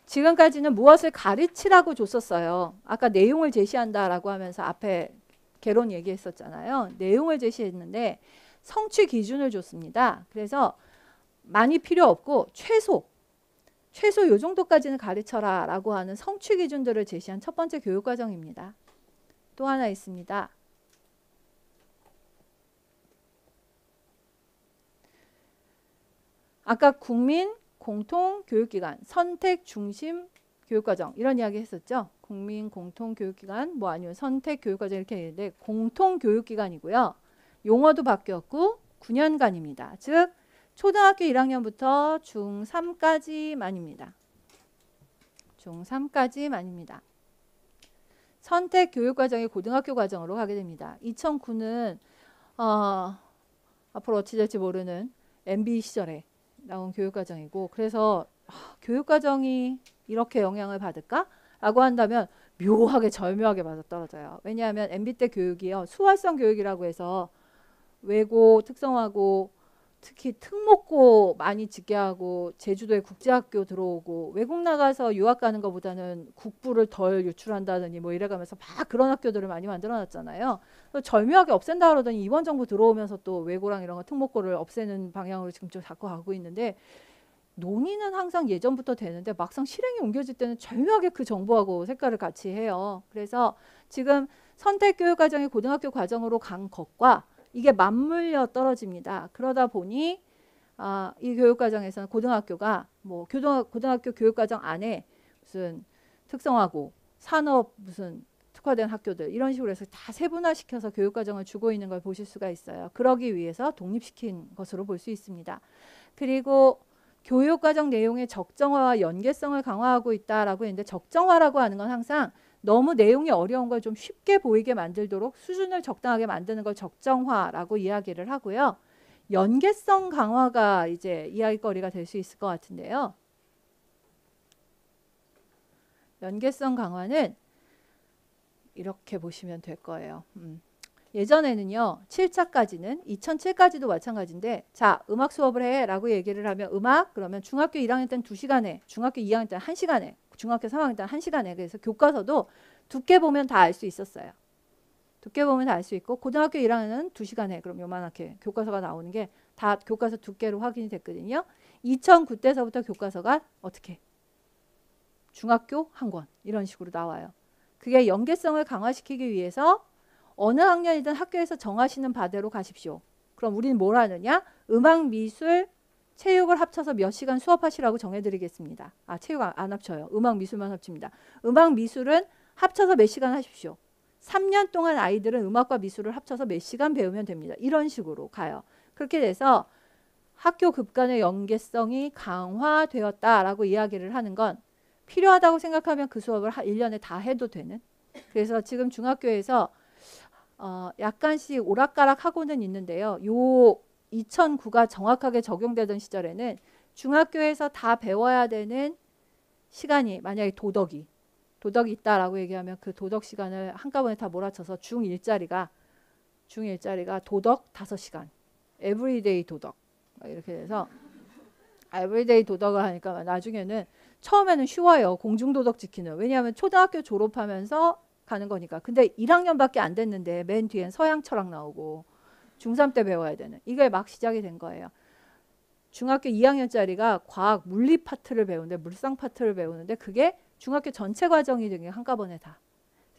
지금까지는 무엇을 가르치라고 줬었어요. 아까 내용을 제시한다라고 하면서 앞에 개론 얘기했었잖아요. 내용을 제시했는데 성취 기준을 줬습니다. 그래서 많이 필요 없고 최소 요 정도까지는 가르쳐라 라고 하는 성취 기준들을 제시한 첫 번째 교육과정입니다. 또 하나 있습니다. 아까 국민 공통 교육기관, 선택 중심 교육과정 이런 이야기 했었죠. 국민 공통 교육기관 뭐 아니면 선택 교육과정 이렇게 했는데, 공통 교육기관이고요. 용어도 바뀌었고 9년간입니다. 즉 초등학교 1학년부터 중3까지만입니다. 중3까지만입니다. 선택 교육과정이 고등학교 과정으로 가게 됩니다. 2009는 앞으로 어찌 될지 모르는 MB 시절에 나온 교육과정이고, 그래서 교육과정이 이렇게 영향을 받을까? 라고 한다면 묘하게 절묘하게 맞아떨어져요. 왜냐하면 MB 때 교육이요, 수활성 교육이라고 해서 외고 특성화고 특히 특목고 많이 짓게 하고 제주도에 국제학교 들어오고 외국 나가서 유학 가는 것보다는 국부를 덜 유출한다더니 뭐 이래가면서 막 그런 학교들을 많이 만들어놨잖아요. 절묘하게 없앤다 그러더니 이번 정부 들어오면서 또 외고랑 이런 거 특목고를 없애는 방향으로 지금 좀 자꾸 가고 있는데 논의는 항상 예전부터 되는데 막상 실행이 옮겨질 때는 절묘하게 그 정부하고 색깔을 같이 해요. 그래서 지금 선택교육과정이 고등학교 과정으로 간 것과 이게 맞물려 떨어집니다. 그러다 보니 이 교육과정에서는 고등학교가 뭐 고등학교 교육과정 안에 무슨 특성화고 산업 무슨 특화된 학교들 이런 식으로 해서 다 세분화시켜서 교육과정을 주고 있는 걸 보실 수가 있어요. 그러기 위해서 독립시킨 것으로 볼 수 있습니다. 그리고 교육과정 내용의 적정화와 연계성을 강화하고 있다라고 했는데 적정화라고 하는 건 항상 너무 내용이 어려운 걸 좀 쉽게 보이게 만들도록 수준을 적당하게 만드는 걸 적정화라고 이야기를 하고요. 연계성 강화가 이제 이야기거리가 될 수 있을 것 같은데요. 연계성 강화는 이렇게 보시면 될 거예요. 예전에는요. 7차까지는 2007까지도 마찬가지인데 자 음악 수업을 해 라고 얘기를 하면 음악 그러면 중학교 1학년 때는 2시간에 중학교 2학년 때는 1시간에 중학교 3학년 때는 1시간에 그래서 교과서도 두께 보면 다 알 수 있었어요. 두께 보면 다 알 수 있고 고등학교 1학년은 2시간에 그럼 요만하게 교과서가 나오는 게 다 교과서 두께로 확인이 됐거든요. 2009 때서부터 교과서가 어떻게 중학교 한 권 이런 식으로 나와요. 그게 연계성을 강화시키기 위해서 어느 학년이든 학교에서 정하시는 바대로 가십시오. 그럼 우리는 뭘 하느냐? 음악, 미술, 체육을 합쳐서 몇 시간 수업하시라고 정해드리겠습니다. 체육 안 합쳐요. 음악, 미술만 합칩니다. 음악, 미술은 합쳐서 몇 시간 하십시오. 3년 동안 아이들은 음악과 미술을 합쳐서 몇 시간 배우면 됩니다. 이런 식으로 가요. 그렇게 돼서 학교 급 간의 연계성이 강화되었다라고 이야기를 하는 건 필요하다고 생각하면 그 수업을 1년에 다 해도 되는. 그래서 지금 중학교에서 약간씩 오락가락 하고는 있는데요. 요 2009가 정확하게 적용되던 시절에는 중학교에서 다 배워야 되는 시간이 만약에 도덕이 있다라고 얘기하면 그 도덕 시간을 한꺼번에 다 몰아쳐서 중1짜리가 도덕 5시간 에브리데이 도덕 이렇게 돼서 에브리데이 도덕을 하니까 나중에는 처음에는 쉬워요. 공중도덕 지키는. 왜냐하면 초등학교 졸업하면서 가는 거니까. 근데 1학년밖에 안 됐는데 맨 뒤엔 서양 철학 나오고 중3 때 배워야 되는. 이게 막 시작이 된 거예요. 중학교 2학년짜리가 과학 물리 파트를 배우는데 물상 파트를 배우는데 그게 중학교 전체 과정이 되게 한꺼번에 다.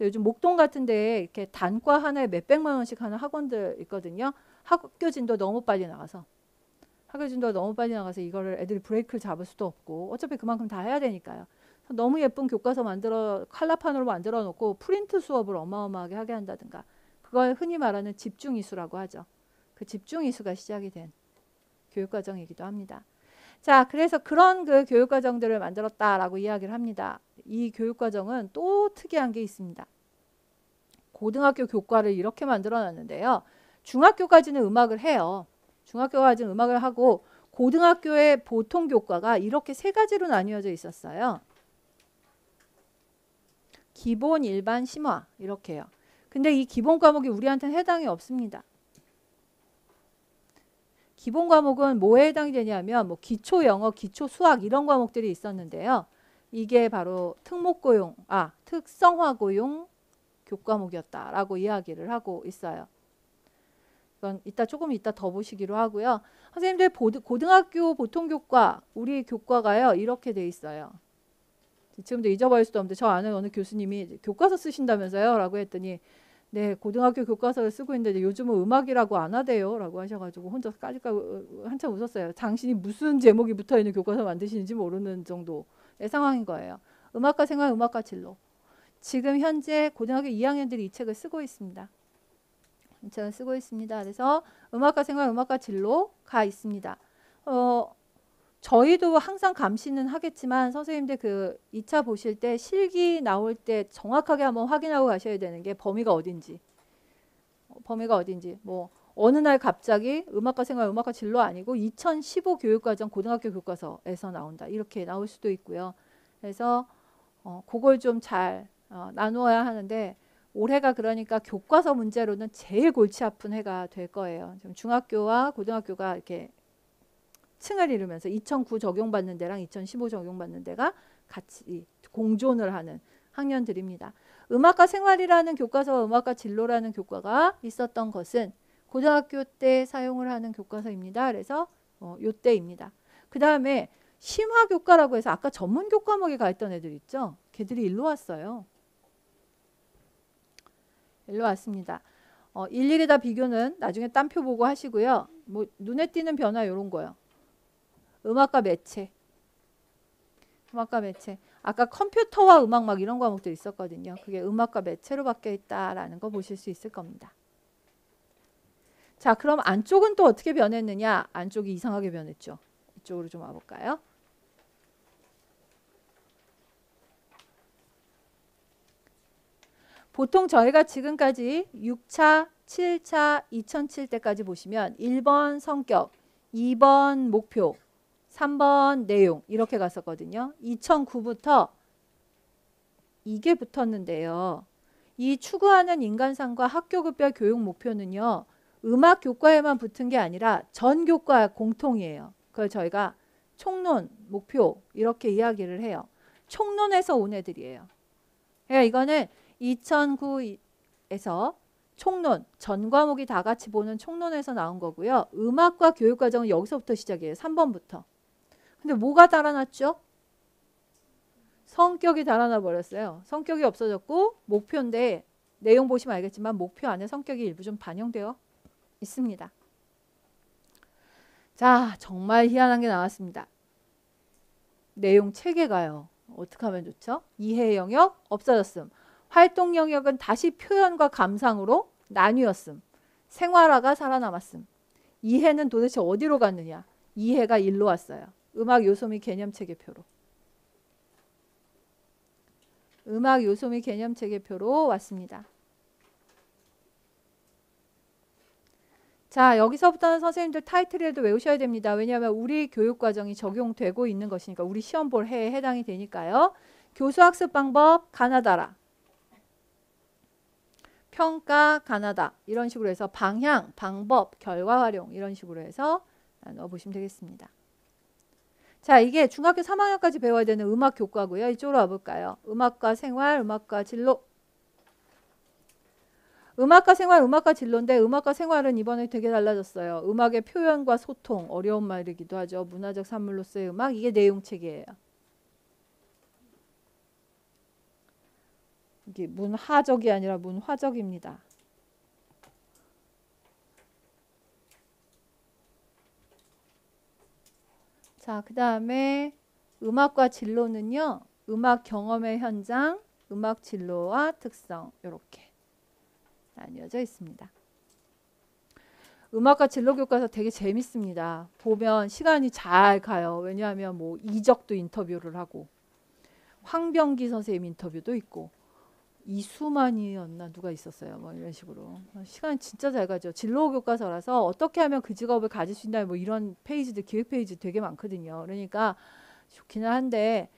요즘 목동 같은 데에 이렇게 단과 하나에 몇백만 원씩 하는 학원들 있거든요. 학교 진도 너무 빨리 나가서. 이거를 애들이 브레이크를 잡을 수도 없고 어차피 그만큼 다 해야 되니까요. 너무 예쁜 교과서 칼라판으로 만들어 놓고 프린트 수업을 어마어마하게 하게 한다든가. 그걸 흔히 말하는 집중이수라고 하죠. 그 집중이수가 시작이 된 교육과정이기도 합니다. 자, 그래서 그런 그 교육과정들을 만들었다라고 이야기를 합니다. 이 교육과정은 또 특이한 게 있습니다. 고등학교 교과를 이렇게 만들어 놨는데요. 중학교까지는 음악을 해요. 중학교까지는 음악을 하고 고등학교의 보통 교과가 이렇게 세 가지로 나뉘어져 있었어요. 기본, 일반, 심화 이렇게요. 근데 이 기본 과목이 우리한테는 해당이 없습니다. 기본 과목은 뭐에 해당이 되냐면 뭐 기초 영어, 기초 수학 이런 과목들이 있었는데요. 이게 바로 특성화고용 교과목이었다라고 이야기를 하고 있어요. 이건 조금 이따 더 보시기로 하고요. 선생님들 고등학교 보통 교과, 우리 교과가요. 이렇게 돼 있어요. 지금도 잊어버릴 수도 없는데 저 아는 어느 교수님이 교과서 쓰신다면서요? 라고 했더니 네, 고등학교 교과서를 쓰고 있는데 요즘은 음악이라고 안 하대요. 라고 하셔가지고 혼자 깔깔 한참 웃었어요. 당신이 무슨 제목이 붙어있는 교과서 만드시는지 모르는 정도의 상황인 거예요. 음악과 생활, 음악과 진로. 지금 현재 고등학교 2학년들이 이 책을 쓰고 있습니다. 이 책을 쓰고 있습니다. 그래서 음악과 생활, 음악과 진로가 있습니다. 저희도 항상 감시는 하겠지만 선생님들 그 2차 보실 때 실기 나올 때 정확하게 한번 확인하고 가셔야 되는 게 범위가 어딘지. 뭐 어느 날 갑자기 음악과 생활, 음악과 진로 아니고 2015 교육과정 고등학교 교과서에서 나온다. 이렇게 나올 수도 있고요. 그래서 그걸 좀 잘 나누어야 하는데 올해가 그러니까 교과서 문제로는 제일 골치 아픈 해가 될 거예요. 지금 중학교와 고등학교가 이렇게 층을 이루면서 2009 적용받는 데랑 2015 적용받는 데가 같이 공존을 하는 학년들입니다. 음악과 생활이라는 교과서와 음악과 진로라는 교과가 있었던 것은 고등학교 때 사용을 하는 교과서입니다. 그래서 요때입니다. 그 다음에 심화교과라고 해서 아까 전문교 과목에 가 있던 애들 있죠. 걔들이 일로 왔어요. 일로 왔습니다. 일일이 다 비교는 나중에 딴표 보고 하시고요. 뭐 눈에 띄는 변화 이런 거요. 음악과 매체. 음악과 매체. 아까 컴퓨터와 음악 막 이런 과목들 있었거든요. 그게 음악과 매체로 바뀌어 있다라는 거 보실 수 있을 겁니다. 자, 그럼 안쪽은 또 어떻게 변했느냐? 안쪽이 이상하게 변했죠. 이쪽으로 좀 와볼까요? 보통 저희가 지금까지 6차, 7차, 2007 때까지 보시면 1번 성격, 2번 목표, 3번 내용 이렇게 갔었거든요. 2009부터 이게 붙었는데요. 이 추구하는 인간상과 학교급별 교육 목표는요. 음악 교과에만 붙은 게 아니라 전 교과 공통이에요. 그걸 저희가 총론, 목표 이렇게 이야기를 해요. 총론에서 온 애들이에요. 그러니까 이거는 2009에서 총론, 전 과목이 다 같이 보는 총론에서 나온 거고요. 음악과 교육과정은 여기서부터 시작이에요. 3번부터. 근데 뭐가 달아났죠? 성격이 달아나 버렸어요. 성격이 없어졌고 목표인데 내용 보시면 알겠지만 목표 안에 성격이 일부 좀 반영되어 있습니다. 자, 정말 희한한 게 나왔습니다. 내용 체계가요. 어떻게 하면 좋죠? 이해 영역 없어졌음. 활동 영역은 다시 표현과 감상으로 나뉘었음. 생활화가 살아남았음. 이해는 도대체 어디로 갔느냐? 이해가 일로 왔어요. 음악 요소 및 개념 체계표로. 음악 요소 및 개념 체계표로 왔습니다. 자, 여기서부터는 선생님들 타이틀이라도 외우셔야 됩니다. 왜냐하면 우리 교육과정이 적용되고 있는 것이니까 우리 시험 볼 해에 해당이 되니까요. 교수학습 방법 가나다라. 평가 가나다. 이런 식으로 해서 방향, 방법, 결과 활용 이런 식으로 해서 나눠 보시면 되겠습니다. 자, 이게 중학교 3학년까지 배워야 되는 음악 교과고요. 이쪽으로 와볼까요? 음악과 생활, 음악과 진로. 음악과 생활, 음악과 진로인데 음악과 생활은 이번에 되게 달라졌어요. 음악의 표현과 소통, 어려운 말이기도 하죠. 문화적 산물로서의 음악, 이게 내용체계예요. 이게 문화적이 아니라 문화적입니다. 자, 그 다음에 음악과 진로는요. 음악 경험의 현장, 음악 진로와 특성 이렇게 나뉘어져 있습니다. 음악과 진로 교과서 되게 재밌습니다. 보면 시간이 잘 가요. 왜냐하면 뭐 이적도 인터뷰를 하고 황병기 선생님 인터뷰도 있고 이수만이었나 누가 있었어요. 뭐 이런 식으로 시간 진짜 잘 가죠. 진로 교과서라서 어떻게 하면 그 직업을 가질 수 있나 뭐 이런 페이지들 기획 페이지 되게 많거든요. 그러니까 좋기는 한데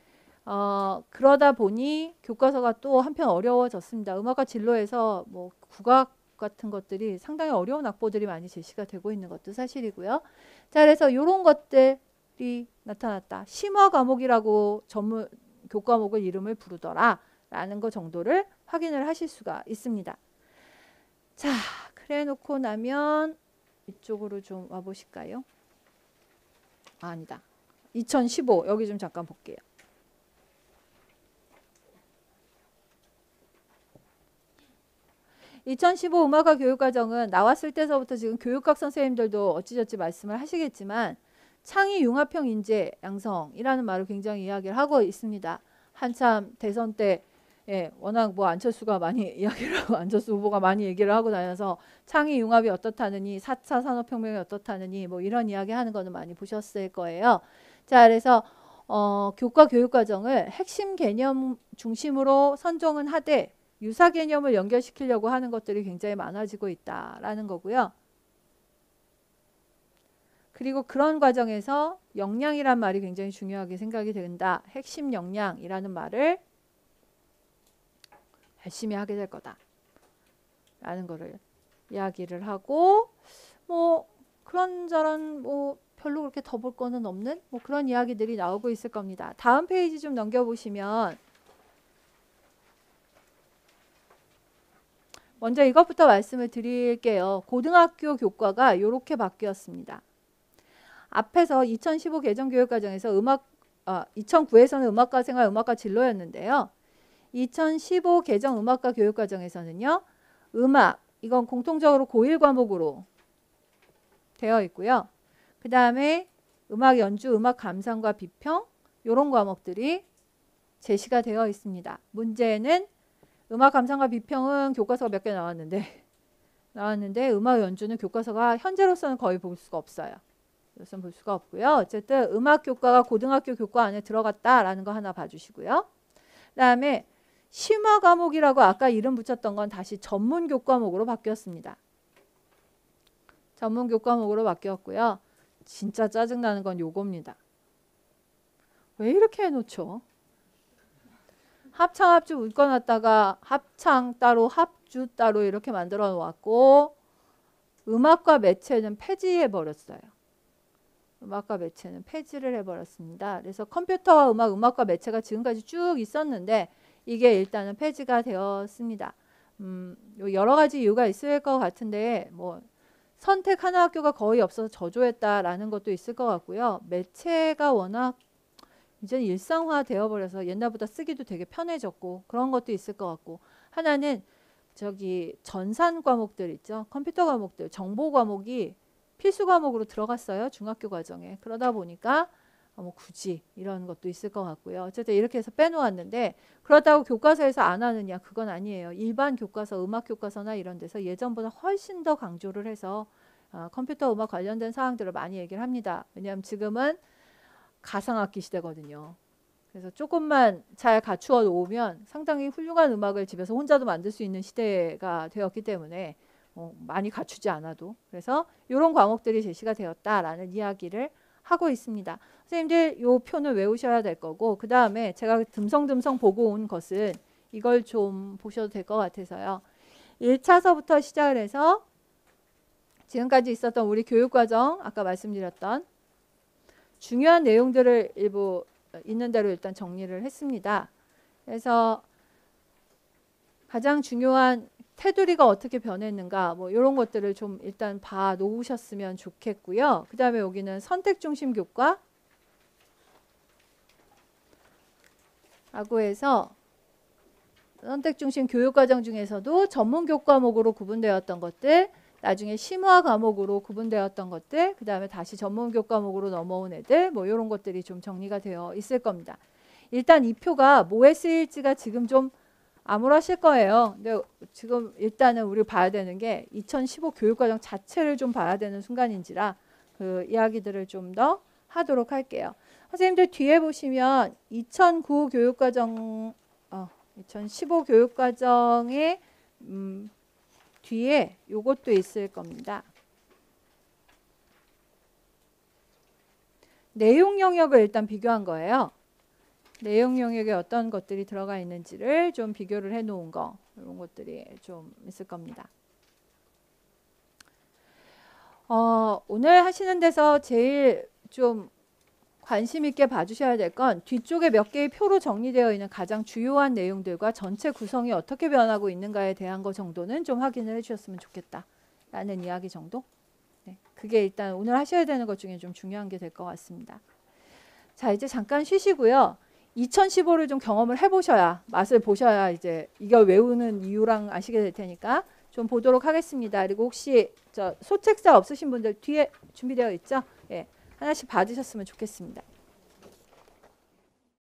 그러다 보니 교과서가 또 한편 어려워졌습니다. 음악과 진로에서 뭐 국악 같은 것들이 상당히 어려운 악보들이 많이 제시가 되고 있는 것도 사실이고요. 자, 그래서 이런 것들이 나타났다. 심화 과목이라고 전문 교과목을 이름을 부르더라 라는 거 정도를 확인을 하실 수가 있습니다. 자, 그래 놓고 나면 이쪽으로 좀 와보실까요? 아니다. 2015 여기 좀 잠깐 볼게요. 2015 음악과 교육과정은 나왔을 때서부터 지금 교육학 선생님들도 어찌저찌 말씀을 하시겠지만 창의 융합형 인재 양성이라는 말을 굉장히 이야기를 하고 있습니다. 한참 대선 때 워낙 뭐 안철수가 많이 이야기를 하고 안철수 후보가 많이 얘기를 하고 다녀서 창의 융합이 어떻다느니 4차 산업혁명이 어떻다느니 뭐 이런 이야기 하는 거는 많이 보셨을 거예요. 자, 그래서 교과 교육과정을 핵심 개념 중심으로 선정은 하되 유사 개념을 연결시키려고 하는 것들이 굉장히 많아지고 있다라는 거고요. 그리고 그런 과정에서 역량이란 말이 굉장히 중요하게 생각이 된다. 핵심 역량이라는 말을 열심히 하게 될 거다. 라는 거를 이야기를 하고 뭐 그런저런 뭐 별로 그렇게 더 볼 거는 없는 뭐 그런 이야기들이 나오고 있을 겁니다. 다음 페이지 좀 넘겨보시면 먼저 이것부터 말씀을 드릴게요. 고등학교 교과가 이렇게 바뀌었습니다. 앞에서 2015 개정교육과정에서 2009에서는 음악과 생활, 음악과 진로였는데요. 2015 개정 음악과 교육과정에서는요. 음악, 이건 공통적으로 고1 과목으로 되어 있고요. 그 다음에 음악 연주, 음악 감상과 비평 이런 과목들이 제시가 되어 있습니다. 문제는 음악 감상과 비평은 교과서가 몇 개 나왔는데 음악 연주는 교과서가 현재로서는 거의 볼 수가 없어요. 이것은 볼 수가 없고요. 어쨌든 음악 교과가 고등학교 교과 안에 들어갔다라는 거 하나 봐주시고요. 그 다음에 심화 과목이라고 아까 이름 붙였던 건 다시 전문 교과목으로 바뀌었습니다. 전문 교과목으로 바뀌었고요. 진짜 짜증나는 건 요겁니다. 왜 이렇게 해놓죠? 합창 합주 묶어놨다가 합창 따로 합주 따로 이렇게 만들어 놓았고 음악과 매체는 폐지해버렸어요. 음악과 매체는 폐지를 해버렸습니다. 그래서 컴퓨터와 음악과 매체가 지금까지 쭉 있었는데 이게 일단은 폐지가 되었습니다. 여러 가지 이유가 있을 것 같은데 뭐 선택하는 학교가 거의 없어서 저조했다라는 것도 있을 것 같고요. 매체가 워낙 이제는 일상화 되어버려서 옛날보다 쓰기도 되게 편해졌고 그런 것도 있을 것 같고 하나는 저기 전산 과목들 있죠. 컴퓨터 과목들, 정보 과목이 필수 과목으로 들어갔어요. 중학교 과정에. 그러다 보니까 뭐 굳이 이런 것도 있을 것 같고요. 어쨌든 이렇게 해서 빼놓았는데 그렇다고 교과서에서 안 하느냐 그건 아니에요. 일반 교과서, 음악 교과서나 이런 데서 예전보다 훨씬 더 강조를 해서 컴퓨터 음악 관련된 사항들을 많이 얘기를 합니다. 왜냐하면 지금은 가상악기 시대거든요. 그래서 조금만 잘 갖추어 놓으면 상당히 훌륭한 음악을 집에서 혼자도 만들 수 있는 시대가 되었기 때문에 많이 갖추지 않아도 그래서 이런 과목들이 제시가 되었다라는 이야기를 하고 있습니다. 선생님들 이 표는 외우셔야 될 거고 그 다음에 제가 듬성듬성 보고 온 것은 이걸 좀 보셔도 될 것 같아서요. 1차서부터 시작을 해서 지금까지 있었던 우리 교육과정 아까 말씀드렸던 중요한 내용들을 일부 있는 대로 일단 정리를 했습니다. 그래서 가장 중요한 테두리가 어떻게 변했는가 뭐 이런 것들을 좀 일단 봐 놓으셨으면 좋겠고요. 그 다음에 여기는 선택중심 교과 라고 해서 선택중심 교육과정 중에서도 전문 교과목으로 구분되었던 것들 나중에 심화 과목으로 구분되었던 것들 그 다음에 다시 전문 교과목으로 넘어온 애들 뭐 이런 것들이 좀 정리가 되어 있을 겁니다. 일단 이 표가 뭐에 쓰일지가 지금 좀 암울하실 거예요. 근데 지금 일단은 우리 봐야 되는 게 2015 교육과정 자체를 좀 봐야 되는 순간인지라 그 이야기들을 좀 더 하도록 할게요. 선생님들 뒤에 보시면 2009 교육과정 2015 교육과정의 뒤에 요것도 있을 겁니다. 내용 영역을 일단 비교한 거예요. 내용 영역에 어떤 것들이 들어가 있는지를 좀 비교를 해 놓은 거 이런 것들이 좀 있을 겁니다. 오늘 하시는 데서 제일 좀 관심 있게 봐주셔야 될 건 뒤쪽에 몇 개의 표로 정리되어 있는 가장 주요한 내용들과 전체 구성이 어떻게 변하고 있는가에 대한 거 정도는 좀 확인을 해주셨으면 좋겠다 라는 이야기 정도. 네, 그게 일단 오늘 하셔야 되는 것 중에 좀 중요한 게 될 것 같습니다. 자 이제 잠깐 쉬시고요. 2015를 좀 경험을 해보셔야 맛을 보셔야 이제 이걸 외우는 이유랑 아시게 될 테니까 좀 보도록 하겠습니다. 그리고 혹시 저 소책자 없으신 분들 뒤에 준비되어 있죠? 예, 하나씩 받으셨으면 좋겠습니다.